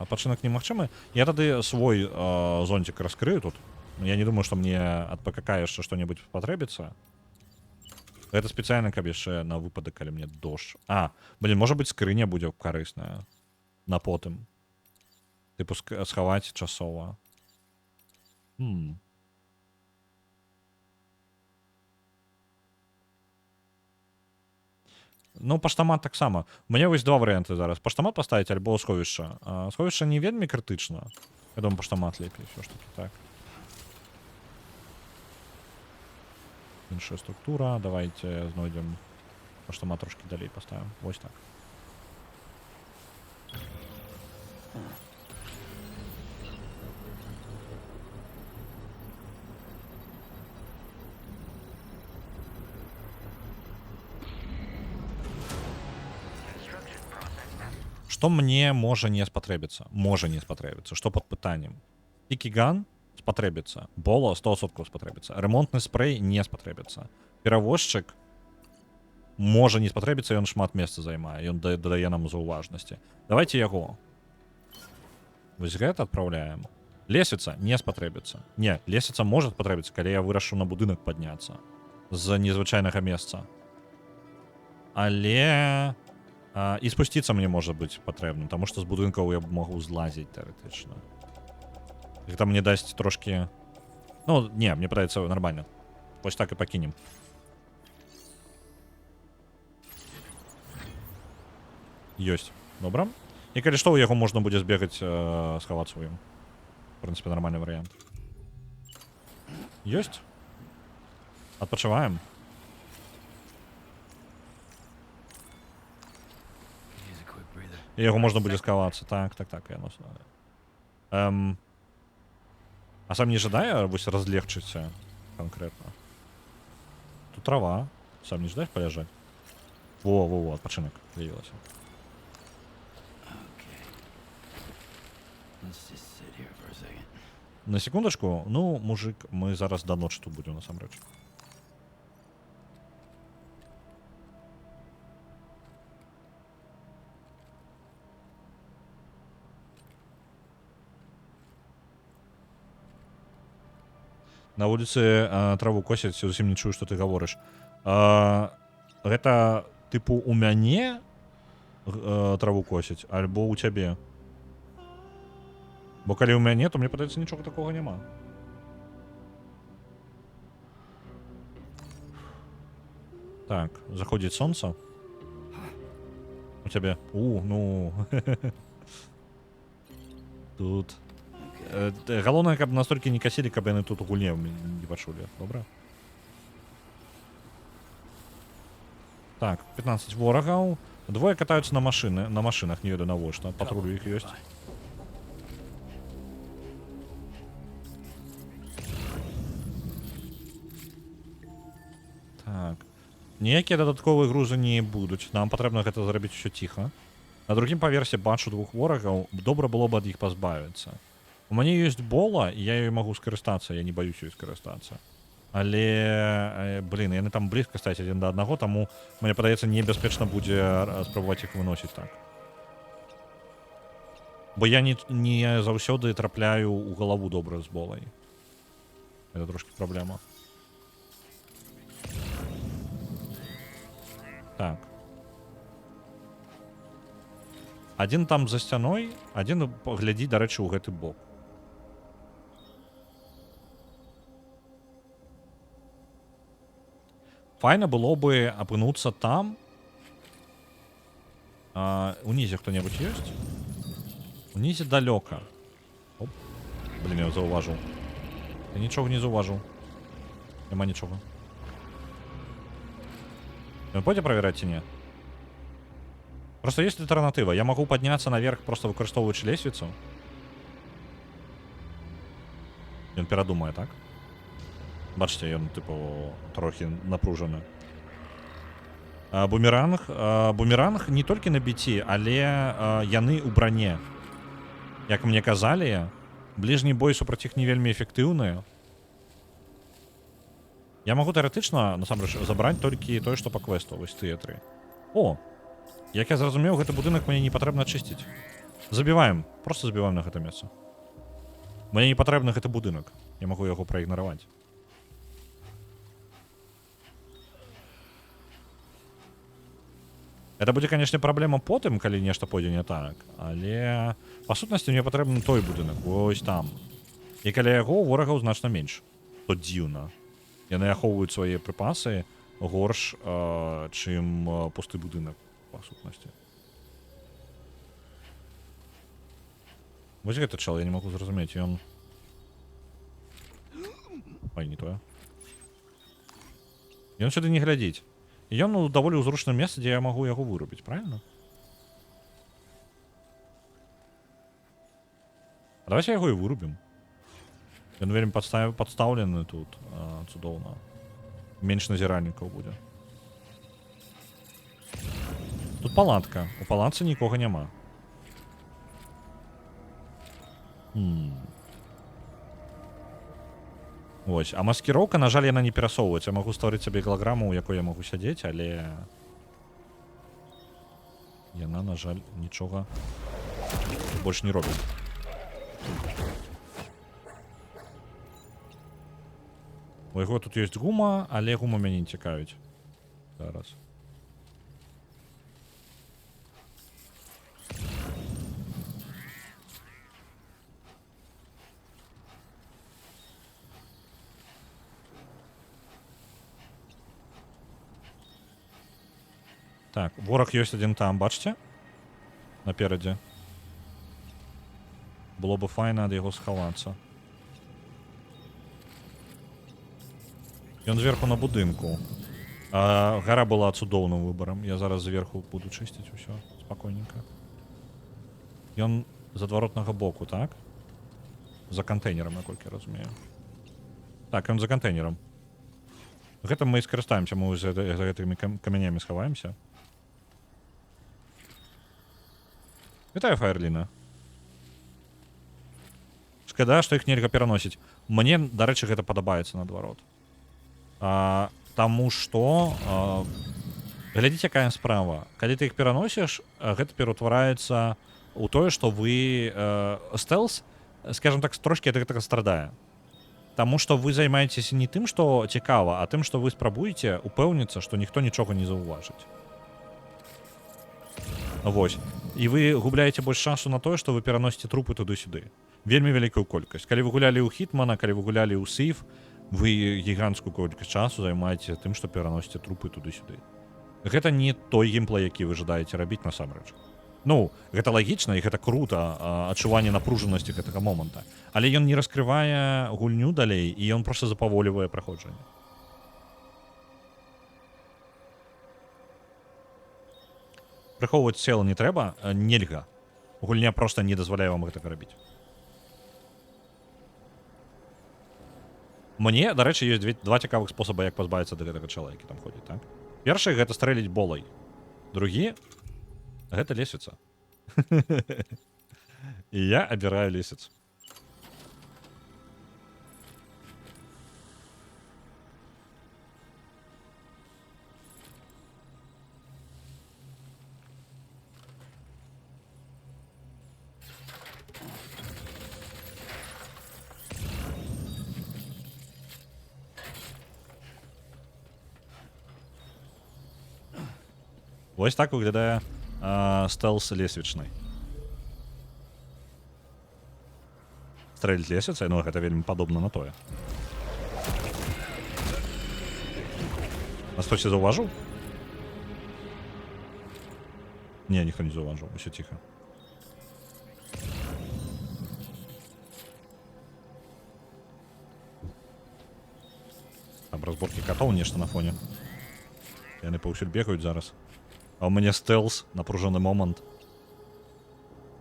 Адпачынак немагчымы. Я тады свой зонтик раскрыю тут. Я не думаю, што мне ад ПКК яшчэ што-небудзь патрэбіцца. Гэта спецыяльна, каб яшчэ на выпадак, калі мне дождж. Можа быць, скрыня будзе карысная. На потым. Тыпу схаваць часова. Ну, паштамат таксама. У мяне вось 2 варыянты зараз. Паштамат паставіць альбо сховішча. Сховішча не вельмі крытычна. Я думаю, паштамат лепей ўсё ж таки, так. Іншая структура. Давайте знойдзем паштамат трошки далей паставім. Вось так. Што мне можа не спатрэбіцца? Можа не спатрэбіцца. Што пад пытаннем? Пікіган спатрэбіцца. Бола 100% спатрэбіцца. Ремонтны спрэй не спатрэбіцца. Перавозчык можа не спатрэбіцца, ён шмат месца займае. Ён дадае нам заўважнасці. Давайте яго. Вось гэта адпраўляем. Лесвіца не спатрэбіцца. Не, лесвіца можа спатрэбіцца, калі я вырашу на будынак падняцца. З незвычайнага месца. Але... І спусціцца мне можа быць патрэбным, таму што з будынкаў я магу злазіць тэарэтычна. Гэта мне дасць трошкі... Ну, не, мне падаецца нармальна. Вось так і пакінем. Ёсць. Добра. І калі што, у яго можна будзе збегаць, схавацца ў ім. В прынцыпе, нармальны варыянт. Ёсць. Адпачываем. І яго можна будзе схавацца. Так, яно... А сам не жадае вось разлегчыцца канкрэтна? Тут трава. Сам не жадае паляжаць? Во, адпачынак з'явілася. На секундачку. Ну, мужик, мы зараз да ночы тут будзем насамрэч. На вуліцы траву косяць, зусім не чую, што ты гаворыш. Гэта, тыпу, у мяне траву косяць, альбо ў цябе? Бо калі ў мяне, то мне падаецца, нічога такога няма. Так, заходзіць сонца. У цябе. Ну... Тут... Галоўнае, каб настолькі не касілі, каб яны тут гульнеў не пачулі. Добра? Так, 15 ворагаў. Двое катаюцца на машынах, не ведаю навошта. Патрулю іх ёсць. Так. Ніякія дадатковыя грузы не будуць. Нам патрэбна гэта зрабіць усё ціха. На другім паверсе бачу 2 ворагаў. Добра было б ад іх пазбавіцца. У мяне ёсць бола, і я ёй магу скарыстацца, я не баюсь ёй скарыстацца. Але, яны там блізка стаяць адзін да аднаго, таму, мне падаецца, небяспечна будзе спрабаваць іх выносіць так. Бо я не заўсёды трапляю ў галаву добра з болай. Это трошки праблема. Так. Адзін там за сцяной, адзін глядзіць, дарэчы, ў гэты бок. Файна было бы апынуцца там. Унізе хто-небудзь ёсць? Унізе далёка. Оп. Блин, я заўважыў. Я нічога не заўважыў. Няма нічога. Ён пойдзе правераць ці не? Просто есть альтернатива. Я могу подняться наверх, просто выкарыстоўваючы лесвіцу. Ён перадумае, так? Бачыце, ён, тыпу, трохі напружаны. Бумеранг не толькі на біці, але яны ў бране. Як мне казалі, бліжні бой супраць іх не вельмі эфектыўны. Я магу тэарэтычна, насамрэч, забраць толькі тое, што па квесту, вось тыя тры. О! Як я зразумеў, гэты будынак мне не патрэбна чысціць. Забіваем, просто забіваем на гэта месца. Мне не патрэбны гэты будынак. Я магу яго праігнараваць. Это будзе, канешне, праблема потым, калі нешта пойдзе не так. Але, па сутнасці, мне патрэбны той будынак, вось там. І каля яго ворагаў значна менш. То дзіўна. Яны ахоўваюць свае прыпасы горш, чым пусты будынак, па сутнасці. Вось гэты чал, я не магу зразумець, ён... Ой, не тое. Ён сюды не глядзіць. І ён у даволі ўзручным месцы, дзе я магу яго вырубіць, правильно? А давайте яго і вырубім. Ён вельмі падстаўлены тут, цудоўна. Менш назіральнікаў будзе. Тут палатка. У палатцы нікога няма. Вось. А маскіроўка, на жаль, яна не перасоўваецца. Я магу стварыць сабе гелаграму, у якой я магу сядзець, але... Яна, на жаль, нічога больш не робіць. У яго тут ёсць гума, але гума мяне не цікавіць. Зараз. Так, вораг ёсць адзін там, бачце? Наперадзе. Было бы файна ад яго схавацца. Ён зверху на будынку. Гара была цудоўным выбарам. Я зараз зверху буду чысціць усё спакойненька. Ён з адваротнага боку, так? За кантэйнерам, наколькі я разумею. Так, ён за кантэйнерам. Гэтым мы і скарыстаемся, мы за гэтымі камянямі схаваемся. Вітаю, Фаерліна. Шкада, што іх нельга пераносіць. Мне, дарэчы, гэта падабаецца наадварот. Таму што... Глядзіце, якая справа. Калі ты іх пераносіш, гэта пераўтвараецца ў тое, што вы... Стэлс, скажем так, трошкі ад гэтага страдае. Таму што вы займаецеся не тым, што цікава, а тым, што вы спрабуеце упэўніцца, што ніхто нічога не заўважыць. Вось. І вы губляеце больш шансу на тое, што вы пераносіце трупы туды-сюды. Вельмі вялікую колькасць. Калі вы гулялі ў Хітмана, калі вы гулялі ў Сіф, вы гіганцкую колькасць часу займаеце тым, што пераносіце трупы туды-сюды. Гэта не той геймплей, які вы жадаеце рабіць насамрэч. Ну, гэта лагічна і гэта крута, адчуванне напружанасці гэтага моманта. Але ён не раскрывае гульню далей, і ён проста запаволівае праходжанне. Прыхоўваць цела не трэба, нельга. Гульня проста не дазваляе вам гэтага рабіць. Мне, дарэчы, ёсць два цікавых спосаба, як пазбавіцца ад гэтага чала, які там ходзіць, так? Першы — гэта стрэліць болай. Другі — гэта лесвіца. І я абіраю лесвіцу. Вось так выглядае стелс лесвічнай. Стрэліць лесвіцай, ну гэта вельмі падобна на тое. Нас хтось заўважыў? Не, ніхто не заўважыў, усё ціха. Там разборкі катоў нешта на фоне. Яны паўсюль бегаюць зараз. А ў мяне стелс, напружаны момант.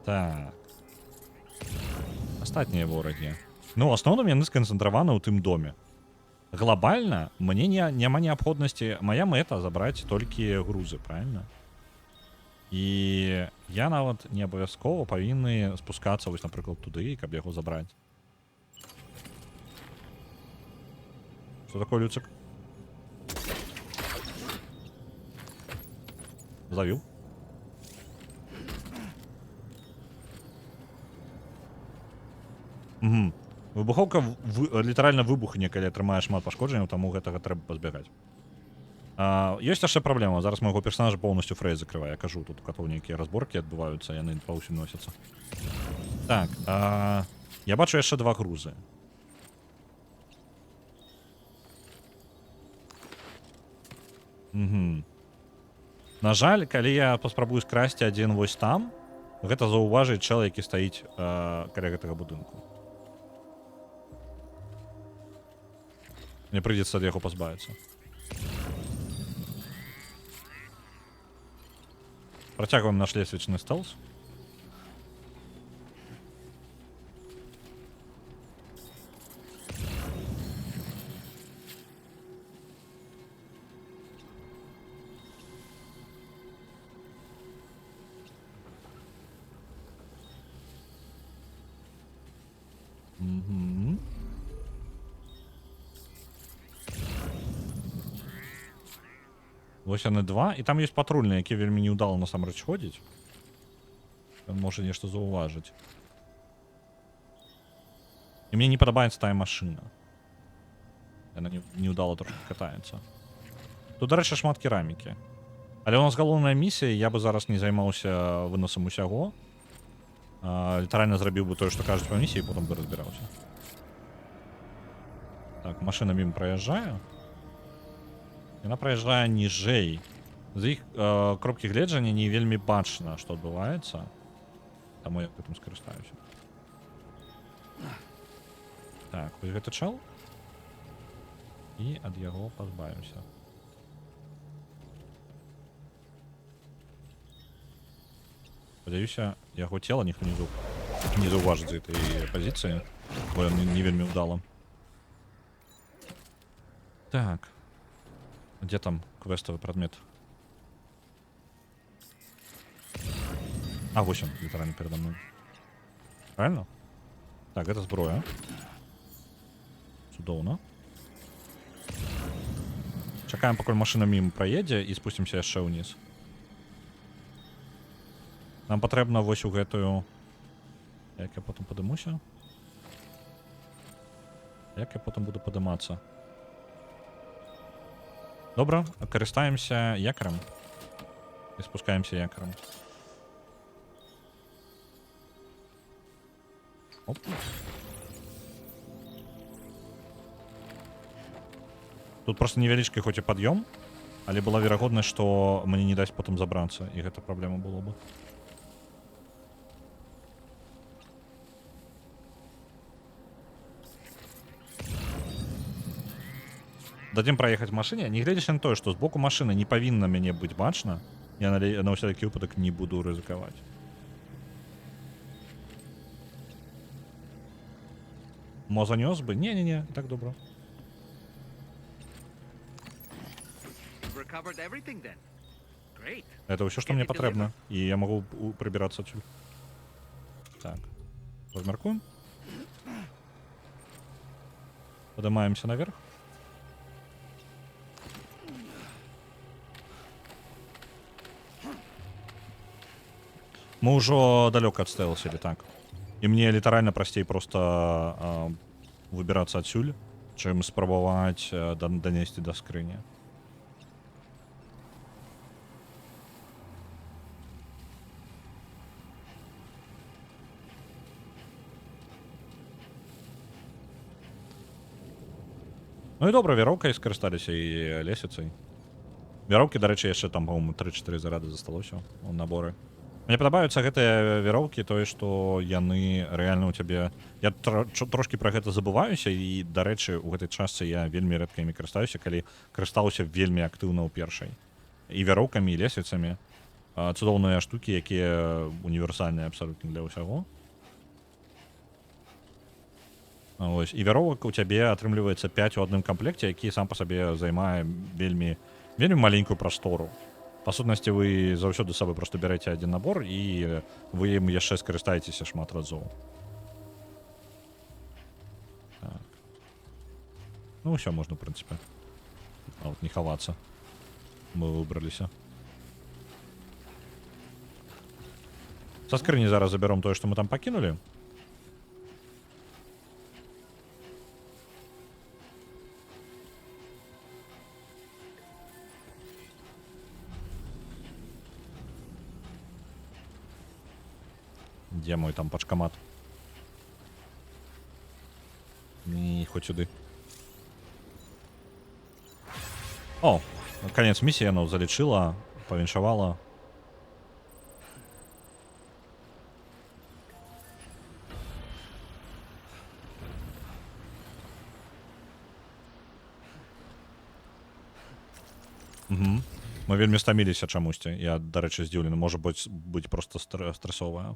Так. Астатнія ворагі. Ну, у асноўным яны сканцэнтраваны ў тым доме. Глобальна мне няма неабходнасці, моя мэта забраць толькі грузы, правильно? І я нават не абавязкова павінны спускацца вось, напрыклад, туды, каб яго забраць. Что такое, Люцик? Завіл. Угу. Выбуховка літаральна выбухне, калі атрымае шмат пашкоджанняў, таму гэтага трэба пазбягаць. Ёсць яшчэ праблема. Зараз майго персонажа поўнасцю Фрей закрывае. Я кажу, тут у катоў нейкія разборкі адбываюцца, яны паўсюль носяцца. Так, я бачу яшчэ 2 грузы. Угу. На жаль, калі я паспрабую скрасці адзін вось там, гэта заўважыць чэл, які стаіць каля гэтага будынку. Мне прыйдзецца ад яго пазбавіцца. Працягваем наш лесвічны стелс. Вось яны 2, і там ёсць патрульны, які вельмі неўдала насамрэч ходзіць. Ён можа нешта заўважыць. І мне не падабаецца тая машына. Яна неўдала трошки катаецца. Тут, дарэчы, шмат керамікі. Але ў нас галоўная місія, я бы зараз не займаўся выносам усяго. Літаральна зрабіў бы тое, што кажуць па місіі, і потым бы разбіраўся. Так, машына мім праязджае. Яна праязджае ніжэй. З іх кропкі гледжання не вельмі бачна, што адбываецца. Таму я гэтым скарыстаюся. Так, вось гэты чэл. І ад яго пазбавімся. Спадзяюся, яго цела ніхто не заўважыць з гэтай пазіцыі, бо ён не вельмі ўдала. Так. Где там квестовый предмет? А, 8, літаральна передо мной. Правильно? Так, это зброя. Цудоўна. Чакаем, пакуль машына мім праедзе, і спусцімся яшчэ ўніз. Нам патрэбна вось у гэтую... Як я потым падымуся? Як я потым буду падымацца? Добра, карыстаемся якором. І спускаемся якором. Оп. Тут просто невялічкі хоць і пад'ём, але была верагоднасць, што мне не дасць потым забрацца, і гэта праблема было бы. Дадзім праехаць машыне, не гледзячы на тое, што з боку машыны не павінна мяне быць бачна, я на ўсякі выпадак не буду рызыкаваць. Мо занёс бы? Не-не-не, так добра. Это ўсё, што мне патрэбна, і я магу прыбірацца адсюль. Так, размяркуем. Падымаемся наверх. Мы ўжо далёка адстэлсілі, так. І мне літаральна прасцей проста выбірацца адсюль, чым спрабаваць данесці да скрыні. Ну і добра, вяроўкай скарысталіся і лесвіцай. Вяроўкі, дарэчы, яшчэ там, по-моему, 3-4 зарады засталося ў наборы. Мне падабаюцца гэтыя вяроўкі, тое, што яны рэальна ў цябе... Я трошкі пра гэта забываюся, і, дарэчы, у гэтай частцы я вельмі рэдка імі карыстаюся, калі карыстаўся вельмі актыўна ў першай. І вяроўкамі, і лесвіцамі. Цудоўныя штукі, якія універсальныя абсалютна для ўсяго. Ось. І вяровак у цябе атрымліваецца 5 у адным камплекце, які сам па сабе займае вельмі маленькую прастору. Па сутнасці, вы заўсёды з сабой проста бярэце адзін набор, і вы ім яшчэ скарыстаецеся шмат разоў. Так. Ну, ўсё можна, у прынцыпе. А вот не хавацца. Мы выбраліся. Са скрыні зараз забяром тое, што мы там пакінулі. Дзе мой там пачкамат? І хоць сюды. О, канец місіі яно залічыла, павіншавала. Угу. Мы вельмі стаміліся чамусьці. Я, дарэчы, здзіўлены. Можа быць проста стрэсовая.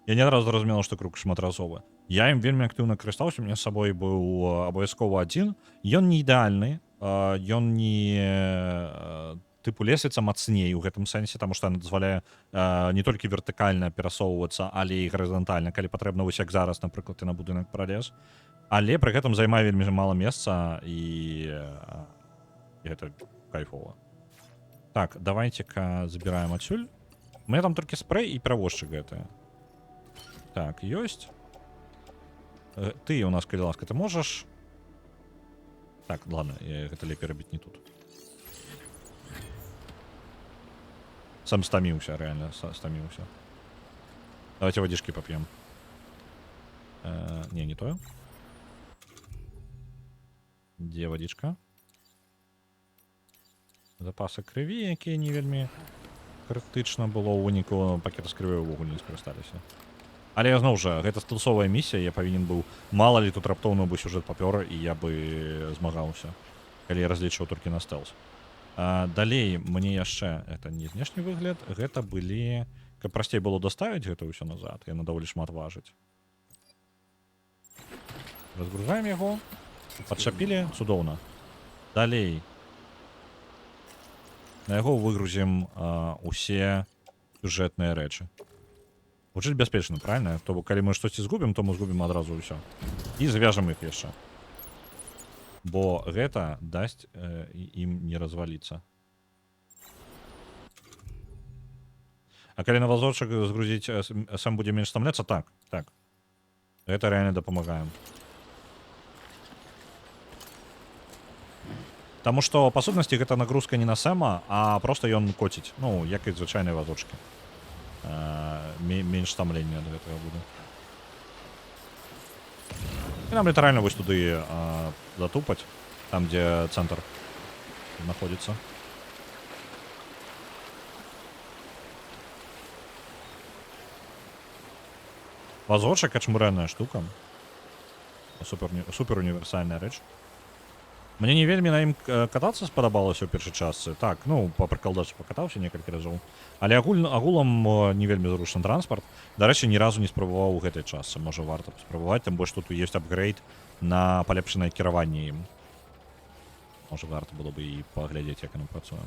Я не адразу зразумела, што круг шматразовы. Я ім вельмі актыўна карыстаўся, у мяне з сабой быў абавязкова адзін. Ён не ідэальны, ён не тыпу лесвіца мацней у гэтым сэнсе, таму што яна дазваляе не толькі вертыкальна перасоўвацца, але і гарызантальна, калі патрэбна, вось як зараз, напрыклад, ты на будынак пралез. Але пры гэтым займае вельмі мала месца, і гэта кайфова. Так, давайте-ка забіраем адсюль. У мяне там толькі спрэй і перавозчык гэтыя. Так, ёсць. Ты у нас, калі ласка, ты можаш... Так, ладно, гэта лепей рабіць не тут. Сам стаміўся, рэальна, стаміўся. Давайте водички поп'ем. Не тое. Дзе водичка? Запасы крыві, якія не вельмі крытычна было ў выніку пакета з крывёй увогуле не скарысталіся. Але зноў жа, гэта стылсовая місія, я павінен быў, мала ли тут раптоўна бы сюжэт папёр, і я бы змагаўся, калі я разлічваў толькі на стэлс. Далей мне яшчэ, это не знешні выгляд, гэта былі, каб прасцей было даставіць гэта ўсё назад, яна даволі шмат важыць. Разгружаем яго, падчапілі, цудоўна. Далей на яго выгрузім усе сюжэтныя рэчы. Гучыць бяспечна, правильно? То бок, калі мы штосьці згубім, то мы згубім адразу ўсё. І звяжам іх яшчэ. Бо гэта дасць ім не разваліцца. А калі на вазочак згрузіць, сам будзе менш стамляцца? Так, так. Гэта рэальна дапамагаем. Таму што, па сутнасці, гэта нагрузка не на Сэма, а проста ён коціць. Ну, як і звычайныя вазочкі. Менш стамлення ад гэтага буде. І нам літаральна вось туды затупаць, там, дзе цэнтр знаходзіцца. Вазочак, ачмурэнная штука. Супер універсальная рэч. Мне не вельмі на ім катацца спадабалася ў першай частцы. Так, ну, па прыкалдачы пакатаўся некалькі разоў. Але агулам не вельмі зручны транспарт. Дарэчы, ні разу не спрабаваў у гэтай частцы. Можа, варта спрабаваць, тым больш тут ёсць апгрейд на палепшанае кіраванне ім. Можа, варта было бы і паглядзець, як яно працуе.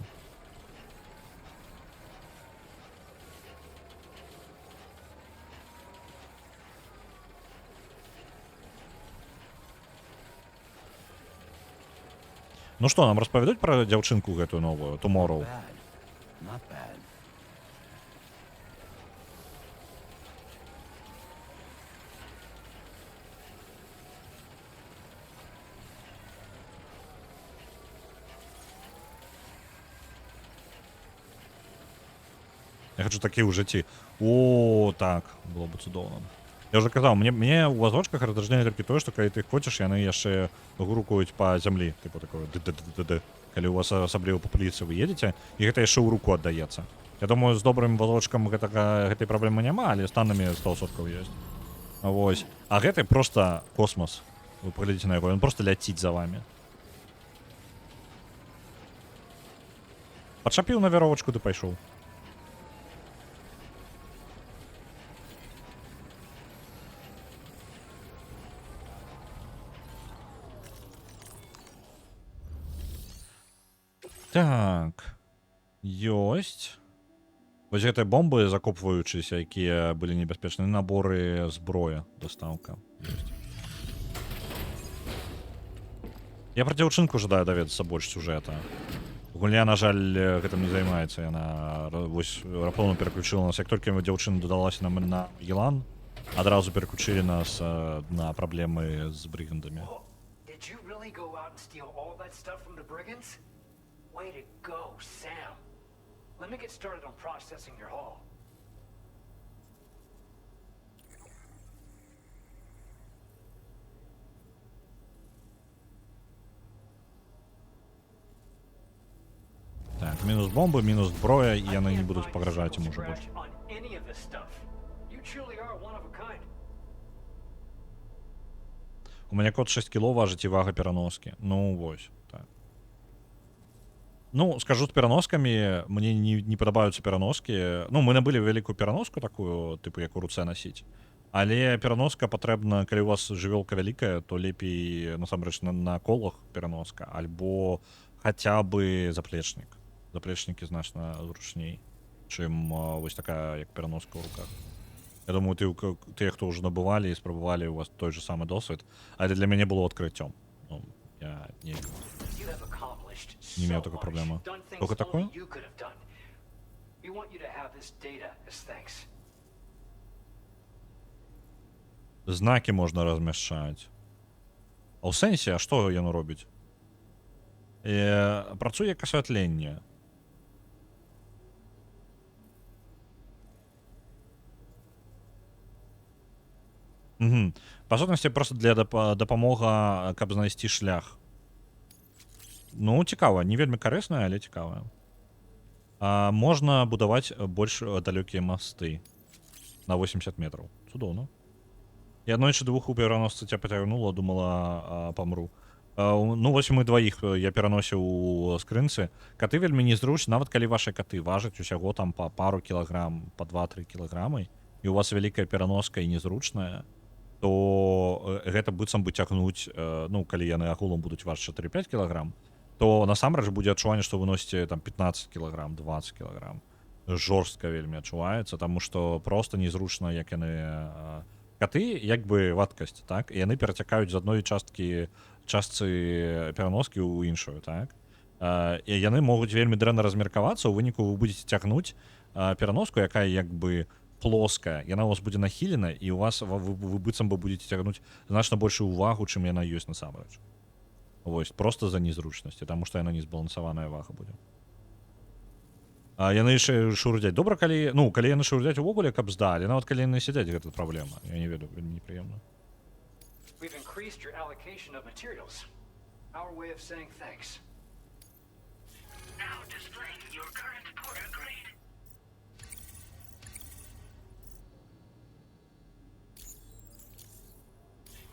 Ну што, нам распавядуць пра дзяўчынку гэтую новую, Tomorrow? Я хочу такі ў жыцці. О, так, было бы цудоўна. Я ўжо казаў, мне ў вазочках раздражняе толькі тое, што калі ты іх коціш, яны яшчэ грукаюць па зямлі, тыпу такое ды-ды-ды-ды. Калі у вас асабліва па паліцы вы едзеце, і гэта яшчэ ў руку аддаецца. Я думаю, з добрым вазочкам гэтай праблемы няма, але з таннымі 100% ёсць. Вось. А гэты проста космас. Вы паглядзіце на яго, ён проста ляціць за вамі. Падчапіў на вяровачку, ты пайшоў. Так. Ёсць. Вось гэтыя бомбы, закопваючыся, якія былі небяспечныя, наборы зброя, дастаўка. Ёсць. Я пра дзяўчынку жадаю даведацца больш сюжэта. Гульня, на жаль, гэтым не займаецца. Яна вось раптоўна пераключыла нас. Як толькі дзяўчына дадалася нам на Елан, адразу пераключылі нас на праблемы з брыгандамі. Did you really go out and steal all that stuff from the brigands? Way to go, Sam. Let me get started on processing your haul. Так, мінус бомби, мінус зброя, і яны не будуть погрожати йому вже більше. У мене код 6 кг важить і вага переноски. Ну, вось, так. Ну, скажу, з переносками, мені не подобаються переноски. Ну, ми набили велику переноску таку, типу, як у руце носить. Але переноска потрібна, коли у вас живелка велика, то лепей, насамрэч, на колах переноска, альбо хоча бы заплечник. Заплечники значно зручней, чим ось така, як переноска у руках. Я думаю, ті, хто вже набували і спробували, у вас той же самий досвід. Але для мене було відкриттям. Ну, я не имею такой проблемы. Сколько такое? Знаки можна розміщати. А у сенсі, а що яно робить? Працює як освітлення. Угу. Па сутнасці, просто для дапамога, каб знайсці шлях. Ну, цікава. Не вельмі карысная, але цікавая. Можна будаваць больш далёкія масты. На 80 метраў. Цудоўна. Я аднойчы двух у пераносцы ця пацягнула, думала, памру. Ну, вось мы дваіх я пераносіў у скрынцы. Каты вельмі незручна, нават калі ваши каты важаць усяго там па пару кілаграм, па 2-3 кілаграмы, і у вас вялікая пераноска і незручная, то гэта быццам бы цягнуць, ну, калі яны агулам будуць важыць 4-5 кілаграм, то насамрэч будзе адчуванне, што вы носіце там 15 кілаграм, 20 кілаграм. Жорстка вельмі адчуваецца, таму што проста незручна, як яны... Каты, як бы вадкасць, так? І яны перацякаюць з адной частцы пераноски ў іншую, так? І яны могуць вельмі дрэнна размеркавацца, у выніку вы будзеце цягнуць пераноску, якая як бы плоская, яна у вас будзе нахілена, і у вас вы быццам бы будзеце цягнуць значна большую увагу, чым яна ёсць насамрэч. Вось, просто за незручнасці, таму што яна незбалансаваная вага будзе. Яны яшчэ шурдзяць. Добра, калі... Ну, калі яны шурдзяць увогуле, каб здалі, нават калі яны сядзяць, гэта праблема. Я не ведаю, вельмі непрыемна. We've increased your allocation of materials. Our way of saying thanks. Now displaying your current order grade.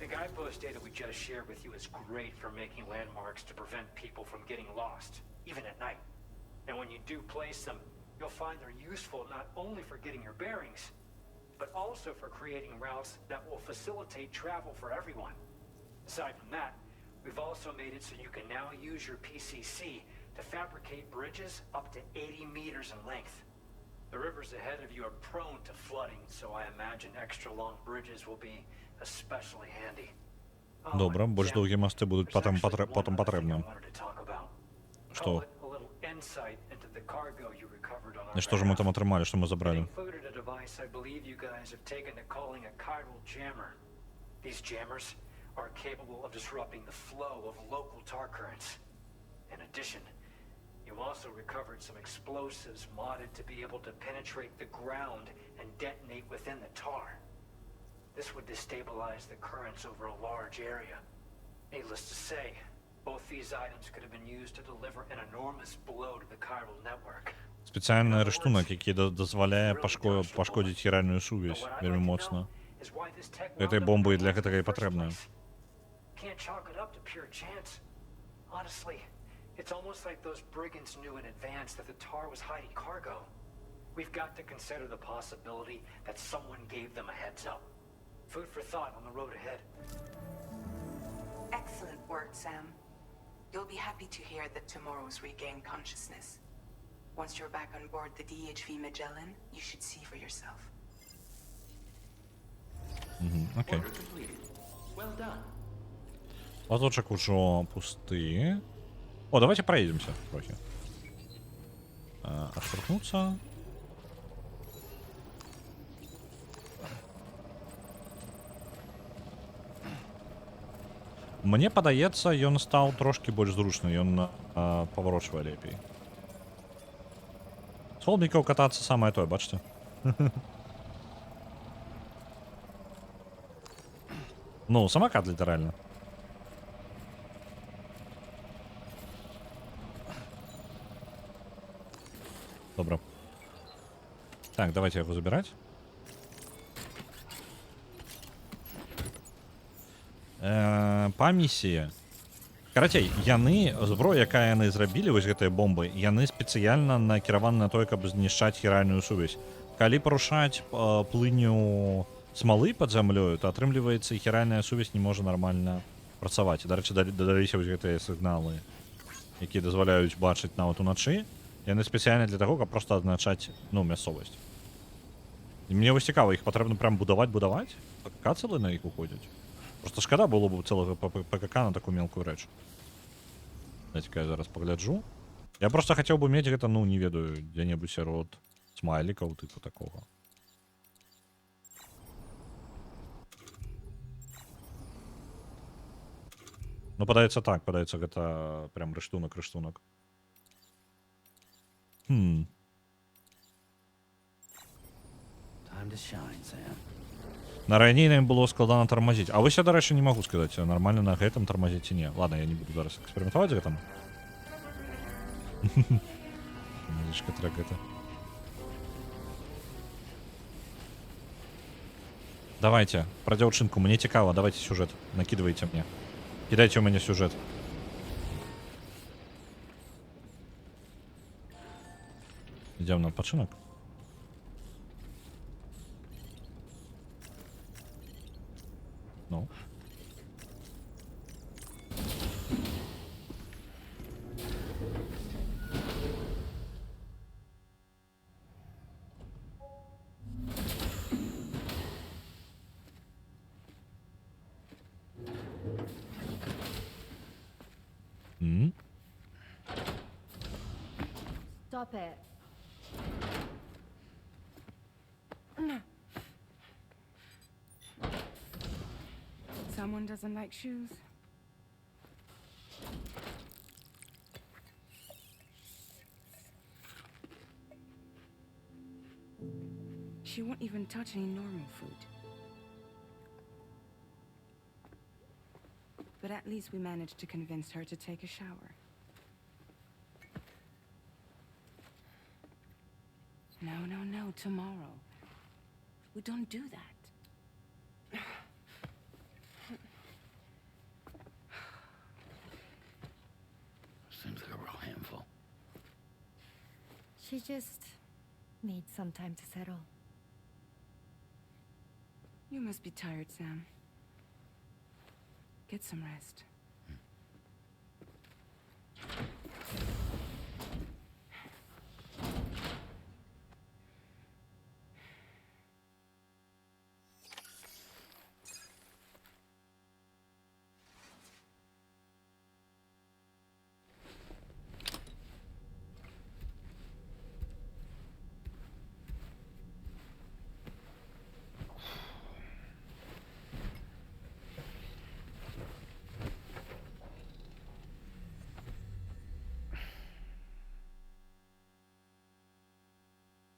The guidepost data we just shared with you is great for making landmarks to prevent people from getting lost, even at night. And when you do place them, you'll find they're useful not only for getting your bearings, but also for creating routes that will facilitate travel for everyone. Aside from that, we've also made it so you can now use your PCC to fabricate bridges up to 80 meters in length. The rivers ahead of you are prone to flooding, so I imagine extra long bridges will be especially handy. Добре, більш довгі мости будуть потім потрібні. Що? І що ж ми там отримали, що ми забрали? These jammers are capable of disrupting the flow of local tar currents. In addition, you also recovered some explosives modded to be able to penetrate the ground and detonate within the tar. This would destabilize the currents over a large area. Needless to say, both these items could have been used to deliver an enormous blow to the chiral network. Спеціальний рештунок, який дозволяє пошкодити хіральну сувязь вельми моцно. Этой бомбой для гэтага і патрэбна. Can't chalk it up to pure chance. Honestly, it's almost like those brigands knew in advance that the tar was hiding cargo. We've got to consider the possibility that someone gave them a heads up. Food for thought on the road ahead. Excellent work, Sam. You'll be happy to hear that Tomorrow's regained consciousness. Once you're back on board the DHV Magellan, you should see for yourself. Окей. Order completed. Well done. Лоточек уже пусты. О, давайте проедемся трохи. Отштовхнуться. Мне падаецца, ён стаў трошки больш зручны, ён паварочвае лепей. З холмікаў катацца самае тое, бачыце? Ну, самокат літаральна. Добро. Так, давайте его забирать. Па місіі. Карацей, яны, зброя, якая яны зрабілі, вось гэтыя бомбы, яны спецыяльна накіраваны на тое, каб знішчаць хіральную сувязь. Калі парушаць плыню смалы пад зямлёю, то атрымліваецца, і хіральная сувязь не можа нармальна працаваць. Дарэчы, дадаліся вось гэтыя сігналы, якія дазваляюць бачыць нават уначы. Яны спецыяльна для таго, каб проста адзначаць, ну, мясцовасць. І мне вось цікава, іх патрэбна прям будаваць? ПКК цэлы на іх уходзяць? Просто шкада было б цэлага ПКК на такую мелкую рэч. Дайце-ка я зараз пагляджу. Я просто хацеў бы мець гэта, ну, не ведаю, дзе-небудзь сярод смайлікаў, тыпу такога. Ну, падаецца так, падаецца гэта прям рэштунак. Time to shine, Sam. На ранейным было складана тармазіць. А вось я, дарэчы, не магу сказаць, нармальна на гэтым тармазіць ці не. Ладно, я не буду зараз эксперыментаваць з гэтым. Музычка трек гэта. Давайте, пра дзяўчынку, мне цікава, давайте сюжэт. Накидывайте мне. Кидайте у мяне сюжэт. Ідзем на адпачынак. Ну. Stop it. Someone doesn't like shoes? She won't even touch any normal food. But at least we managed to convince her to take a shower. No, tomorrow. We don't do that. Seems like a real handful. She just needs some time to settle. You must be tired, Sam. Get some rest.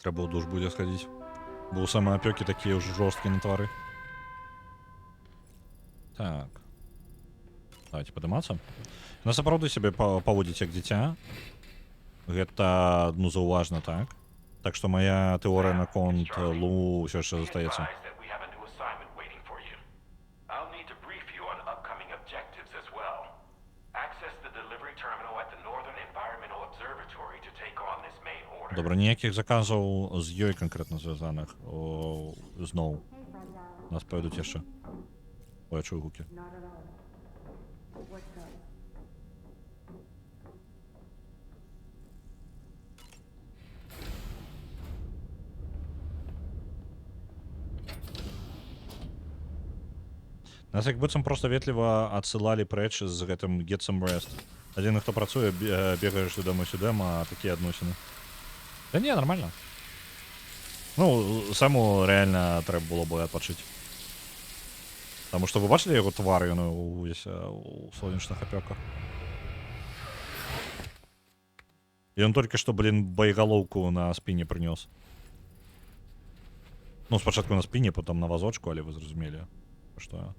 Трэба ў душ будзе схадзіць. Бо ў самаапёкі такія ўжо жорсткія на твары. Так. Давайте падымацца. На сапраўды сябе паводзіць як дзіця. Гэта, ну, заўважна, так. Так што моя тэорыя наконт Лу ўсё яшчэ застаецца. Advise that we have a new assignment waiting for you. I'll need to brief you on upcoming objectives as well. Access the delivery terminal at the Northern Environmental Observatory to take on this main order. Добра, ніякіх заказаў з ёй канкрэтна звязаных. Зноў. Нас павядуць яшчэ. Ой, я чую гукі. Нас як быццам проста ветліва адсылалі прэч з гэтым Get Some Rest. Адзіны, хто працуе, бегаеш сюдам, а такія адносіны. Да не, нормально. Ну, саму рэальна трэба было бы адпачыць. Таму што вы бачылі яго твар, ён увесь у сонечных апёках. Ён толькі што, боегалоўку на спіне прынёс. Ну, спачатку на спіне, потом на вазочку, але вы зразумелі, што...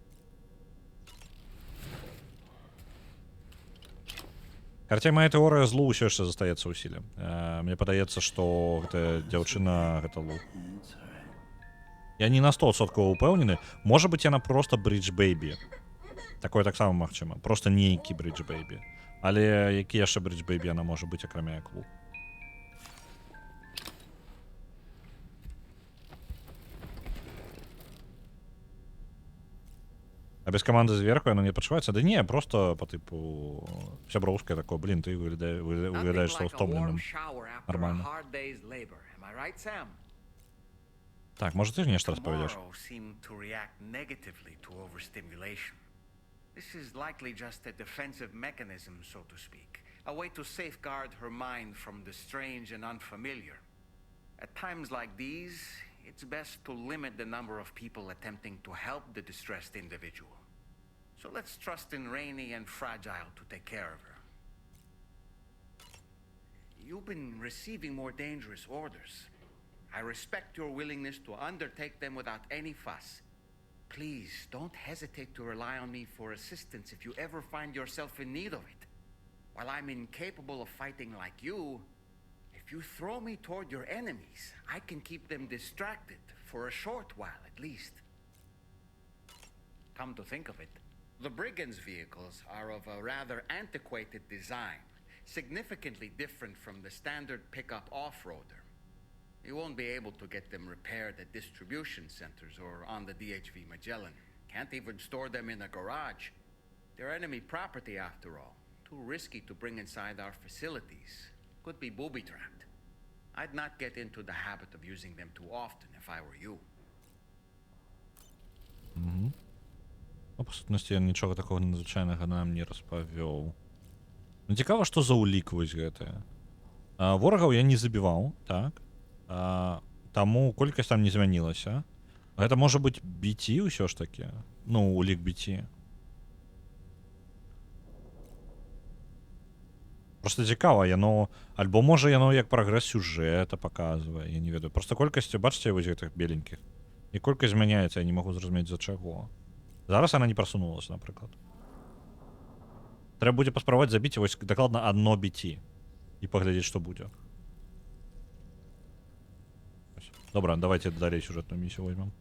Карцей, моя тэорыя злу ўсё яшчэ застаецца ў сіле. Мне падаецца, што гэта дзяўчына, гэта Лу. Я не на 100% упэўнены. Можа быць, яна проста Бридж Бэйбі. Такое таксама магчыма. Проста нейкі Бридж Бэйбі. Але які яшчэ Бридж Бэйбі яна можа быць, акрамя як Лу? А без команды зверху яно не пачуваецца? Да не, просто по типу сяброўскае такое, ты выглядаеш стомленым. Нормально. Так, может, ты нешта распавядзеш? This is likely just a defensive mechanism, so to speak. A way to safeguard her mind from the strange and unfamiliar. At times like these, it's best to limit the number of people attempting to help the distressed individual. So let's trust in Rainey and Fragile to take care of her. You've been receiving more dangerous orders. I respect your willingness to undertake them without any fuss. Please, don't hesitate to rely on me for assistance if you ever find yourself in need of it. While I'm incapable of fighting like you, if you throw me toward your enemies, I can keep them distracted for a short while at least. Come to think of it, the Brigands' vehicles are of a rather antiquated design, significantly different from the standard pickup off-roader. You won't be able to get them repaired at distribution centers or on the DHV Magellan. Can't even store them in a garage. They're enemy property after all. Too risky to bring inside our facilities. Could be booby-trapped. I'd not get into the habit of using them too often if I were you. Ну, по сутнасці, нічога такого надзвычайнага нам не распавёў. Ну, цікава, што за улік вось гэтая. Ворагаў я не забіваў, так? Таму колькасць там не змянілася. Гэта можа быць BT ўсё ж такі. Ну, улік BT. Просто цікава, яно... Альбо, можа, яно як прагрэс сюжэта паказвае, я не ведаю. Просто колькасць, бачыце, вось гэтых беленькіх? І колькасць змяняецца, я не магу зразумець, за чаго. Зараз она не прасунулася, напрыклад. Трэба будзе паспрабаваць забіць вось дакладна одно BT і паглядзець, што будзе. Добра, давайте далей сюжэтную миссию возьмем.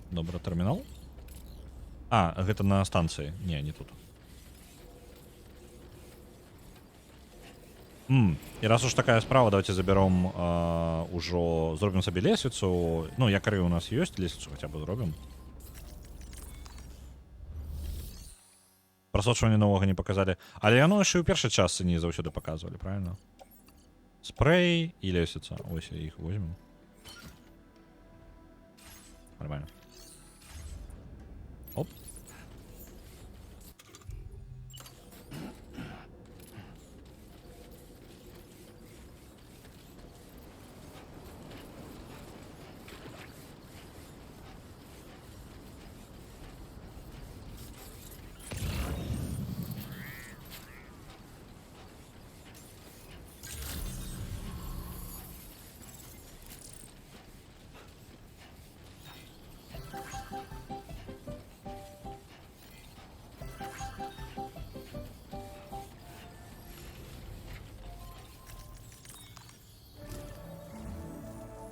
Добра, тэрмінал. А, гэта на станцыі. Не тут. І раз уж такая справа, давайте заберем ужо, зробім сабе лесвіцу. Ну, якары у нас ёсць, лесвіцу хаця бы зробім. Прасочванне новага не паказалі. Але яно яшчэ ў першай частцы не заўсёды паказвалі, правильно? Спрэй і лесвіца. Ось іх возьмем. Нормально. Оп.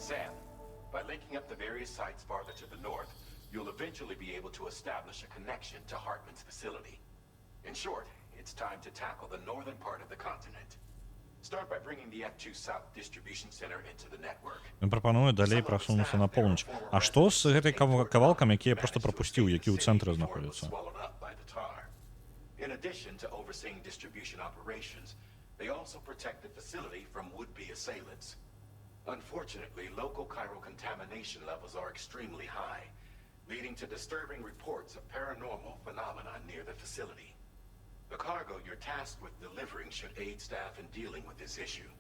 Sam, by linking up the various sites farther to the north, you'll eventually be able to establish a connection to Hartman's facility. In short, it's time to tackle the northern part of the continent. Start by bringing the F2 South distribution center into the network. Ён прапануе далей прасунуцца на поўнач. А што з гэтай кавалкам, які я проста прапусціў, які ў цэнтры знаходзяцца? In addition to overseeing distribution operations, they also protect the facility from would-be assailants. Unfortunately, local chiral contamination levels are extremely high, leading to disturbing reports of paranormal phenomena near the facility. The cargo you're tasked with delivering should aid staff in dealing with this issue.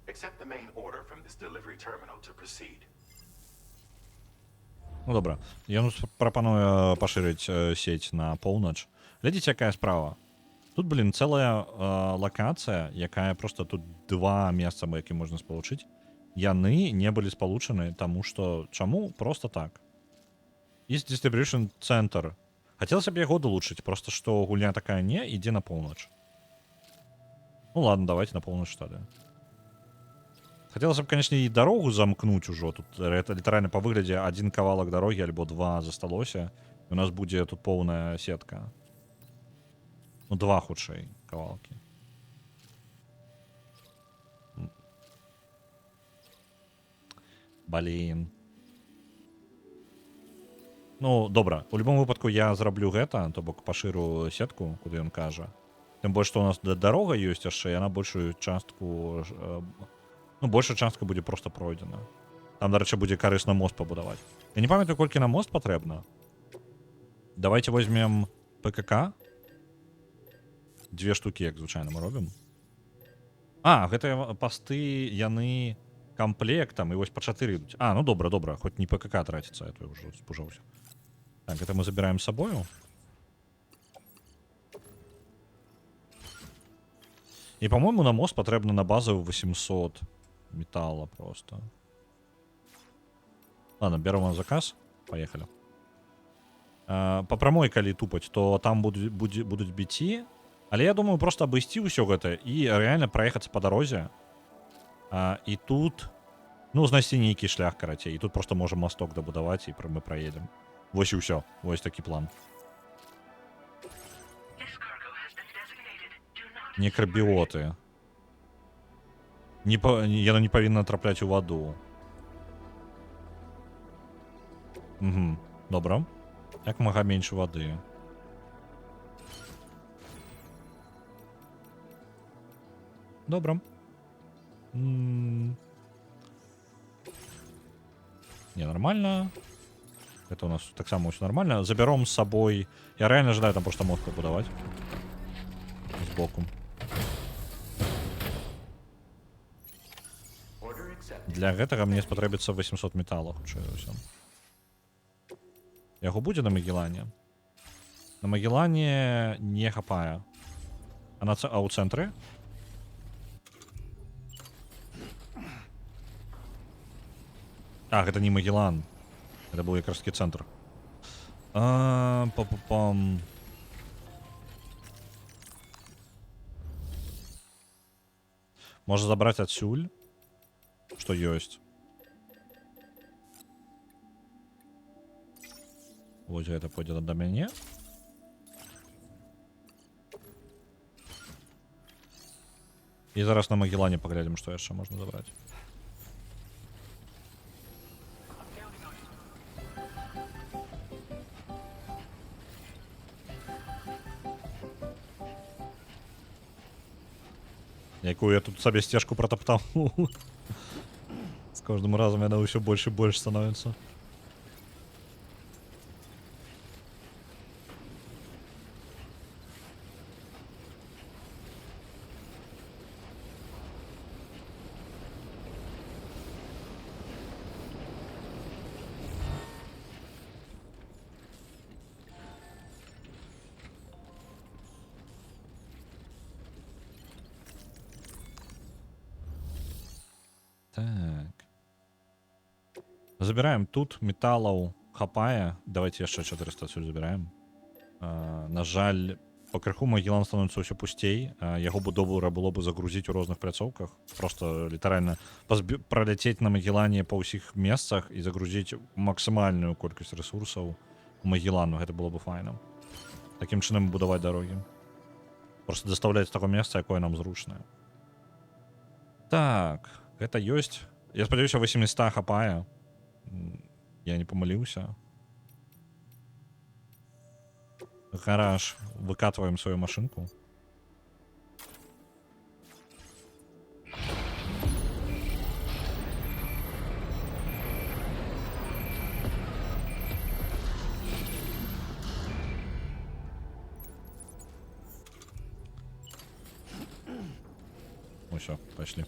Accept the main order from this delivery terminal to proceed. Ну добра, ён прапануе пашырыць сеть на поўнач. Глядзіце, якая справа. Тут, блин, цэлая лакацыя, якая просто тут два месца, які можна спалучыць. Яны не былі спалучаны, таму што... Чаму? Просто так. Есть distribution центр. Хацелася б яго долучыць, просто што гульня такая не, ідзе на поўнач. Ну ладно, давайте на поўнач тады. Хацелася б, конечно, і дарогу замкнуць ужо. Тут літаральна па выглядзе адзін кавалак дарогі альбо два засталося. У нас будзе тут поўная сетка. Ну, два хутчэй кавалкі. Блин. Ну, добра. У любом выпадку я зраблю гэта, то бок пашыру сетку, куды ён кажа. Тым больш, што у нас дарога ёсць яшчэ, яна большую частку... Ну, большая частка будзе проста пройдена. Там, дарэчы, будзе карысна мост пабудаваць. Я не памятаю, колькі на мост патрэбна. Давайте возьмем ПКК. 2 штукі, як звычайна, мы робім. А, гэтыя пасты, яны камплектам, і вось па 4 ідуць. А, ну добра, добра, хоць не ПКК траціцца, я то ўжо спужаўся. Так, гэта мы забіраем з сабою. І, по-моему, на мост патрэбна на базовый 800 металла просто. Ладно, берем заказ. Поехали. По прамой, калі тупаць, то там будуць біці. Але я думаю, просто абысці ўсё гэта і рэальна праехацца па дарозе. І тут, ну, знайсці нейкі шлях, карацей. І тут просто можем масток дабудаваць, і мы праедем. Вось і ўсё. Вось такі план. Некрабіоты. Яно не павінна трапляць у ваду. Угу. Добра. Як мага менш вады. Добра. Не, нормально. Это у нас так само все нормально. Заберем с собой... Я реально ожидаю там просто мост побудовать. Сбоку. Для гэтага мне спатрэбіцца 800 металлов. Яго будзе на Магеллане? На Магеллане не хапае. А ў цэнтры? А, гэта не Магеллан. Это был якраз таки центр. Па-па-пам. Можна забраць адсюль, што ёсць. Вось гэта пойдзе да мяне. І зараз на Магеллане паглядзім, што яшчэ можна забраць. Якую я тут сабе сцежку протаптаў. З кожным разам яна ўсё больш і больш становіцца. Так. Забираем тут металлов хапая. Давайте еще 400 отсюда забираем. На жаль, Пакрыху Магеллан становіцца ўсё пусцей. Яго будову было бы загрузіць у розных пляцоўках. Просто літаральна праляцець на Магеллане па ўсіх месцах і загрузіць максімальную колькасць рэсурсаў у Магеллану. Гэта было бы файна. Такім чынам будаваць дарогі. Просто даставляць з таго месца, якое нам зручнае. Так, гэта ёсць. Я спадзяюся, 800 хапае. Я не памыліўся. Гараж. Выкатываем свою машинку. Ну все, пошли.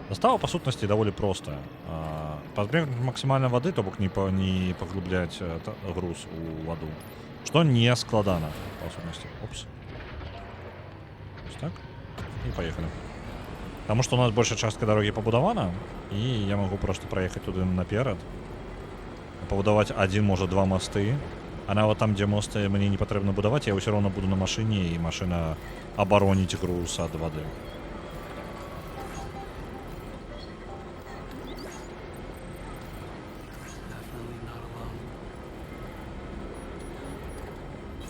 Застава, по сутнасці, даволі простая. Пазбегнуць максімальна вады, то бок не паглубляць груз у ваду. Што не складана, па сутнасці. Опс. Ось так. І поехали. Таму што у нас большая частка дарогі пабудавана, і я магу проста праехаць туды наперад. Пабудаваць адзін, можа, два масты. А нават там, дзе мосты мне не патрэбна будаваць, я ўсё роўна буду на машыне, і машына абароніць груз ад вады.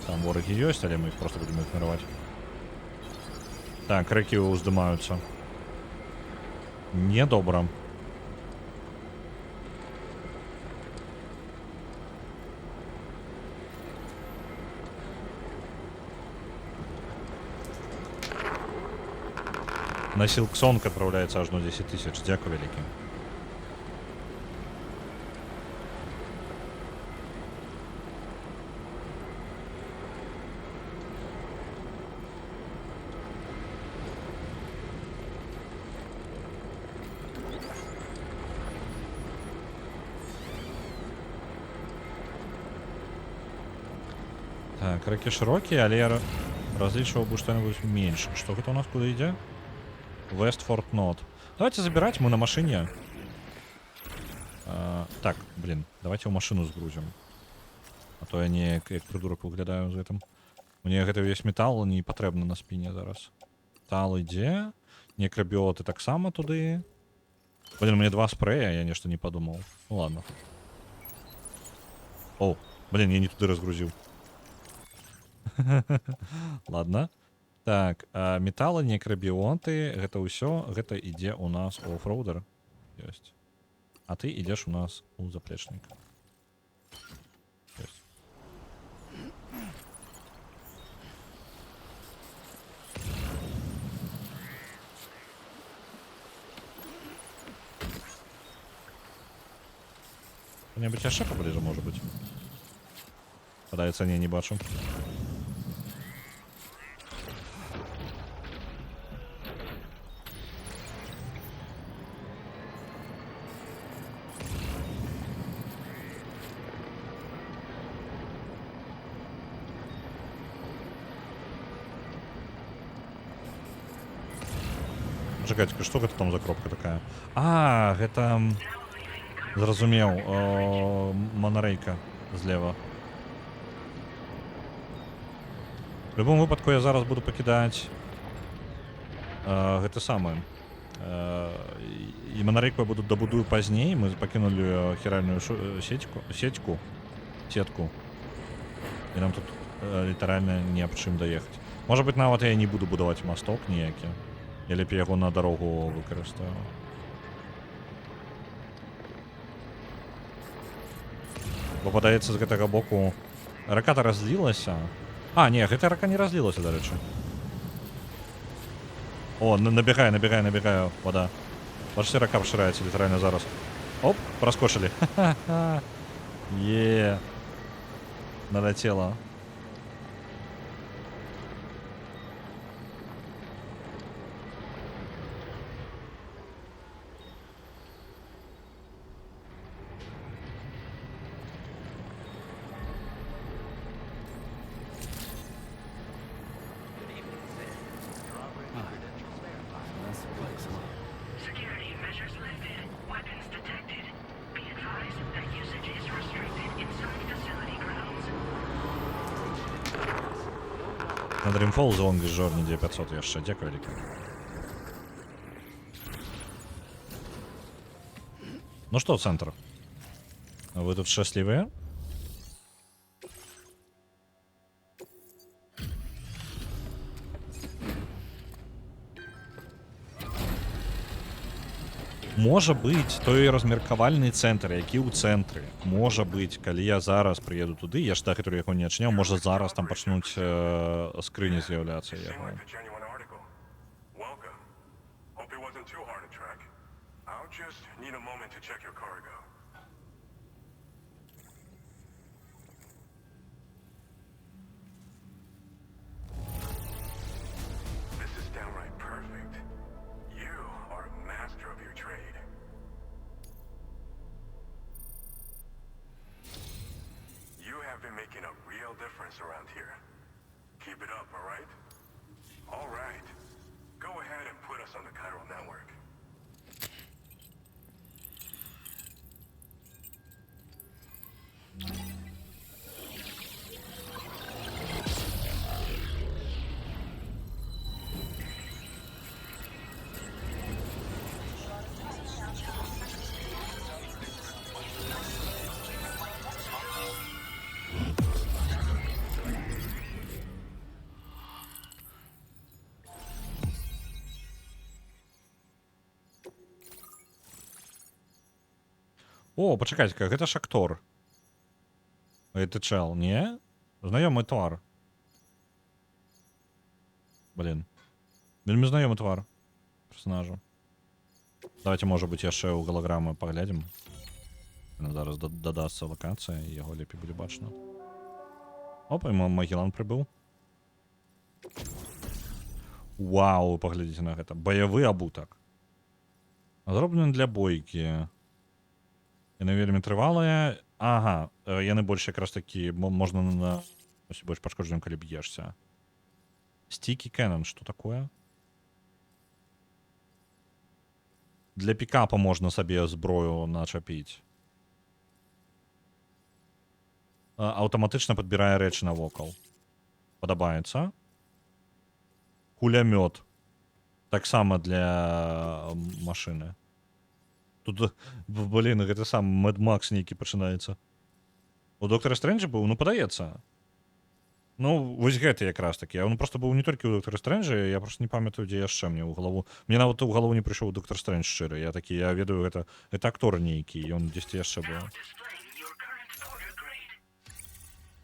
Там ворагі ёсць, але мы іх просто будем ігнараваць. Так, рэкі ўздымаюцца. Недобра. На Силксонг отправляется аж на 10 тысяч. Дякую великі. Так, рэкі шырокія, але я разлічваў бы што-небудзь менш. Што гэта у нас куды ідзе? Вестфорд Нот. Давайте забирать, мы на машине. Так, блин, давайте ў машину сгрузим. А то я не як придурок выглядаю за гэтым. Мне гэта весь метал не патрэбны на спине зараз. Метал ідзе. Некрабіоты таксама туды. Блин, мне два спрея, я нешта не подумал. Ну ладно. О, блин, я не туды разгрузил. Ладно. Так, металы, некрабіонты, гэта ўсё, гэта ідзе у нас у офроудер. Ёсць. А ты ідзеш у нас у заплечнік. Ёсць. Што-небудзь яшчэ пабліжа, можа быць? Падаецца, не бачу. Чакайце, што гэта там за кропка такая? А, гэта... Зразумеў, монарэйка злева. В любом выпадку я зараз буду пакідаць гэта самае. І монарэйку я буду дабудую пазней. Мы пакінулі хіральную сетку. І нам тут літаральна не аб чым даехаць. Можа быць, нават я не буду будаваць масток ніякі. Я лепей яго на дарогу выкарыстаю. Бо падаецца, з гэтага боку рака-то разлілася. А, не, гэта рака не разлілася, дарэчы. О, набегае вода. Бачыце, рака пашыраецца літаральна зараз. Оп, праскочылі. Е, налетела. Dreamfall з Longest Journey 9500 яшчэ. Дзякуй вялікі. Ну што, цэнтр? Вы тут шчаслівыя? Можа быць, той размеркавальны цэнтр, які ў цэнтры. Можа быць, калі я зараз прыеду туды, я ж дагэтуль яго не адчыняў, можа зараз там пачнуць скрыні з'яўляцца яго. Around here. Keep it up, all right? All right. Go ahead and put us on the chiral network. О, пачакайце-ка, гэта ж актор. Гэты чэл, не? Знаёмы твар. Блин. Вельмі знаёмы твар персонажа. Давайте, можа быць, яшчэ ў галаграмы паглядзім. Зараз дадасца лакацыя, і яго лепей будзе бачна. Опа, і Магеллан прыбыў. Вау, паглядзіце на гэта. Баявы абутак. Зроблены для бойкі. Яны вельмі трывалыя. Ага, яны больш якраз такі, можна наносіць больш пашкоджаннем, калі б'ешся. Стікі Кэнон, што такое? Для пікапа можна сабе зброю начапіць. Аўтаматычна падбірае рэчы навокал. Падабаецца. Кулямёт. Таксама для машыны. Тут, блин, гэта сам Мэд Макс нейкі пачынаецца. У Доктара Стрэнджа быў, ну, падаецца. Ну, вось гэты якраз такі. Он просто быў не толькі ў Доктара Стрэнджа, я просто не памятаю, дзе яшчэ мне ў галаву. Мне нават у галаву не прыйшоў Доктар Стрэндж шчыры. Я такі, я ведаю, гэта актор нейкі, ён дзесьці яшчэ быў.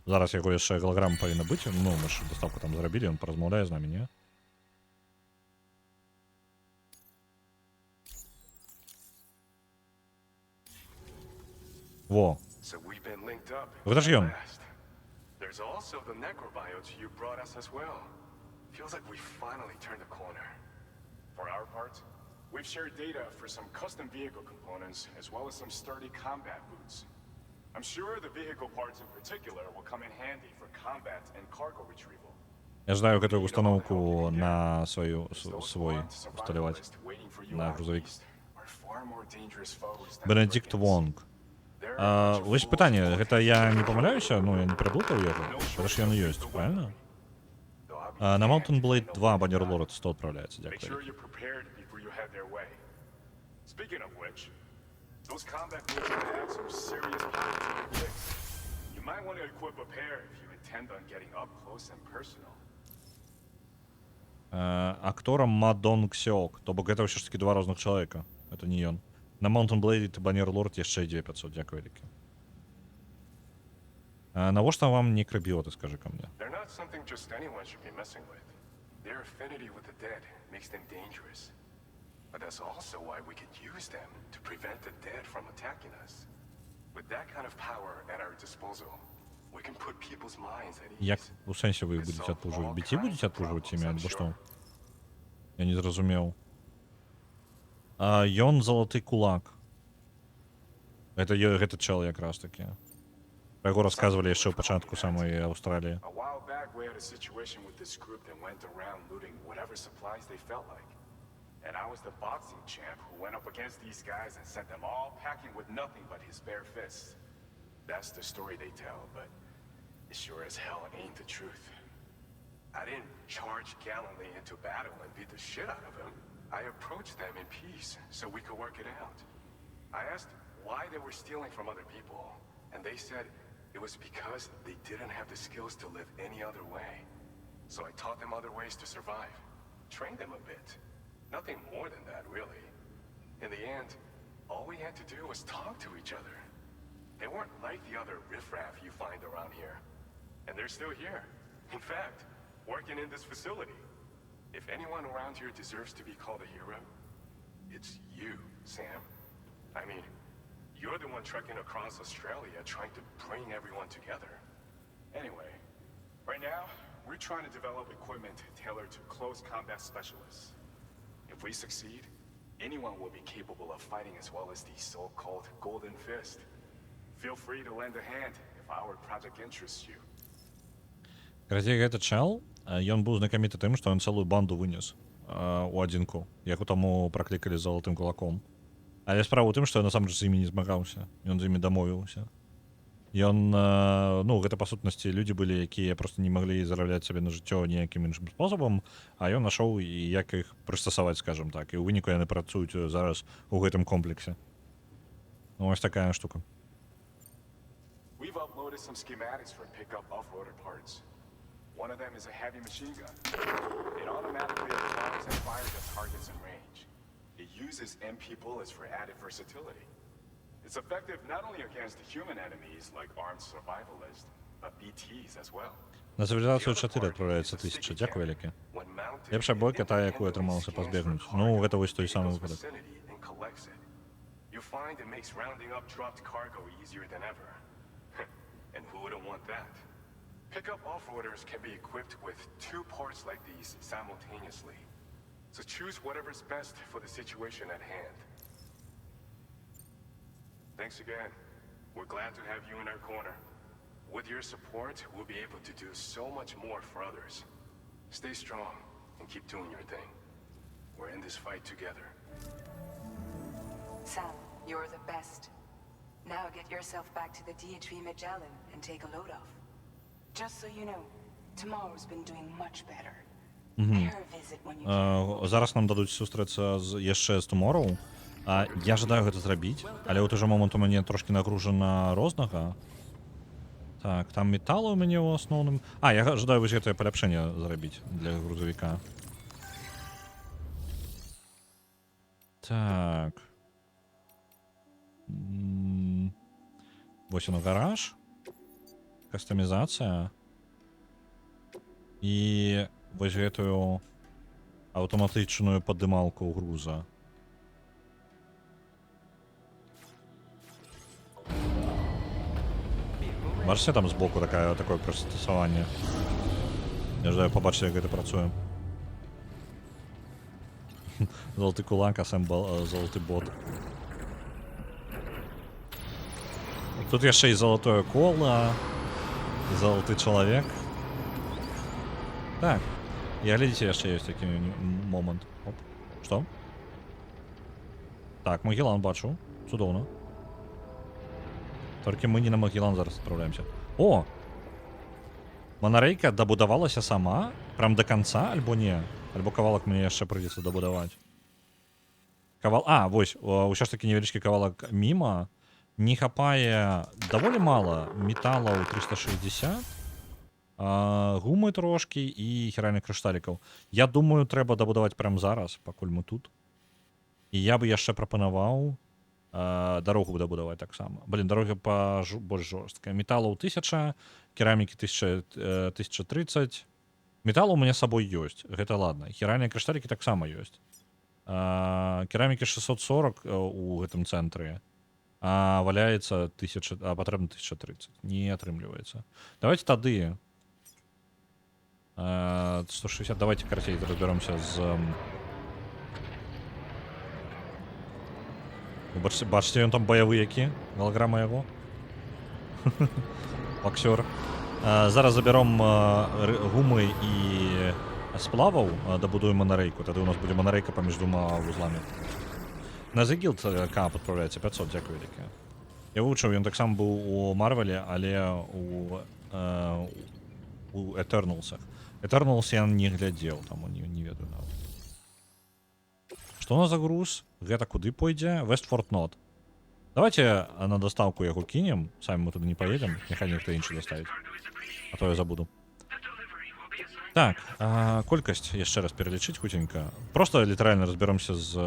Зараз яго яшчэ галаграма павінна быць. Ну, мы ж дастаўку там зрабілі, ён паразмаўляе з намі, не? Во. Гэта ж ён. There's also the necrobiotes you brought us as well. Feels like we finally turned a corner. For our part, we've shared data for some custom vehicle components as well as some sturdy combat boots. I'm sure the vehicle parts in particular will come in handy for combat and cargo retrieval. Я ждаю гэтую установку на свой усталяваць на грузовик. Бенедикт Вонг. Вось пытанне, гэта я не памыляюся, ну я не пераблытаў яго. Гэта ж ён ёсць, правильно? На Mountain Blade 2 Баннерлорд 100 адпраўляецца, дзякуй. Акторам Мадонг Сёк, то бок гэта ўсё ж такі два розных чалавека. Это не ён. На Mountain Blade Баннерлорд яшчэ 2500, дзякуй вялікі. Навошта вам некрабіоты, скажы ка мне? Як у сэнсе вы іх будзеце адпужваць? Біці будзеце адпужваць імі, або што? Я не зразумеў. Ён залаты кулак. Гэта чел якраз такі. Пра яго расказвалі яшчэ ў пачатку самай Аўстраліі. And I was the boxing champ who went up against these guys and sent them all packing with nothing but his bare fists. That's the story they tell, but it sure as hell ain't the truth. I didn't charge gallantly into battle and beat the shit out of him. I approached them in peace so we could work it out. I asked why they were stealing from other people, and they said it was because they didn't have the skills to live any other way. So I taught them other ways to survive, trained them a bit. Nothing more than that, really. In the end, all we had to do was talk to each other. They weren't like the other riffraff you find around here. And they're still here. In fact, working in this facility. If anyone around here deserves to be called a hero, it's you, Sam. I mean, you're the one trekking across Australia trying to bring everyone together. Anyway, right now, we're trying to develop equipment tailored to close combat specialists. If we succeed, anyone will be capable of fighting as well as the so-called Golden Fist. Feel free to lend a hand if our project interests you. Короче, гэты чел, ён быў знакаміты тым, што ён цэлую банду вынес у адзінку, як у таму праклікалі залатым кулаком. Але справа ў тым, што ён насамрэч з імі не змагаўся, ён з імі дамовіўся. Ён, ну, гэта па сутнасці людзі былі, якія проста не маглі зарабляць сабе на жыццё ніякім іншым спосабам, а ён нашоў, як іх прыстасаваць, скажам так, і ў выніку яны працуюць зараз у гэтым комплексе. Ну, ось такая штука. We've uploaded some schematics for pickup off-roader parts. One of them is a heavy machine gun. It automatically applies and fires at targets in range. It uses MP bullets for added versatility. It's effective not only against human enemies like armed survivalists, but BTs as well. На цивілізацію 4 адправляецца 1000. Дзякуй вялікі. Лепшая бойка тая, якую атрымалася пазбегнуць. Ну, гэта вось той самы выпадак. You find it makes rounding up dropped cargo easier than ever. And who wouldn't want that? Pickup off-roaders can be equipped with 2 parts like these simultaneously. So choose whatever's best for the situation at hand. Thanks again. We're glad to have you in our corner. With your support, we'll be able to do so much more for others. Stay strong and keep doing your thing. We're in this fight together. Sam, you're the best. Now get yourself back to the DHV Magellan and take a load off. Just so you know, tomorrow's been doing much better. Pay her a visit when you can. Зараз нам дадуць сустрэцца яшчэ з Tomorrow. Я жадаю гэта зрабіць, але ў той жа момант у мяне трошкі нагружана рознага. Так, там металу у мяне ў асноўным. Я жадаю вось гэтае паляпшэнне зрабіць для грузавіка. Так. Вось оно гараж. Кастамізацыя. І вось гэтую аўтаматычную падымалку груза. Бачыце, там збоку такое прыстасаванне. Я жадаю пабачыць, як гэта працуе. Залаты кулак, а сам залаты бот. Тут яшчэ і залатое кола, і залаты чалавек. Так, і глядзіце, яшчэ ёсць такі момант. Оп, што? Так, Магеллан бачу, цудоўна. Толькі мы не на Магеллан зараз адпраўляемся. О! Манарейка дабудавалася сама? Прям до конца, альбо не? Альбо кавалак мне яшчэ прыйдзецца дабудаваць. Вось, ўсё ж такі невялічкі кавалак міма. Не хапае даволі мала металаў 360, гумы трошкі і хіральных крышталікаў. Я думаю, трэба дабудаваць прямо зараз, пакуль мы тут. І я бы яшчэ прапанаваў дарогу дабудаваць таксама. Дарога больш жорсткая. Металаў 1000, керамікі 1030. Металу у мяне з сабой ёсць, гэта ладна. Хіральныя крышталікі таксама ёсць. Керамікі 640 у гэтым цэнтры. Валяецца патрэбна 1030. Не атрымліваецца. Давайте тады 160. Давайте карацей разберемся з... Бачыце, ён там баявы які? Галаграма яго? Боксёр. Зараз забяром гумы і сплаваў, дабудуем манарейку. Тады у нас будзе манарейка паміж двума вузламі. На The Guild кап адпраўляецца 500, дзякуй вялікі. Я вывучыў, ён таксама быў у Марвеле, але у Eternalsах. Eternals я не глядзеў, таму не ведаю нават. Што у нас за груз? Гэта куды пойдзе? Westford Node. Давайте на доставку яго кинем. Самі мы туды не поедем. Няхай нехто іншы доставіць. А то я забуду. Так, колькасць яшчэ раз пералічыць хутенька. Просто літаральна разберемся з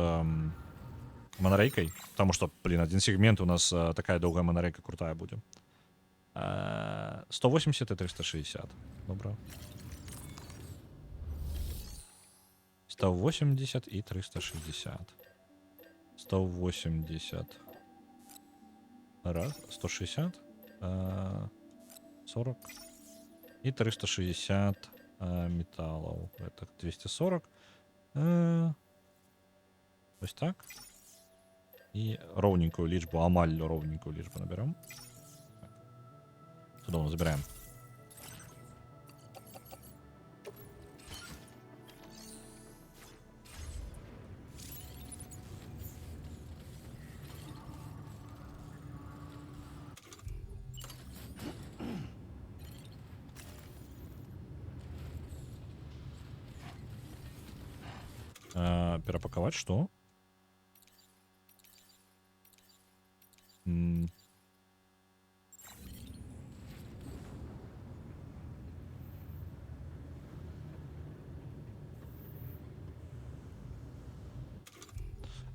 монорейкой. Потому что, блин, один сегмент у нас такая долгая монорейка крутая будет. 180 и 360. Добро. 180 и 360. 180. Раз. 160. 40. И 360 металлов. Это 240. Ось так. И ровненькую лічбу, амаль ровненькую лічбу наберем. Чудово, забираем. Перепаковать что?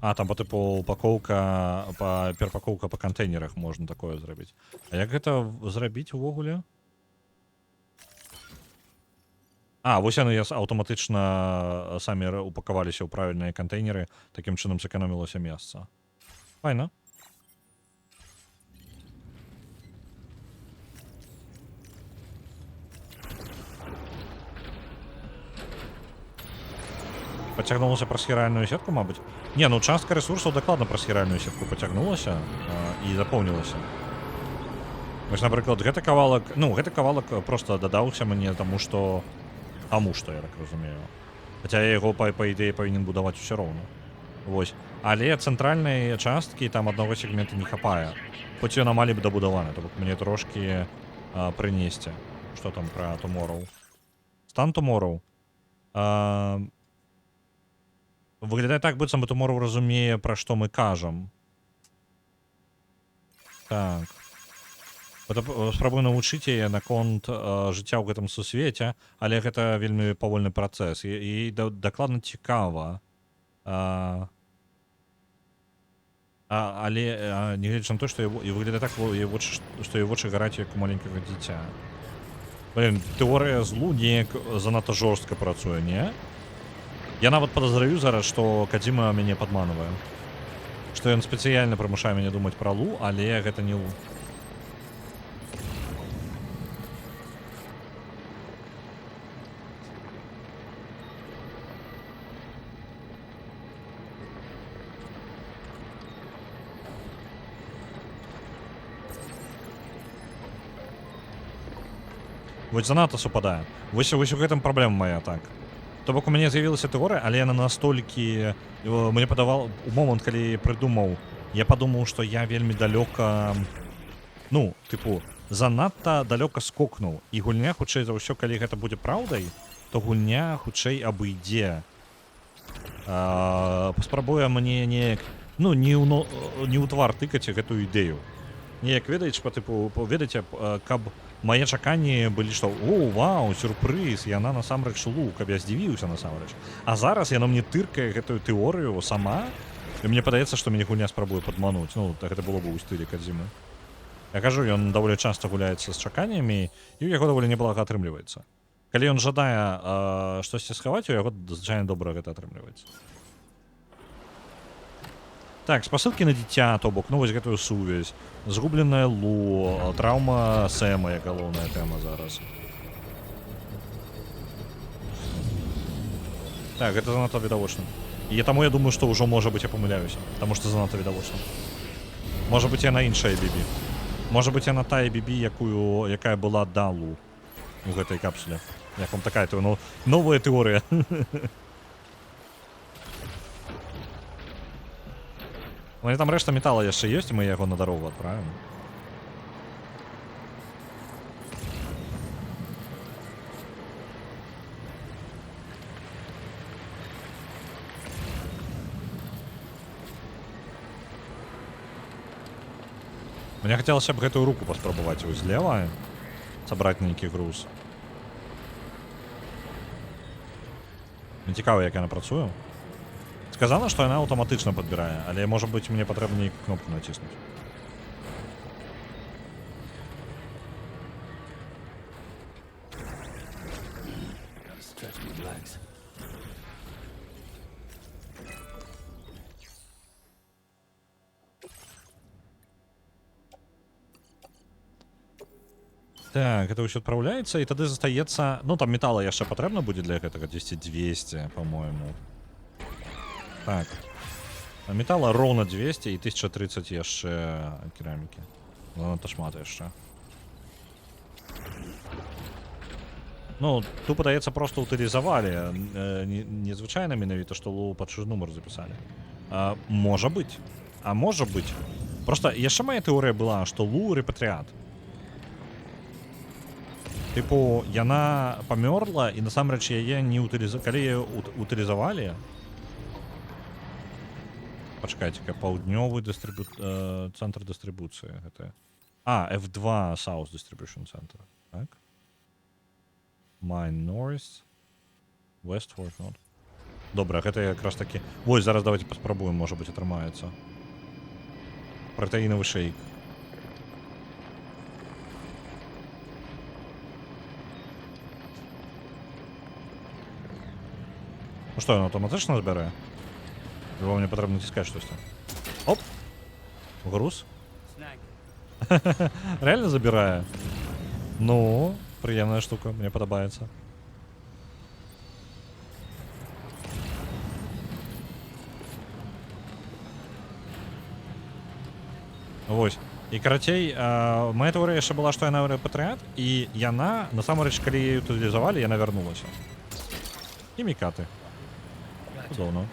Там по типу упаковка, перапакоўка по контейнерах можна такое зрабіць. А як гэта зрабіць увогуле? Вось яны аўтаматычна самі упакаваліся ў правільныя кантэйнеры, такім чынам зэканомілася месца. Файна. Потягнулася праз хіральную сетку, мабыць. Не, ну частка ресурсаў дакладна праз хіральную сетку потягнулася і запоўнілася. Вось, напрыклад, гэты кавалак просто дадаўся мне, таму што я так разумею. Хаця я яго, па ідэі, павінен будаваць усё роўна. Вось. Але цэнтральнай часткі там аднаго сегмента не хапае. Хоць ён амаль б дабудаваны, то бок мне трошкі прынесці. Што там пра Tomorrow? Стан Tomorrow. Выглядае так, быццам бы Tomorrow разумее, пра што мы кажам. Так. Спрабую навучыць яе наконт жыцця ў гэтым сусвеце, але гэта вельмі павольны працэс. І дакладна цікава. Але нягледзячы на то, што і выглядае так, што яе вочы гараць, як у маленькага дзіця. Блін, тэорыя злу неяк занадта жорстка працуе, не? Я нават падазраю зараз, што Кадзіма мяне падманвае. Што ён спецыяльна прымушае мяне думаць пра Лу, але гэта не Лу. Вось занадта супадае. Вось у гэтым праблема моя, так. То бок у мяне з'явілася тэорыя, але яна настолькі... Мне падавал у момант, калі прыдумаў, я падумаў, што я вельмі далёка... Ну, тыпу, занадта далёка скокнуў. І гульня, хутчэй за ўсё, калі гэта будзе праўдай, то гульня хутчэй абыдзе. Паспрабуе мне неяк... Ну, не ў твар тыкаць гэтую ідэю. Неяк, ведаеце, па тыпу, ведаеце, каб мае чаканні былі, што «О, вау, сюрпрыз, яна насамрэч Лу», каб я здзівіўся насамрэч. А зараз яна мне тыркае гэтую тэорыю сама, і мне падаецца, што мяне гульня спрабуе падмануць. Ну, гэта было бы ў стылі Кадзімы. Я кажу, ён даволі часта гуляецца з чаканнямі, і ў яго даволі неблага атрымліваецца. Калі ён жадае штосьці схаваць, у яго звычайна добра гэта атрымліваецца. Так, спасылкі на дзіця, то бок, ну вось гэтую сувязь. Згубленая Лу, траўма Сэма, як галоўная тэма зараз. Так, гэта занадта відавочна. І таму я думаю, што ўжо, можа быць, я памыляюся. Таму што занадта відавочна. Можа быць, яна іншая Бібі. Можа быць, яна тая Бібі, якая была да Лу у гэтай капсуле. Як вам такая, то, ну, новая тэорыя. У мяне там рэшта метала яшчэ ёсць, і мы яго на дарогу адправім. Мне хацелася б гэтую руку паспрабаваць вось злева. Сабраць нейкі груз. Мне цікава, як яна працуе. Сказала, што яна аўтаматычна падбірае, але, можа быць, мне патрэбна нейкую кнопку націснуць. Gotta stretch my legs. Так, это ўсё адпраўляецца, і тады застаецца... Ну, там металла яшчэ патрэбна будзе для гэтага, 200, по-моему. Так. А металла роўна 200 і 1030 яшчэ керамікі. Ладно, шмат яшчэ. Ну, тут, падаецца, проста утылізавалі. Незвычайна менавіта, што Лу пад чужы нумар запісалі. Можа быць. А можа быць. Просто яшчэ моя тэорыя была, што Лу рэпатрыят. Типу, яна памёрла, і насамрэч яе не утылізавалі. Калі яе утылізавалі... Пачакайце-ка, паўднёвы цэнтр дыстрыбуцыі. Гэта... F2 South Distribution Center. Так? Mine North. Westward North. Добра, гэта якраз такі... Вось, зараз давайте паспрабуем, можа быць, атрымаецца. Пратэінавы шейк. Ну што, ён аўтаматычна збярэ? Либо мне патрэбна націскаць штосьці. Оп! Груз. Реально забірае? Ну, прыемная штука, мне падабаецца. Вось. І карацей, моя тэорыя яшчэ была, што яна рэпатрыят, і яна, насамрэч, калі яе утылізавалі, яна вярнулася. Хімікаты. Цудоўна.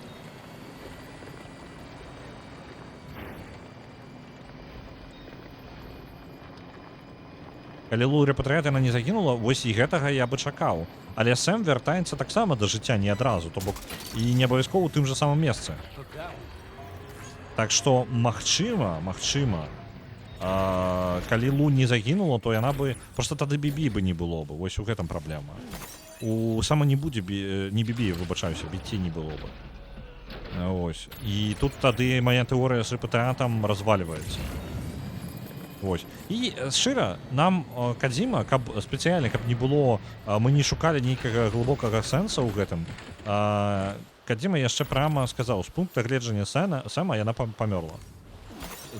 Калі Лу рэпатрыят яна не загінула, вось і гэтага я бы чакаў. Але Сэм вяртаецца таксама да жыцця не адразу, то бок і не абавязкова ў тым жа самым месцы. Так што, магчыма, калі Лу не загінула, то яна бы... Просто тады Бібі бы не было бы, вось у гэтым праблема. У Сэма не будзе... Не Бібі, выбачаюся, Біці не было бы. Вось. І тут тады моя тэорыя з рэпатрыятам развальваецца. Вось. І шчыра, нам Кадзіма, каб спецыяльна, каб не было, мы не шукалі нейкага глыбокага сэнса ў гэтым, Кадзіма яшчэ прямо сказаў, з пункта гледжання Сэма яна памёрла.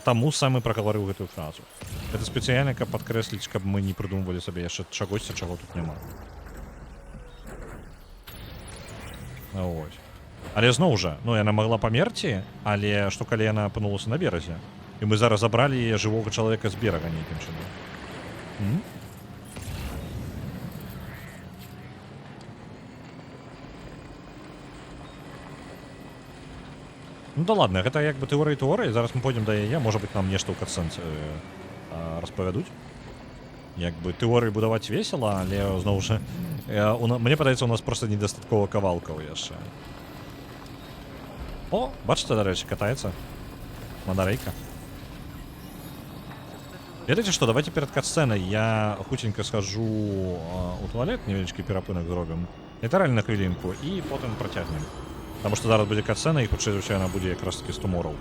Таму Сэм і прагаварыў гэтую фразу. Гэта спецыяльна, каб падкрэсліць, каб мы не прыдумвалі сабе яшчэ чагосьці, чаго тут няма. Вось. Але зноў жа, ну яна магла памерці, але што калі яна апынулася на беразе? І мы зараз забралі яе жывога чалавека з берага нейкім чынам. Ну да ладно, гэта як бы тэорыя. Зараз мы пойдзем да яе, можа быць, нам нешта ў катсцэнце распавядуць. Як бы тэорыі будаваць весела, але зноў жа, мне падаецца, у нас проста недастаткова кавалкаў яшчэ. О, бачыце, дарэчы, катаецца манарэйка. Ведаеце што, давайте перад катсцэнай я хутенька схожу у туалет, невялічкі перапынак зробім, літаральна хвілінку, і потым працягнем. Таму што зараз будзе катсцэна, і хутчэй за ўсё яна будзе якраз такі з тумораў.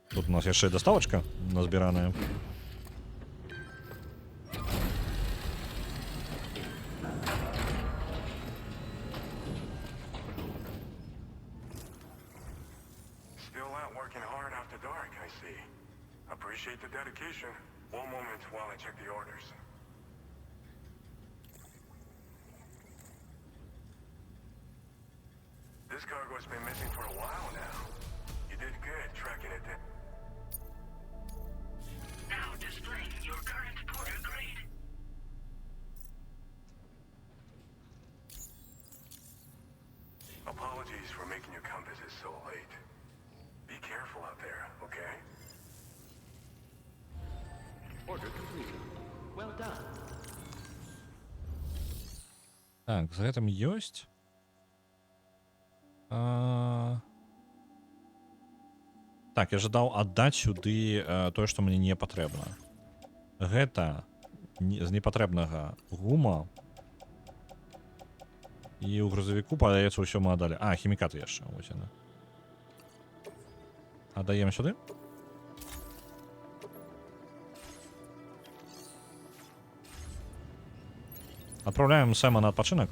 Тут у нас яшчэ даставачка назбіраная. Appreciate the dedication. One moment while I check the orders. This cargo's been missing for a while now. You did good tracking it down. Now displaying your current order grade. Apologies for making you come visit so late. Be careful out there, okay? Order completed. Well done. Так, з гэтым ёсць. Так, я жадаў аддаць сюды тое, што мне не патрэбна. Гэта з непатрэбнага гума. І ў грузавіку, падаецца, ўсё мы аддалі. А, хімікаты яшчэ. Вось яны. Аддаем сюды. Адпраўляем Сэма на адпачынак.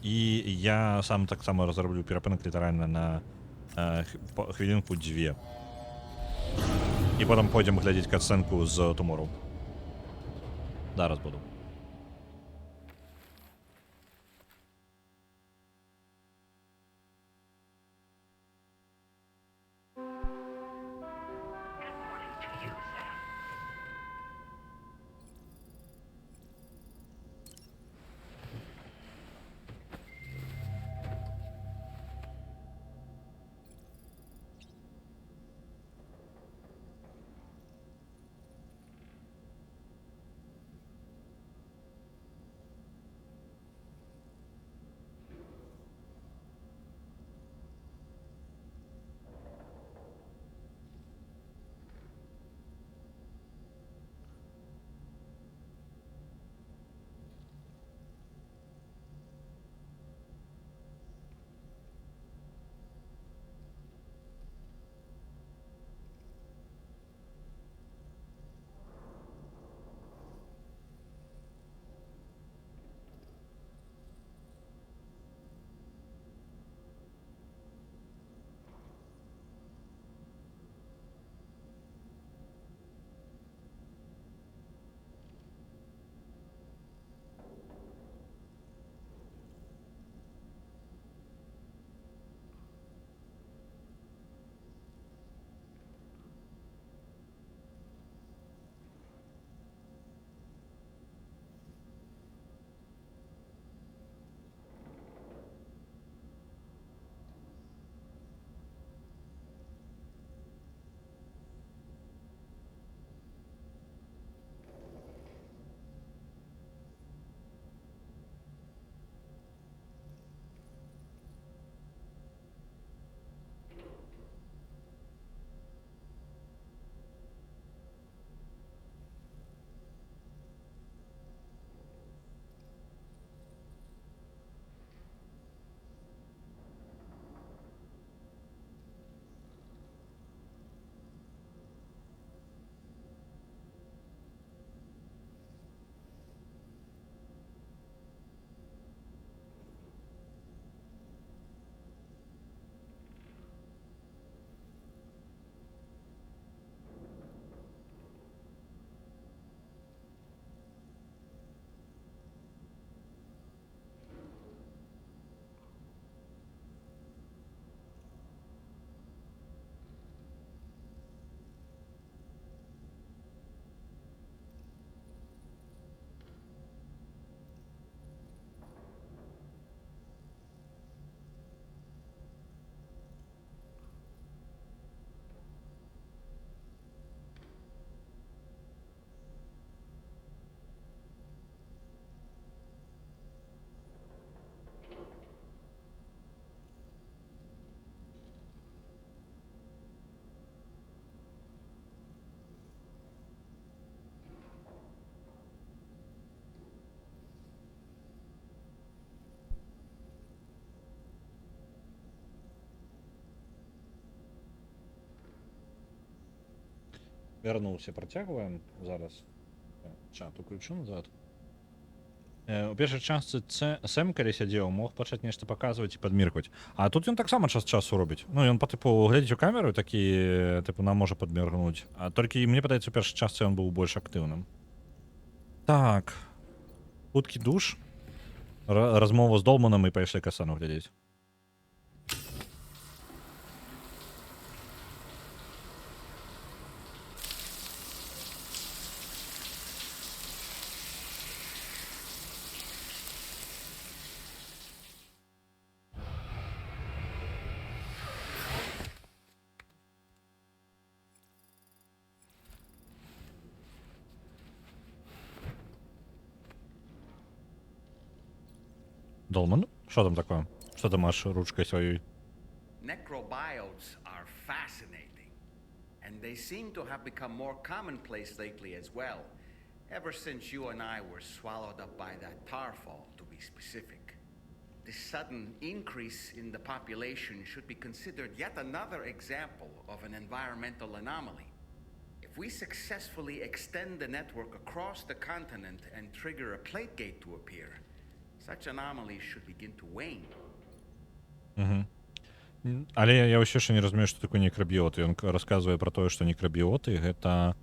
І я сам таксама разраблю перапынак літаральна на хвілінку-дзве. І потым пойдзем глядзець катсцэнку з Tomorrow. Зараз буду. Вярнуўся, працягваем зараз. Чат уключу назад. У першай частцы Сэм, калі сядзеў, мог пачаць нешта паказваць і падміркваць. А тут ён таксама час часу робіць. Ну, ён па тыпу глядзіць у камеру, такі, тыпу, нам можа падміргнуць. А толькі, мне падаецца, у першай частцы ён быў больш актыўным. Так. Хуткі душ. Размова з Долманам і пайшлі касану глядзець. Долман? Що там таке? Що ти маєш ручкою своєю? Necrobiotes are fascinating, and they seem to have become more commonplace lately as well, ever since you and I were swallowed up by that tarfall, to be specific. This sudden increase in the population should be considered yet another example of an environmental anomaly. If we successfully extend the network across the continent and trigger a plate gate to appear, such anomalies should begin to wane. Але я ўсё яшчэ не разумею, што такое некрабіоты. Ён расказвае пра тое, што некрабіоты гэта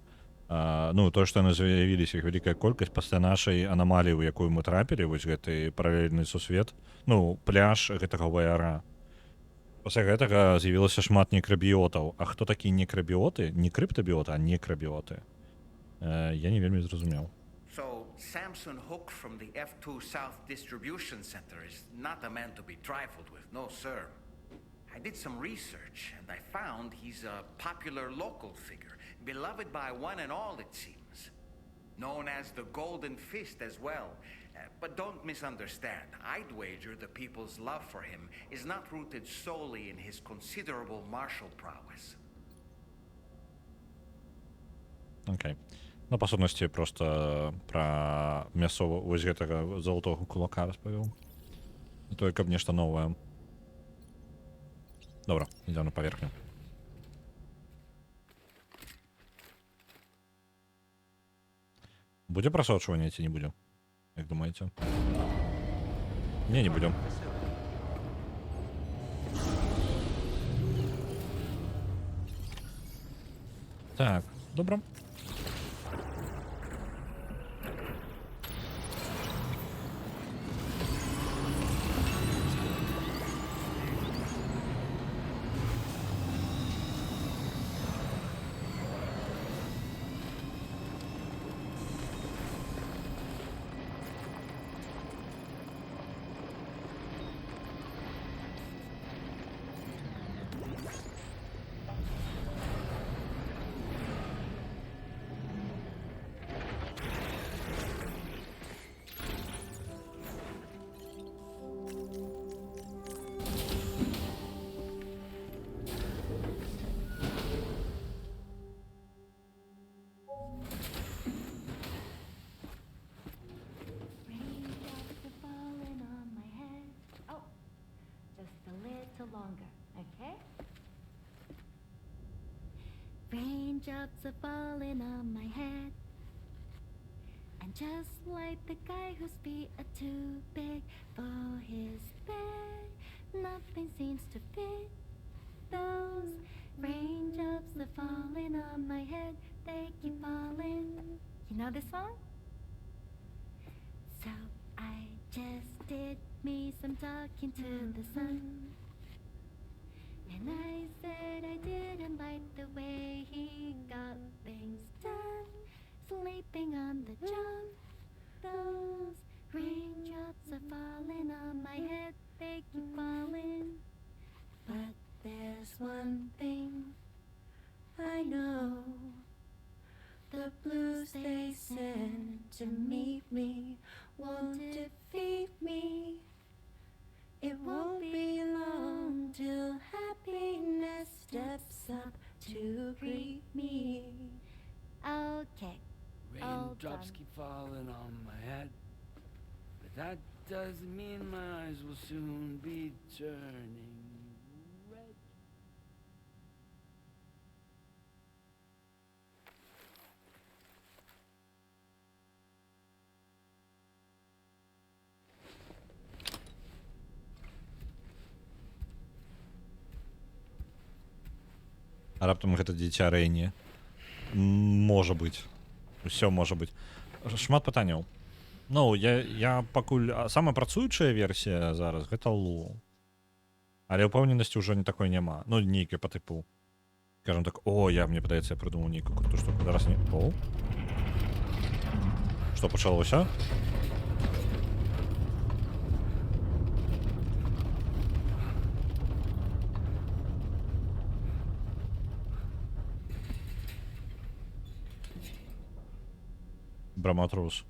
ну тое, што яны з'явіліся іх вялікая колькасць пасля нашай анамаліі, у якую мы трапілі, вось гэты паралельны сусвет, ну пляж гэтага ваяра. Пасля гэтага з'явілася шмат некрабіотаў. А хто такія некрабіоты? Не крыптабіоты, а некрабіоты. Я не вельмі зразумеў. So, Samson Hook from the F2 South Distribution Center is not a man to be trifled with, no sir. I did some research, and I found he's a popular local figure, beloved by one and all, it seems. Known as the Golden Fist as well. But don't misunderstand. I'd wager the people's love for him is not rooted solely in his considerable martial prowess. Окей. Ну, па сутнасці, проста пра мясцову вось гэтага залатога кулака распавёў. Не тое, каб нешта новае. Добра, ідзём на паверхню. Будзе прасочванне ці не будзе? Як думаеце? Не будзем. Так, добра. Longer, okay? Raindrops are falling on my head, and just like the guy whose feet are too big for his bed, nothing seems to fit. Those raindrops are falling on my head, they keep falling. You know this song? So I just did me some talking to the sun. And I said I didn't like the way he got things done, sleeping on the job. Those raindrops are falling on my head, they keep falling. But there's one thing I know, the blues they send to meet me won't defeat me. It won't be long till happiness steps up to greet me. Okay. Raindrops keep falling on my head, but that doesn't mean my eyes will soon be turning red. А раптам гэта дзіця Рэйні. Можа быць. Усё можа быць. Шмат пытанняў. Ну, я пакуль... Самая працуючая версія зараз гэта Лу. Але ўпэўненасці ўжо не такой няма. Ну, нейкая па тыпу. Скажем так, мне падаецца, я прыдумаў нейкую крутую штуку. Зараз не... Што пачалося? Браматрус.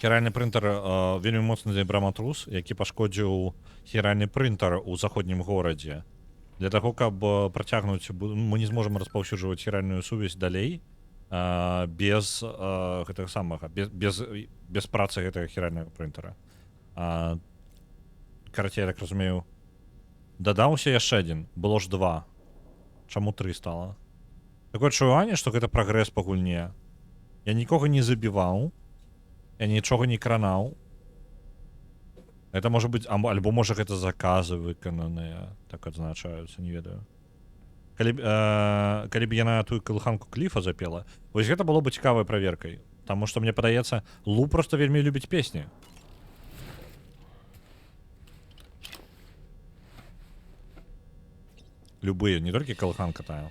Хіральны прынтер вельмі моцны землетрус, які пашкодзіў хіральны прынтер у заходнім горадзе. Для таго, каб працягнуць, мы не зможам распаўсюджваць хіральную сувязь далей без гэтага самага, без працы гэтага хіральнага прынтера. Карацей, я так разумею, дадаўся яшчэ адзін, было ж 2. Чаму 3 стала? Такое адчуванне, што гэта прагрэс па гульне. Я нікога не забіваў, я нічога не кранаў. Это можа быць, альбо можа гэта заказы выкананыя, так адзначаюцца, не ведаю. Калі б яна тую калыханку Кліфа запела, вось гэта было бы цікавай праверкай. Таму што мне падаецца, Лу проста вельмі любіць песні. Любыя, не толькі калыханка тая.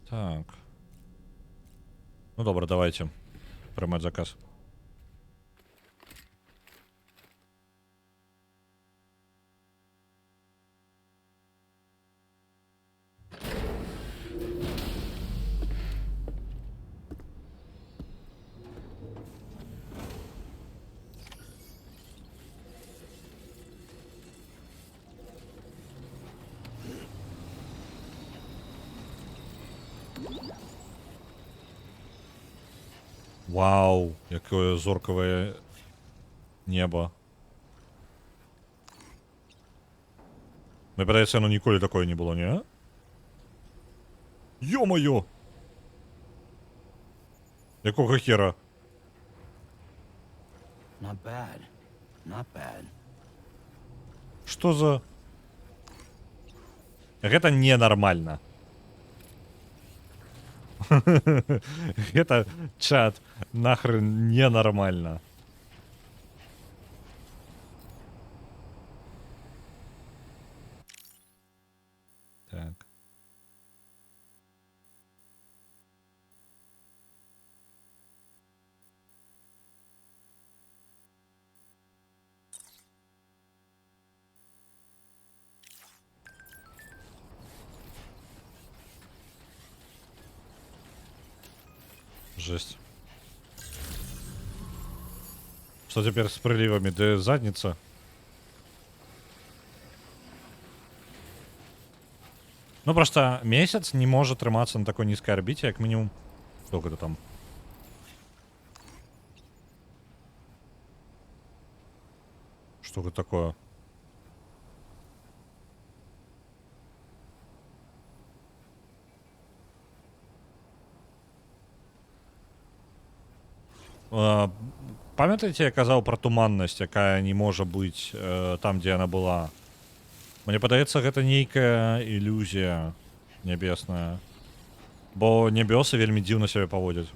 Так. Ну добра, давайте прымаць заказ. Вау, якое зоркавае неба. Мне падаецца, оно ніколі такое не было, не? Ё-моё! Якога хера? Not bad. Not bad. Што за... Гэта ненармальна. Гэта, чат, нахрен ненармальна. Так. Жесть. Что теперь с приливами? Да задница. Ну просто месяц не может трымацца на такой низкой орбите, как минимум. Сколько это там? Что это такое? Памятаеце, я казаў пра туманнасць, якая не можа быць там, дзе яна была? Мне падаецца, гэта нейкая ілюзія нябесная. Бо нябёсы вельмі дзіўна сябе паводзяць.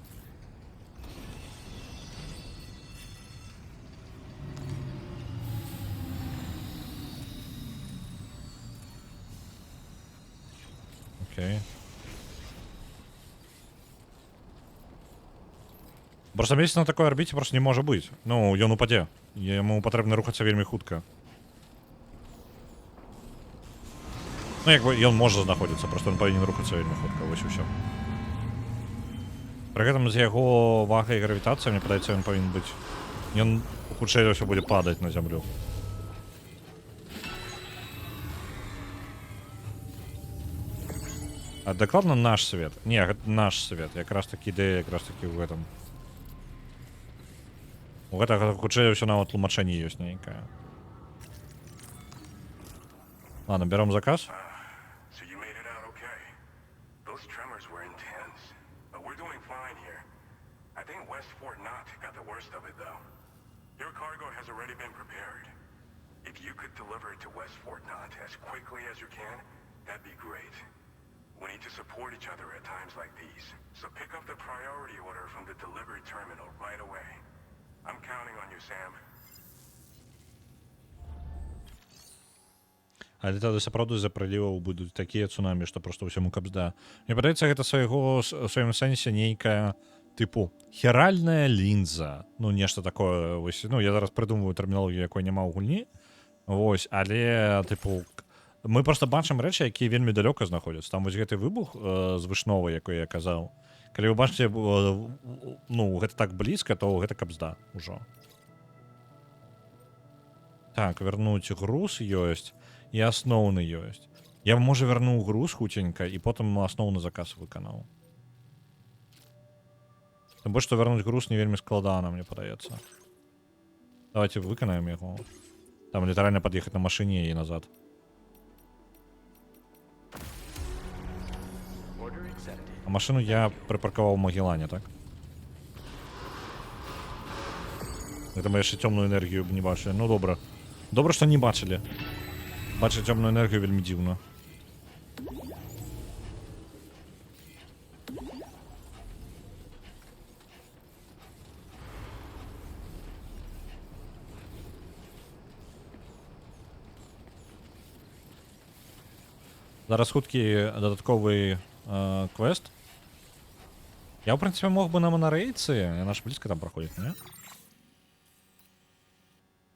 Окей. Просто месяц на такой орбіце просто не можа быць. Ну, ён упадзе. Яму патрэбна рухацца вельмі хутка. Ну, як бы ён можа знаходзіцца, просто ён павінен рухацца вельмі хутка. Вось і ўсё. Пры гэтым з яго вагай і гравітацыяй, мне падаецца, ён павінен быць... Ён хутчэй за ўсё будзе падаць на зямлю. А дакладна наш свет? Не, гэта наш свет. Якраз такі ідэя, якраз такі ў гэтым. У гэтага хутчэй ўсё нават тлумачэнне ёсць нейкае. Ладно, берем заказ. So you made it out okay. Those tremors were intense, but we're doing fine here. I think West Fort Knott got the worst of it though. Your cargo has already been prepared. If you could deliver it to West Fort Knott as quickly as you can, that'd be great. We need to support each other at times like these. So pick up the priority order from the delivery terminal right away. I'm counting on you, Sam. Але тады сапраўды з-за прыліваў будуць такія цунамі, што проста ўсяму капзда. Мне падаецца, гэта сваім сэнсе нейкая тыпу хіральная лінза. Ну, нешта такое. Вось, ну, я зараз прыдумваю тэрміналогію, якой няма ў гульні. Вось, але, тыпу, мы проста бачым рэчы, якія вельмі далёка знаходзяцца. Там вось гэты выбух звышновы, якой я казаў. Калі вы бачыце, ну, гэта так блізка, то гэта капзда ўжо. Так, вернуць груз ёсць. І асноўны ёсць. Я, можа, вярнуў груз хуценька, і потым асноўны заказ выканаў. Тым больш, што вярнуць груз не вельмі складана, мне падаецца. Давайте выканаем яго. Там літаральна пад'ехаць на машыне і назад. А машыну я прыпаркаваў у Магеллане, так? Гэта мы яшчэ цёмную энергію не бачылі. Ну, добра. Добра, што не бачылі. Бачыць цёмную энергію вельмі дзіўна. Зараз хуткі дадатковы квест. Я, ў прынцыпе, мог бы на манарейцы. Яна ж блізка там праходзіць, не?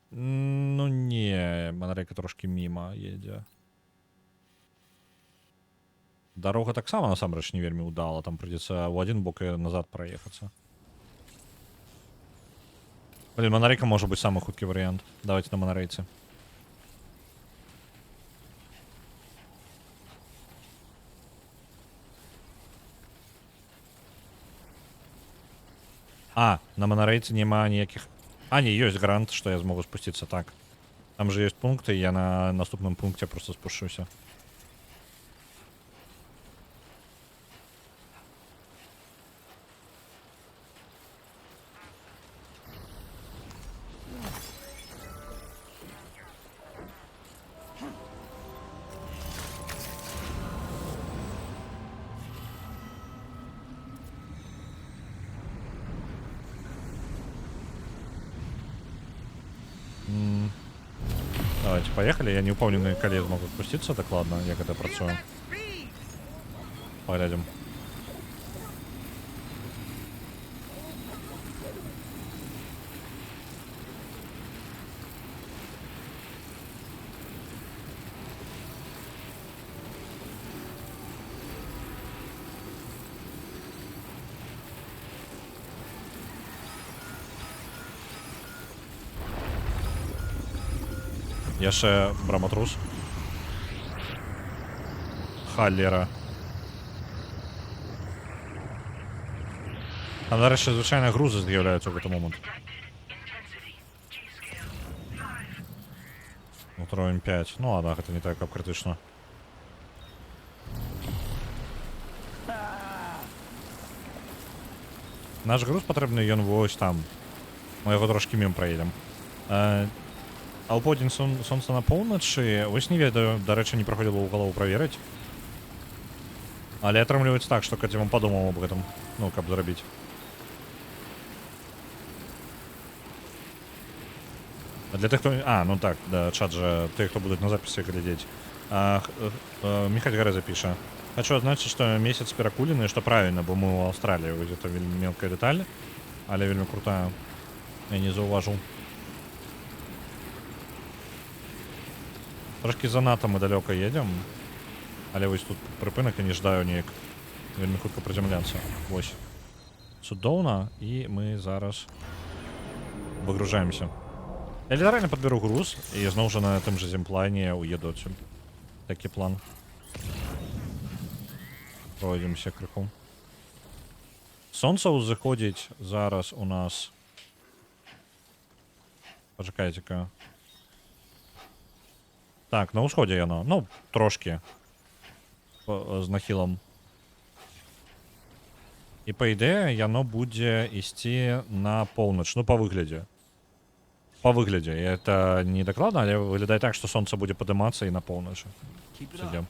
Ну не, манарейка трошки міма едзе. Дарога таксама насамрэч не вельмі ўдала, там прыйдзецца ў адзін бок і назад праехацца. Блин, манарейка можа быць самы хуткі варыянт. Давайте на манарейцы. А, на манарейцы няма ніякіх. А, не, ёсць грант, што я змогу спусціцца так. Там же ёсць пункты, я на наступным пункце просто спушуся. Давайте, поехали. Я не упомню, калі я змогу спусціцца дакладна, як гэта працуе. Паглядзім. Яшчэ браматрус. Халлера. Там, нарэшце, звычайна грузы з'яўляюцца ў гэты момант. Утроем 5. Ну, ладно, гэта не так крытычна. Наш груз патрэбны, ён вось там. Мы яго трошкі мім праедзем. А ў подзень сонца на поўначы, вось не ведаю, дарэчы, не праходзіла ў галову праверыць. Але атрымліваецца так, што Кацімон падумаў аб гэтым, ну, каб зрабіць. А для тых, хто... А, ну так, да, чат же, тых, хто будуць на запісе глядзець. Михаль Гарэза піша. Хочу адзначыць, што месяц перакулены, што правільна, бо мы ў Аўстраліі. Вось гэта вельмі мелкая дэталь, але вельмі крутая. Я не заўважыў. Трошки занадта мы далёка едзем, але вось тут прыпынак і не ждаю неяк вельмі хутка прызямляцца. Вось. Цудоўна, і мы зараз выгружаемся. Я літаральна падбяру груз і зноў жа на тым жа земплане уеду адсюль. Такі план. Пройдземся крыху. Сонца ўзыходзіць зараз у нас. Пачакайце-ка. Так, на ўсходзе яно. Ну, трошки. З нахілам. І, па ідэі, яно будзе ісці на поўнач. Ну, па выглядзе. Па выглядзе. І это не дакладна, але выглядае так, што сонца будзе падымацца і на поўначы. Сидзем.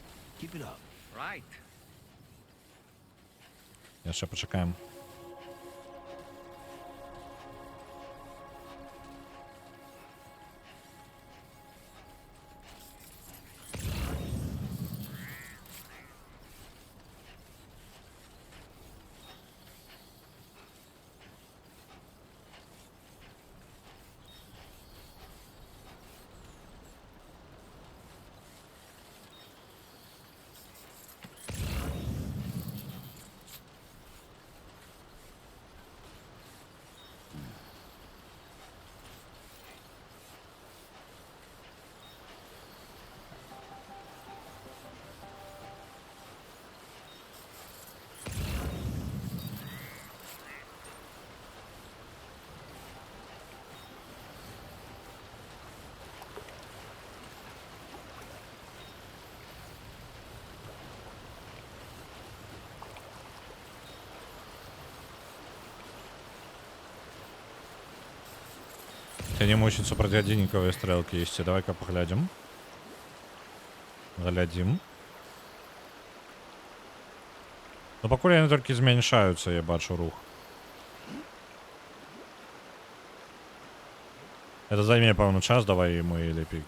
Яшчэ пачакаем. Ты не мусіць супрацьгадзіннікавыя стрэлкі ісці. Давай-ка паглядзім. Глядзім. Ну, пакуль яны толькі змяншаюцца, я бачу рух. Это займе пэўны час, давай мы лепей.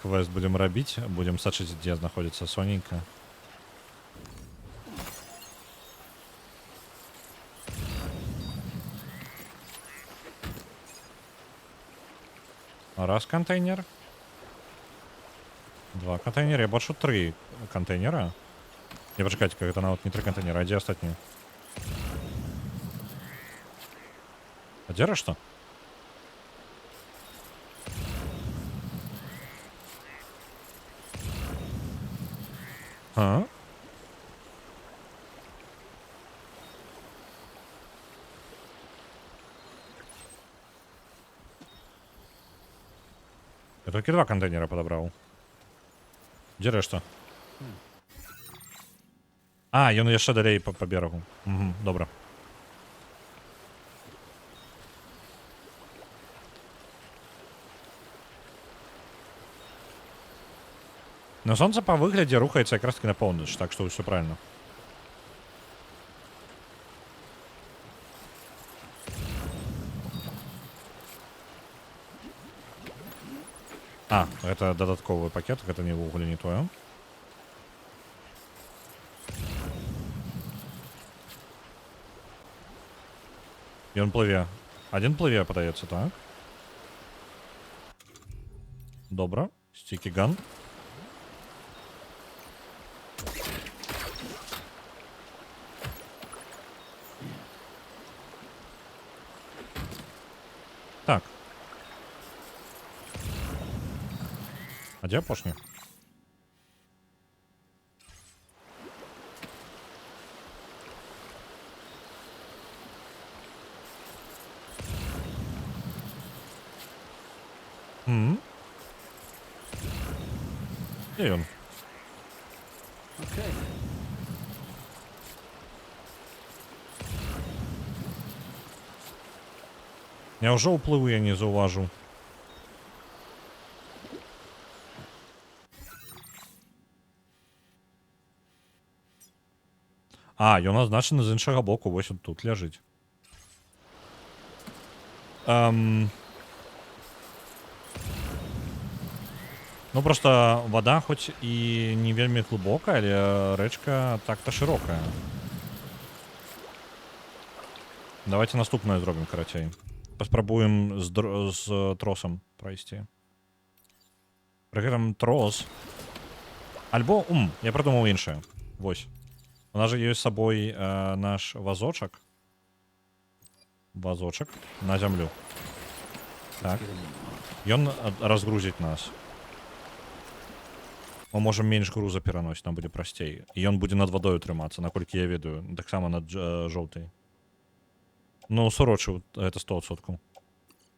Квест будем рабіць, будем сачыць, дзе знаходзіцца Соненька. Раз контейнер. Два контейнера. Я бачу 3 контейнера. Не, почекайте, как это нават не 3 контейнера, а где остатние? А где что? А? Я только 2 контейнера подобрал. Где решта? А, ён яшчэ далей по берегу. Угу, добра. Но сонце по выглядзе рухаецца якраз таки на поўнач, так што ўсё правильно. А, это додатковый пакет, это не вугли, не тое. Ён плыве. Один плыве падаецца, так? Добра. Стикиган. Так. А дзе апошні? Где ён? Okay. Няўжо ўплыву я не заўважу? А, ён азначаны з іншага боку, вось он тут ляжыць. Ну, просто вода хоць і не вельмі глыбокая, але рэчка так-то шырокая. Давайте наступнае зробім, карацей. Паспрабуем з тросам прайсці. Пры гэтым трос... Альбо, я прыдумаў іншае. Вось. У нас же ёсць з сабой наш вазочак. Вазочак на зямлю. Так. Ён разгрузіць нас. Мы можем менш груза пераносіць, нам будзе прасцей. І ён будзе над вадою трымацца, наколькі я ведаю. Таксама над жоўтай. Ну, сурочыў, гэта 100%.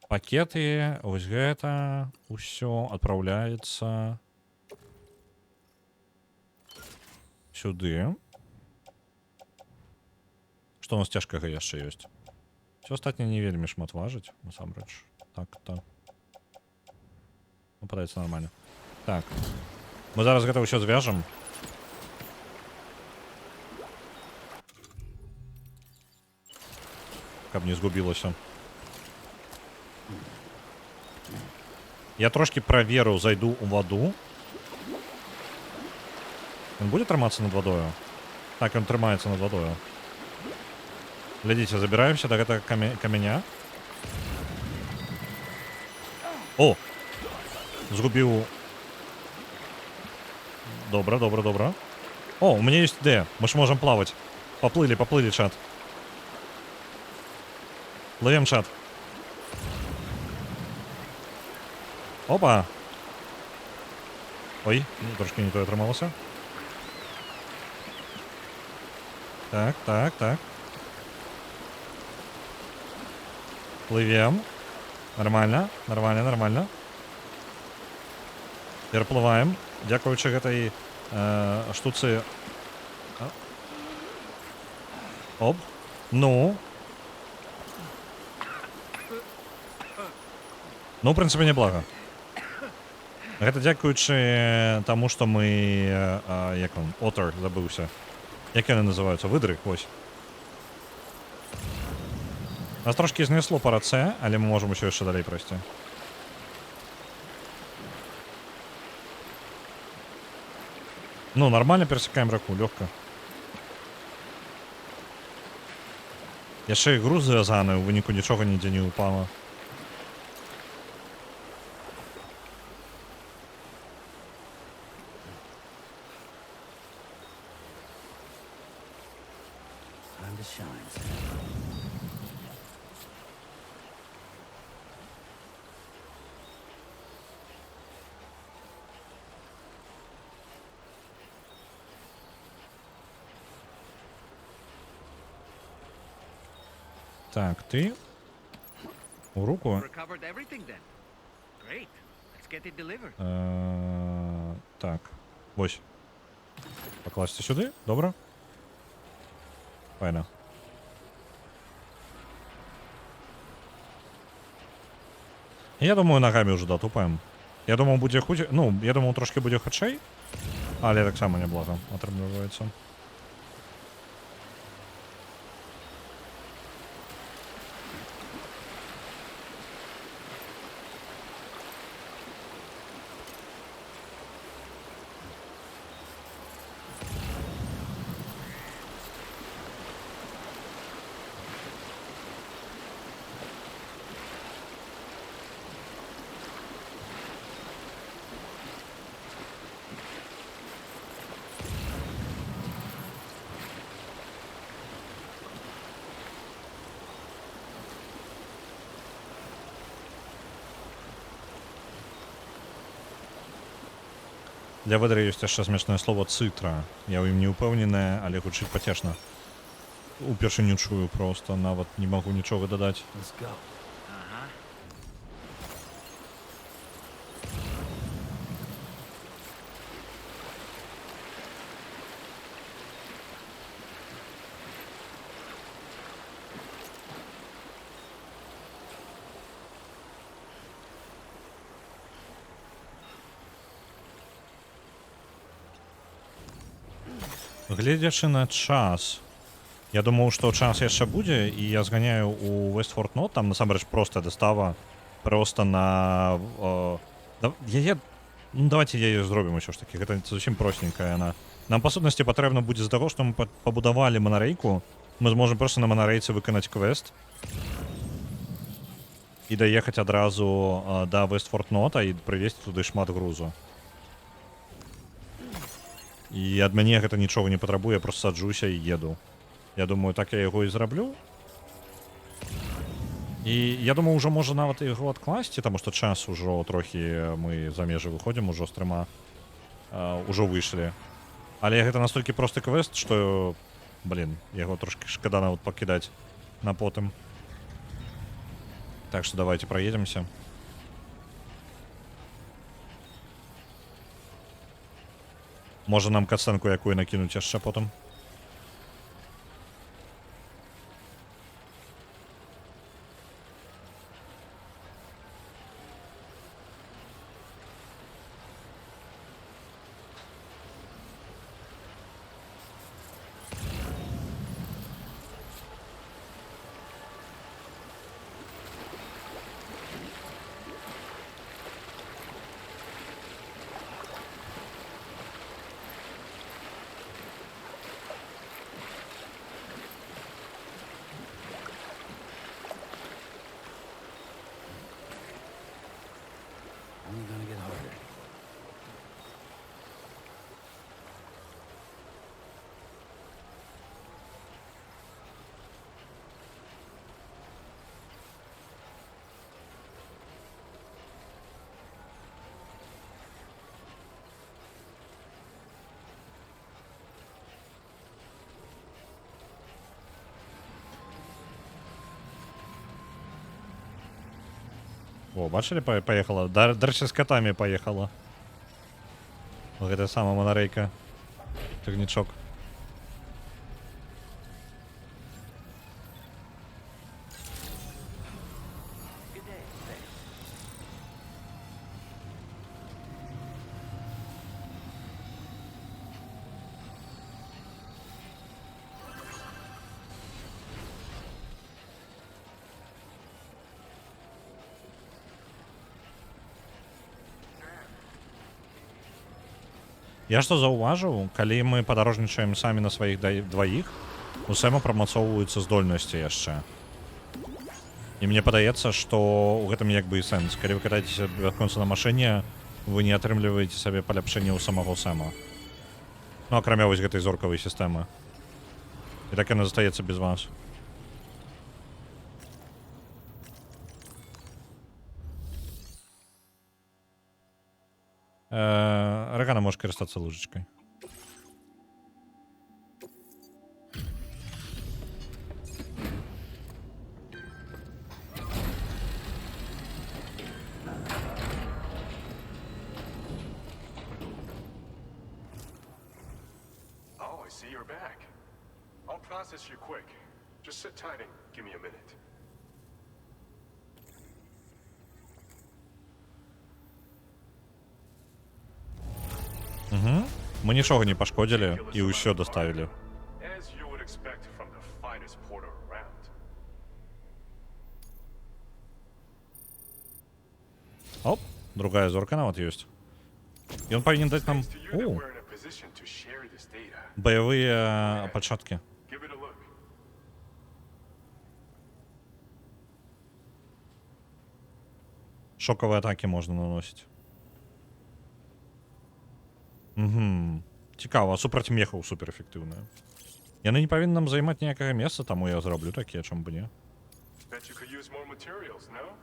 Пакеты, вось гэта, усё адпраўляецца сюды. Што у нас цяжкага яшчэ ёсць? Всё астатняе не вельмі шмат важыць, насамрэч. Так. Ну, падаецца нормально. Так. Мы зараз гэта ўсё звяжам. Каб не згубілася. Я трошки праверу, зайду у ваду. Ён будзе трымацца над вадою? Так, ён трымаецца над вадою. Глядзіце, забіраемся да гэтага каменя. О! Згубіў. Добра. О, у меня есть идея. Мы ж можем плавать. Поплыли, чат. Плывем, чат. Опа. Ой, трошки не то атрымалася. Так. Плывем. Нормально. Пераплываем. Дзякуючы гэтай штуцы. Оп. Ну. Ну, в прынцыпе, няблага. Гэта дзякуючы таму, што мы... як он? Отар забыўся. Як яны называюцца? Выдры, вось. Нас трошки знесло па рацэ, але мы можам усё яшчэ далей прайсці. Ну, нормально перасекаем раку, лёгка. Яшчэ і груз звязаны, у выніку нічога нідзе не упала. Time to shine. Так, ти у руку. Recovered everything then. Great. Let's get it delivered. Так, ось. Покласти сюди, добре. Файно. Я думаю, ногами уже дотупаем. Я думав, буде худше. Ну, я думав, трошки буде худшей. Але так само неблаго отрабовується. Для ведра ёсць яшчэ смешнае слово цытра. Я ў ім не ўпэўнены, але гучыць пацешна. Упершыню чую проста, нават не магу нічога дадаць. Let's go. Uh-huh. Гледзячы на час, я думаў, што час яшчэ будзе, і я зганяю у Westford Not, там насамрэч проста дастава, проста на... яе... Ну, давайте яе зробім усё ж такі, гэта зусім простенькая яна. Нам, па сутнасці, патрэбна будзе з таго, што мы пабудавалі манарейку, мы зможам проста на манарейцы выканаць квест і даехаць адразу да Westford Not і прывезці туды шмат грузу. І ад мяне гэта нічога не патрабуе, я просто саджуся і еду. Я думаю, так я яго і зраблю. І я думаю, ўжо можа нават яго адкласці, таму што час ужо трохі мы за межы выходзім, ужо з 3 ўжо выйшлі. Але гэта настолькі просты квест, што, блін, яго трошки шкада нават пакідаць на потым. Так што давайте праедземся. Можа нам катсценку якую накінуць яшчэ потым. Only gonna get harder. О, бачили, поехала. Дальше с котами поехала. Вот это самая монорейка. Турничок. Я што заўважыў, калі мы падарожнічаем самі на сваіх дваіх, у Сэма прамацоўваюцца здольнасці яшчэ. І мне падаецца, што ў гэтым як бы і сэнс. Калі вы катаецеся бясконца на машыне, вы не атрымліваеце сабе паляпшэнне ў самого Сэма. Ну, акрамя вось гэтай зоркавай сістэмы. І так яна застаецца без вас. Рагана можешь користаться ложечкой. Oh, I see you're back. I'll process you quick. Just sit tight and give me a minute. Угу. Мы нічога не пашкодзілі і ўсё даставілі. As you would expect from the finest porter around. Оп, другая зорка нават ёсць. І он павінен даць нам Thanks to you that we're in a position to share this data. баявыя пачаткі. Give it a look. Шокавыя атакі можна наносіць. Угу. Цікава, супраць мехаў суперэфектыўная. Яны не павінны нам займаць ніякага месца, таму я зраблю такія, чым бы не. Bet you could use more materials, no?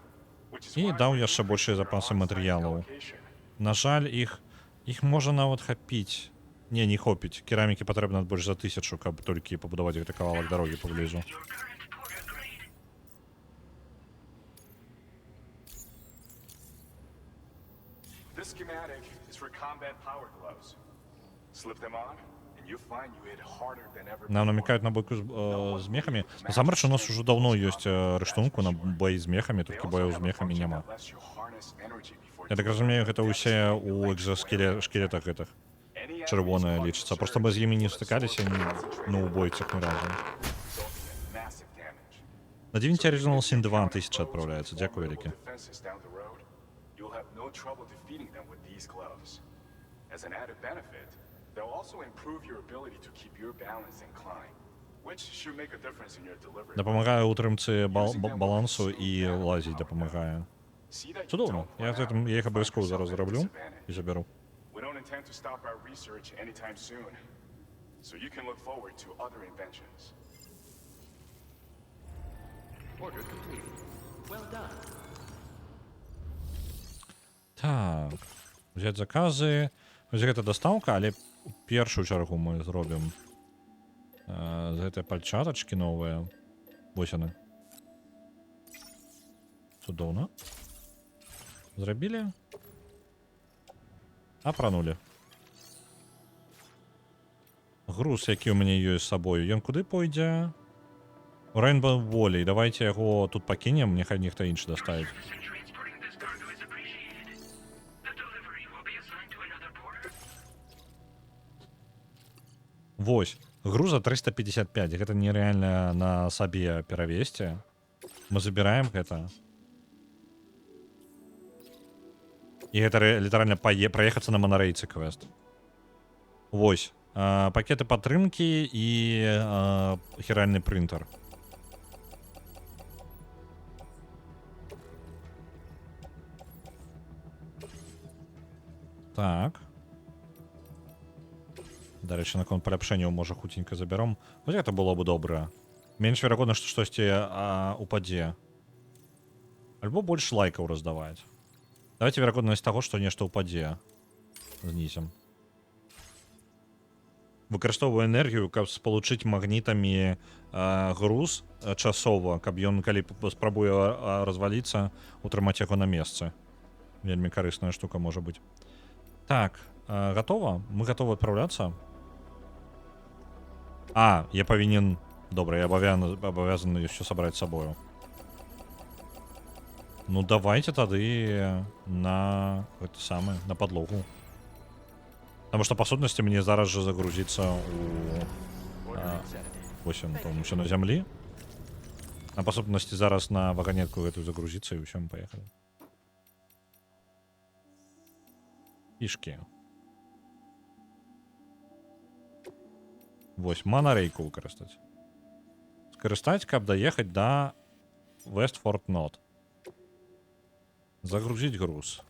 Which is І why даў we're яшчэ using большыя your запасы on-site матэрыялаў. allocation. На жаль, іх можа нават хапіць. Не хопіць. Керамікі патрэбна больш за 1000, каб толькі пабудаваць гэты кавалак дарогі паблізу. Your current porter grade. This schematic is for combat power gloves. Slip them on, and you'll find you hit harder than ever Нам before. намікаюць на бойку з мехамі. Насамрэч, у нас ужо даўно ёсць рыштунку на баі з мехамі, They толькі also баёў have з a мехамі function няма. that lets you harness energy before Я так you разумею, deliver гэта it ўсе to ў the экзаскелетах гэтых. Any Чырвоныя enemy's лічыцца. particle Проста мы з імі не surge стыкаліся will ні absorb ну, у concentrated бойцах ні разу. resulting in massive damage. На 9 Original Sin 2 Counter 1000 foes адправляецца. with Дзякую formidable вялікі. defenses down the road, you'll have no trouble defeating them with these gloves. As an added benefit, they'll also improve your ability to keep your balance and climb, which should make a difference in your delivery. Дапамагае ўтрымцы балансу і лазіць дапамагае. See that you Цудоўна. don't Я run out я іх and find абавязкова yourself зараз at a зраблю disadvantage. і забяру. We don't intend to stop our research anytime soon, so you can look forward to other inventions. Order complete. Well done. Так. Взяць заказы. Вось гэта дастаўка, але у першую чаргу мы зробім з гэтай пальчатачкі новыя. Вось яны. Цудоўна. Зрабілі. Апранулі. Груз, які ў мяне ёсць з сабою, ён куды пойдзе? У Rainbow Valley. Давайте яго тут пакінем, няхай нехта іншы даставіць. And transporting this cargo is appreciated. The delivery will be assigned to another porter. Вось. Груза 355. Гэта нереальна на сабе перавесці. Мы забіраем гэта. І гэта літаральна праехацца на манарейцы квест. Вось. Пакеты падтрымкі і хіральны прынтер. Так. Дарэчы, наконт паляпшэнняў можа хуценька забяром. Вось гэта было бы добра. Менш верагодна, што штосьці упадзе. Альбо больш лайкаў раздаваць. Давайте верагоднасць таго, што нешта ўпадзе. Знізім. Выкарыстоўваю энергію, каб спалучыць магнітамі груз часова, каб ён, калі спрабуе разваліцца, утрымаць яго на месцы. Вельмі карысная штука можа быць. Так, готова? Мы готовы адпраўляцца? Я павінен... Добра, я абавязаны яшчэ сабраць з сабою. Ну, давайте тады на гэта самае, на подлогу. Потому что, па сутнасці, мне зараз жа загрузіцца у... Вось он, там усё на зямлі. А па сутнасці зараз на ваганетку гэтую загрузіцца, і ўсё, мы паехалі. Пішкі. Вось, манарейку выкарыстаць. Скарыстаць, каб даехаць да Вестфорд Нот. Загрузіць груз.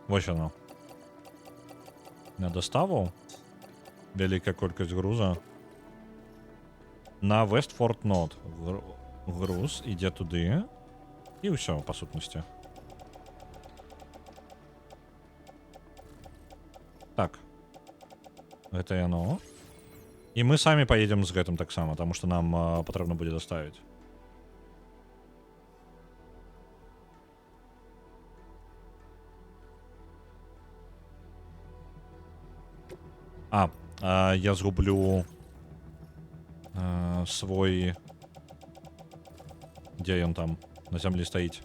Вось яно. На доставу. Вялікая колькасць груза. На Вестфорд Нот. Груз ідзе туды. І ўсё, па сутнасці. Так. Гэта яно. І мы самі поедем з гэтым таксама, таму што нам патрэбна будзе даставіць. Я згублю свой... Дзе ён там? На зямлі стаіць.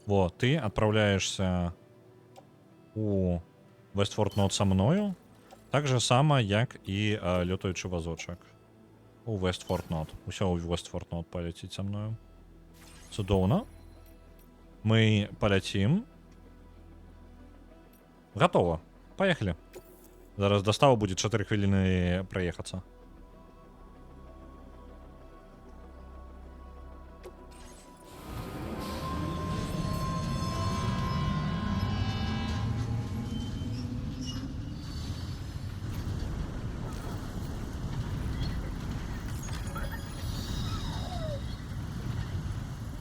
Во, ты адпраўляешься у Вестфорд Нот са мною, так же сама, як і лётаючы вазочак. У Вестфорд Нот. Усё ў Вестфорд Нот паляціць са мною. Цудоўна. Мы паляцім. Готово. Поехали. Зараз достава будет 4 хвилины проехаться.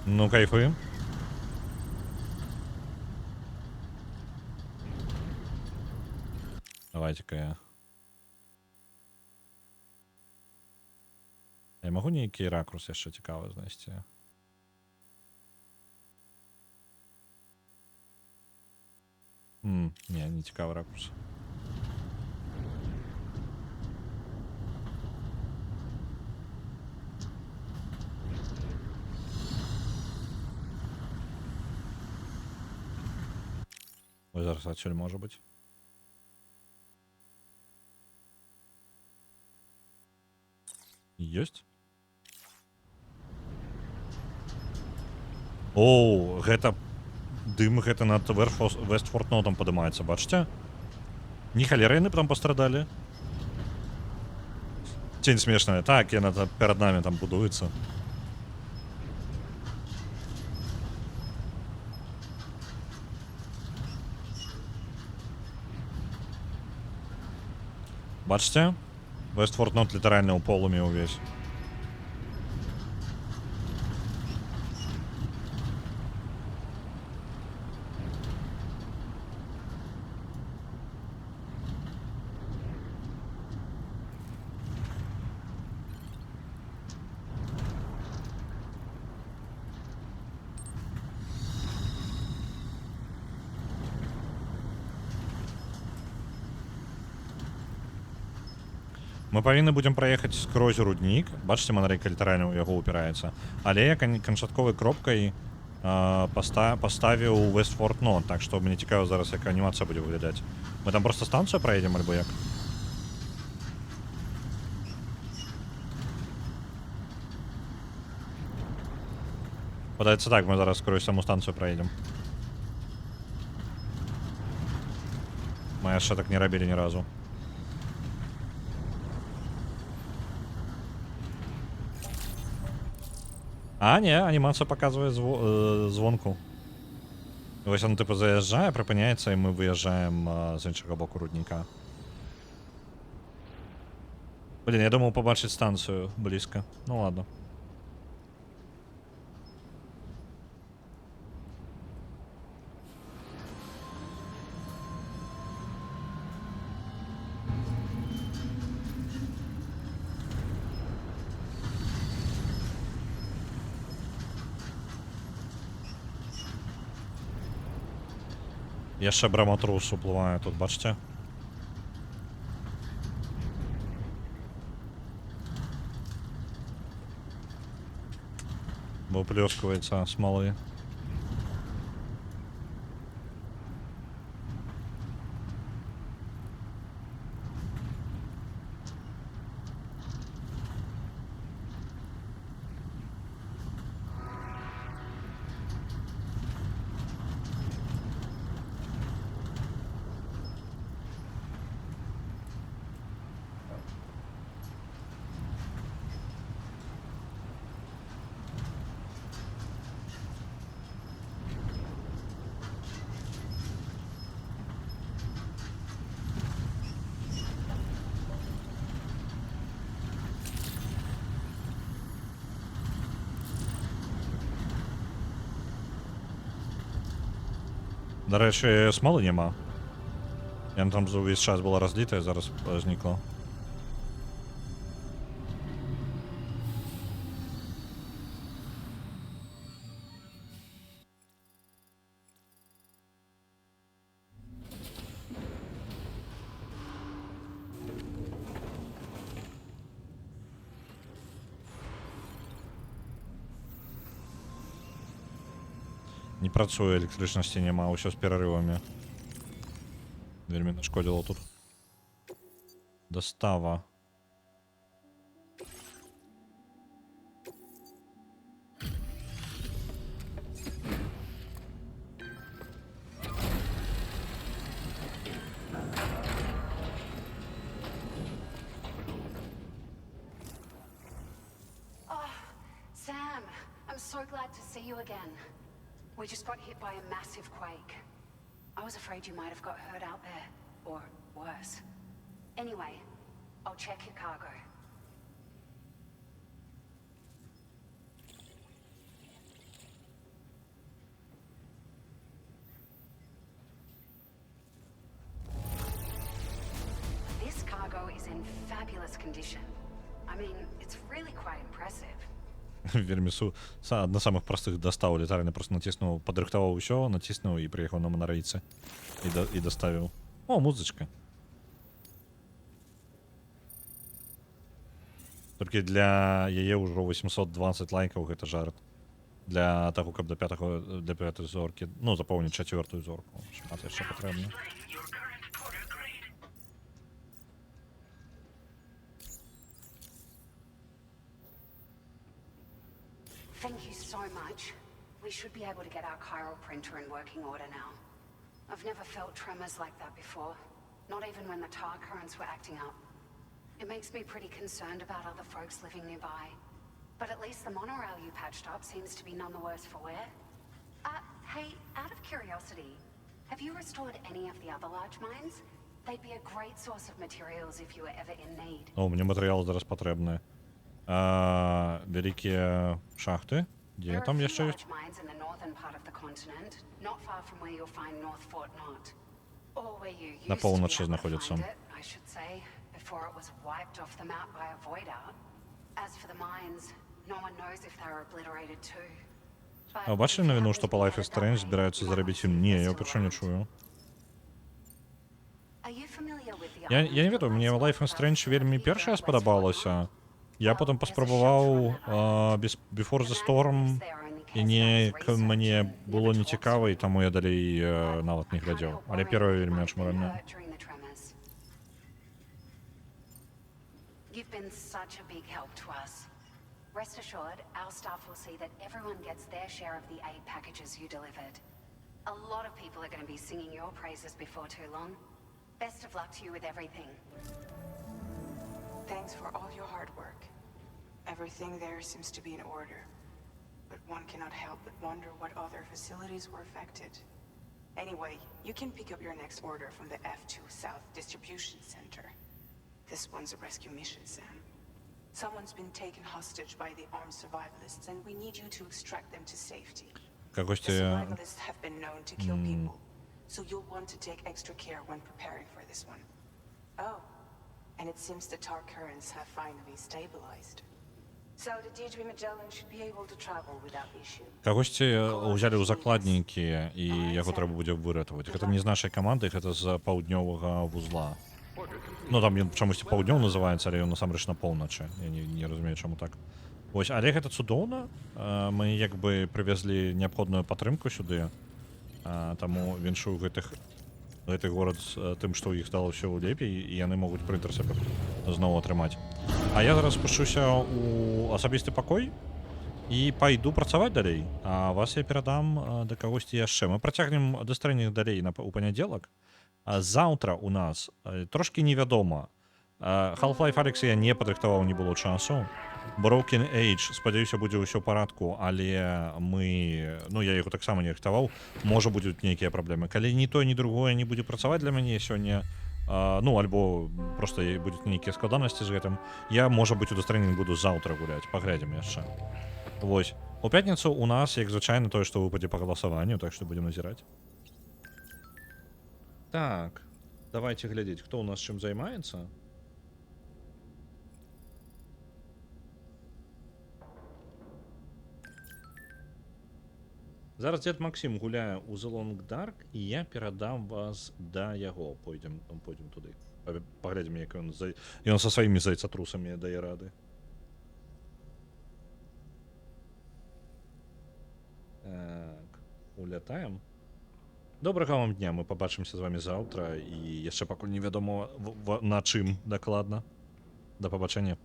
Ну, кайфуем. Давайте-ка я могу нейкі ракурс яшчэ цікавы знайсці? Не, не цікавы ракурс. Ось зараз адсюль можа быць. Ёсць. Оу, гэта дым, гэта над Вестфорд Нотом падымаецца, бачыце? Не халеры яны там пастрадалі. Цень смешная. Так, яна перад намі там будуецца. Бачыце? Вестфорд Нот літаральна ў полумі ўвесь. Мы павінны будзем праехаць скрозь руднік. Бачыце, манарейка літаральна ў яго упіраецца. Але я канчатковай кропкай паставіў Вестфорд Нот, так што мне цікава зараз, як анімацыя будзе выглядаць. Мы там проста станцыю праедзем, альбо як? Падаецца так, мы зараз скрозь саму станцыю праедзем. Мы яшчэ так не рабілі ні разу. А, не, анімацыя паказвае звонку. Вось он типу заязджае, прыпыняецца, і мы выязджаем з іншага боку рудніка. Блін, я думаў пабачыць станцыю блізка. Ну ладно. Яшчэ браматрус уплывае тут, бачыце? Выплёскиваецца смолы. До речі, смоли нема. Яна там весь час була розліта і зараз зникла. Не працуе, электрычнасці няма, ўсё з перарывамі. Вельмі нашкодзіла тут. Дастава. Sam, I'm so glad to see you again. We just got hit by a massive quake. I was afraid you might have got hurt out there, or worse. Anyway, I'll check your cargo. This cargo is in fabulous condition. I mean, it's really quite impressive. Вельмі одна з самых простых дастаў, літаральна просто націснуў, падрыхтаваў усё, націснуў і прыехаў на манарейцы і даставіў. О, музычка. Толькі для яе ўжо 820 лайкаў гэта жарт. Для таго, каб да пятай зоркі, ну, запоўніць 4-ю зорку. Шмат яшчэ патрэбна. Thank you so much. We should be able to get our chiral printer in working order now. I've never felt tremors like that before, not even when the tar currents were acting up. It makes me pretty concerned about other folks living nearby. But at least the monorail you patched up seems to be none the worse for wear. Hey, out of curiosity, have you restored any of the other large mines? They'd be a great source of materials if you were ever in need. О, мне матэрыялы зараз патрэбны. Вялікія шахты? Дзе там яшчэ ёсць? Mines in the northern part of the continent, not far from where you'll find North Fort Knot. Or where you used На to be поўначы able to знаходзіцца. find it, I should say, before it was wiped off the map by a void out. As for the mines, no one knows if they were obliterated too. А бачили новину, што па Life is Strange збіраюцца зарабіць фільм? Не, я ўпершыню не чую. Я не ведаю, мне Life is Strange вельмі першая спадабалася. Я потым паспрабаваў Before the Storm, і неяк мне было нецікава, і таму я далей нават не глядзеў. Але першая вельмі ачмаральная. You've been such a big help to us. Rest assured, our staff will see that everyone gets their share of the aid packages you delivered. A lot of people are going to be singing your praises before too long. Best of luck to you with everything. Thanks for all your hard work. Everything there seems to be in order. But one cannot help but wonder what other facilities were affected. Anyway, you can pick up your next order from the F2 South Distribution Center. This one's a rescue mission, Sam. Someone's been taken hostage by the armed survivalists, and we need you to extract them to safety. The survivalists have been known to kill people, so you'll want to take extra care when preparing for this one. Oh, and it seems the tar currents have finally stabilized. So the DHB Magellan should be able to travel without issue. Кагосьці ўзялі ў закладнікі, і яго трэба будзе выратаваць. Гэта не з нашай каманды, гэта з паўднёвага вузла. Ну там ён чамусьці паўднём называецца, але ён насамрэч на поўначы. Я не разумею, чаму так. Вось, але гэта цудоўна. Мы як бы прывезлі неабходную падтрымку сюды. Таму віншую гэты горад з тым, што ў іх стала ўсё лепей, і яны могуць прынтер сабе зноў атрымаць. А я зараз спушуся ў асабісты пакой і пайду працаваць далей. А вас я перадам да кагосьці яшчэ. Мы працягнем дыстрэнінг далей у панядзелак. Заўтра у нас трошкі невядома. Half-Life Alyx я не падрыхтаваў, не было часу. Broken Age, спадзяюся, будзе ўсё ў парадку, але я яго таксама не рыхтаваў. Можа, будуць нейкія праблемы. Калі ні тое, ні другое не будзе працаваць для мяне сёння, альбо проста будуць нейкія складанасці з гэтым, я, можа быць, у дыстрэнінг буду заўтра гуляць, паглядзім яшчэ. Вось. У пятніцу у нас, як звычайна, тое, што выпадзе па галасаванню, так што будзем назіраць. Так, давайте глядеть, хто у нас чим займається. Зараз дед Максим гуляе у The Long Dark, і я перадам вас да яго. Пойдем туди. Паглядзім, як ён са сваімі зайцатрусамі дае рады. Так, улятаем. Добрага вам дня, мы побачымся з вами заўтра і яшчэ пакуль невядома на чым дакладна. Да пабачэння.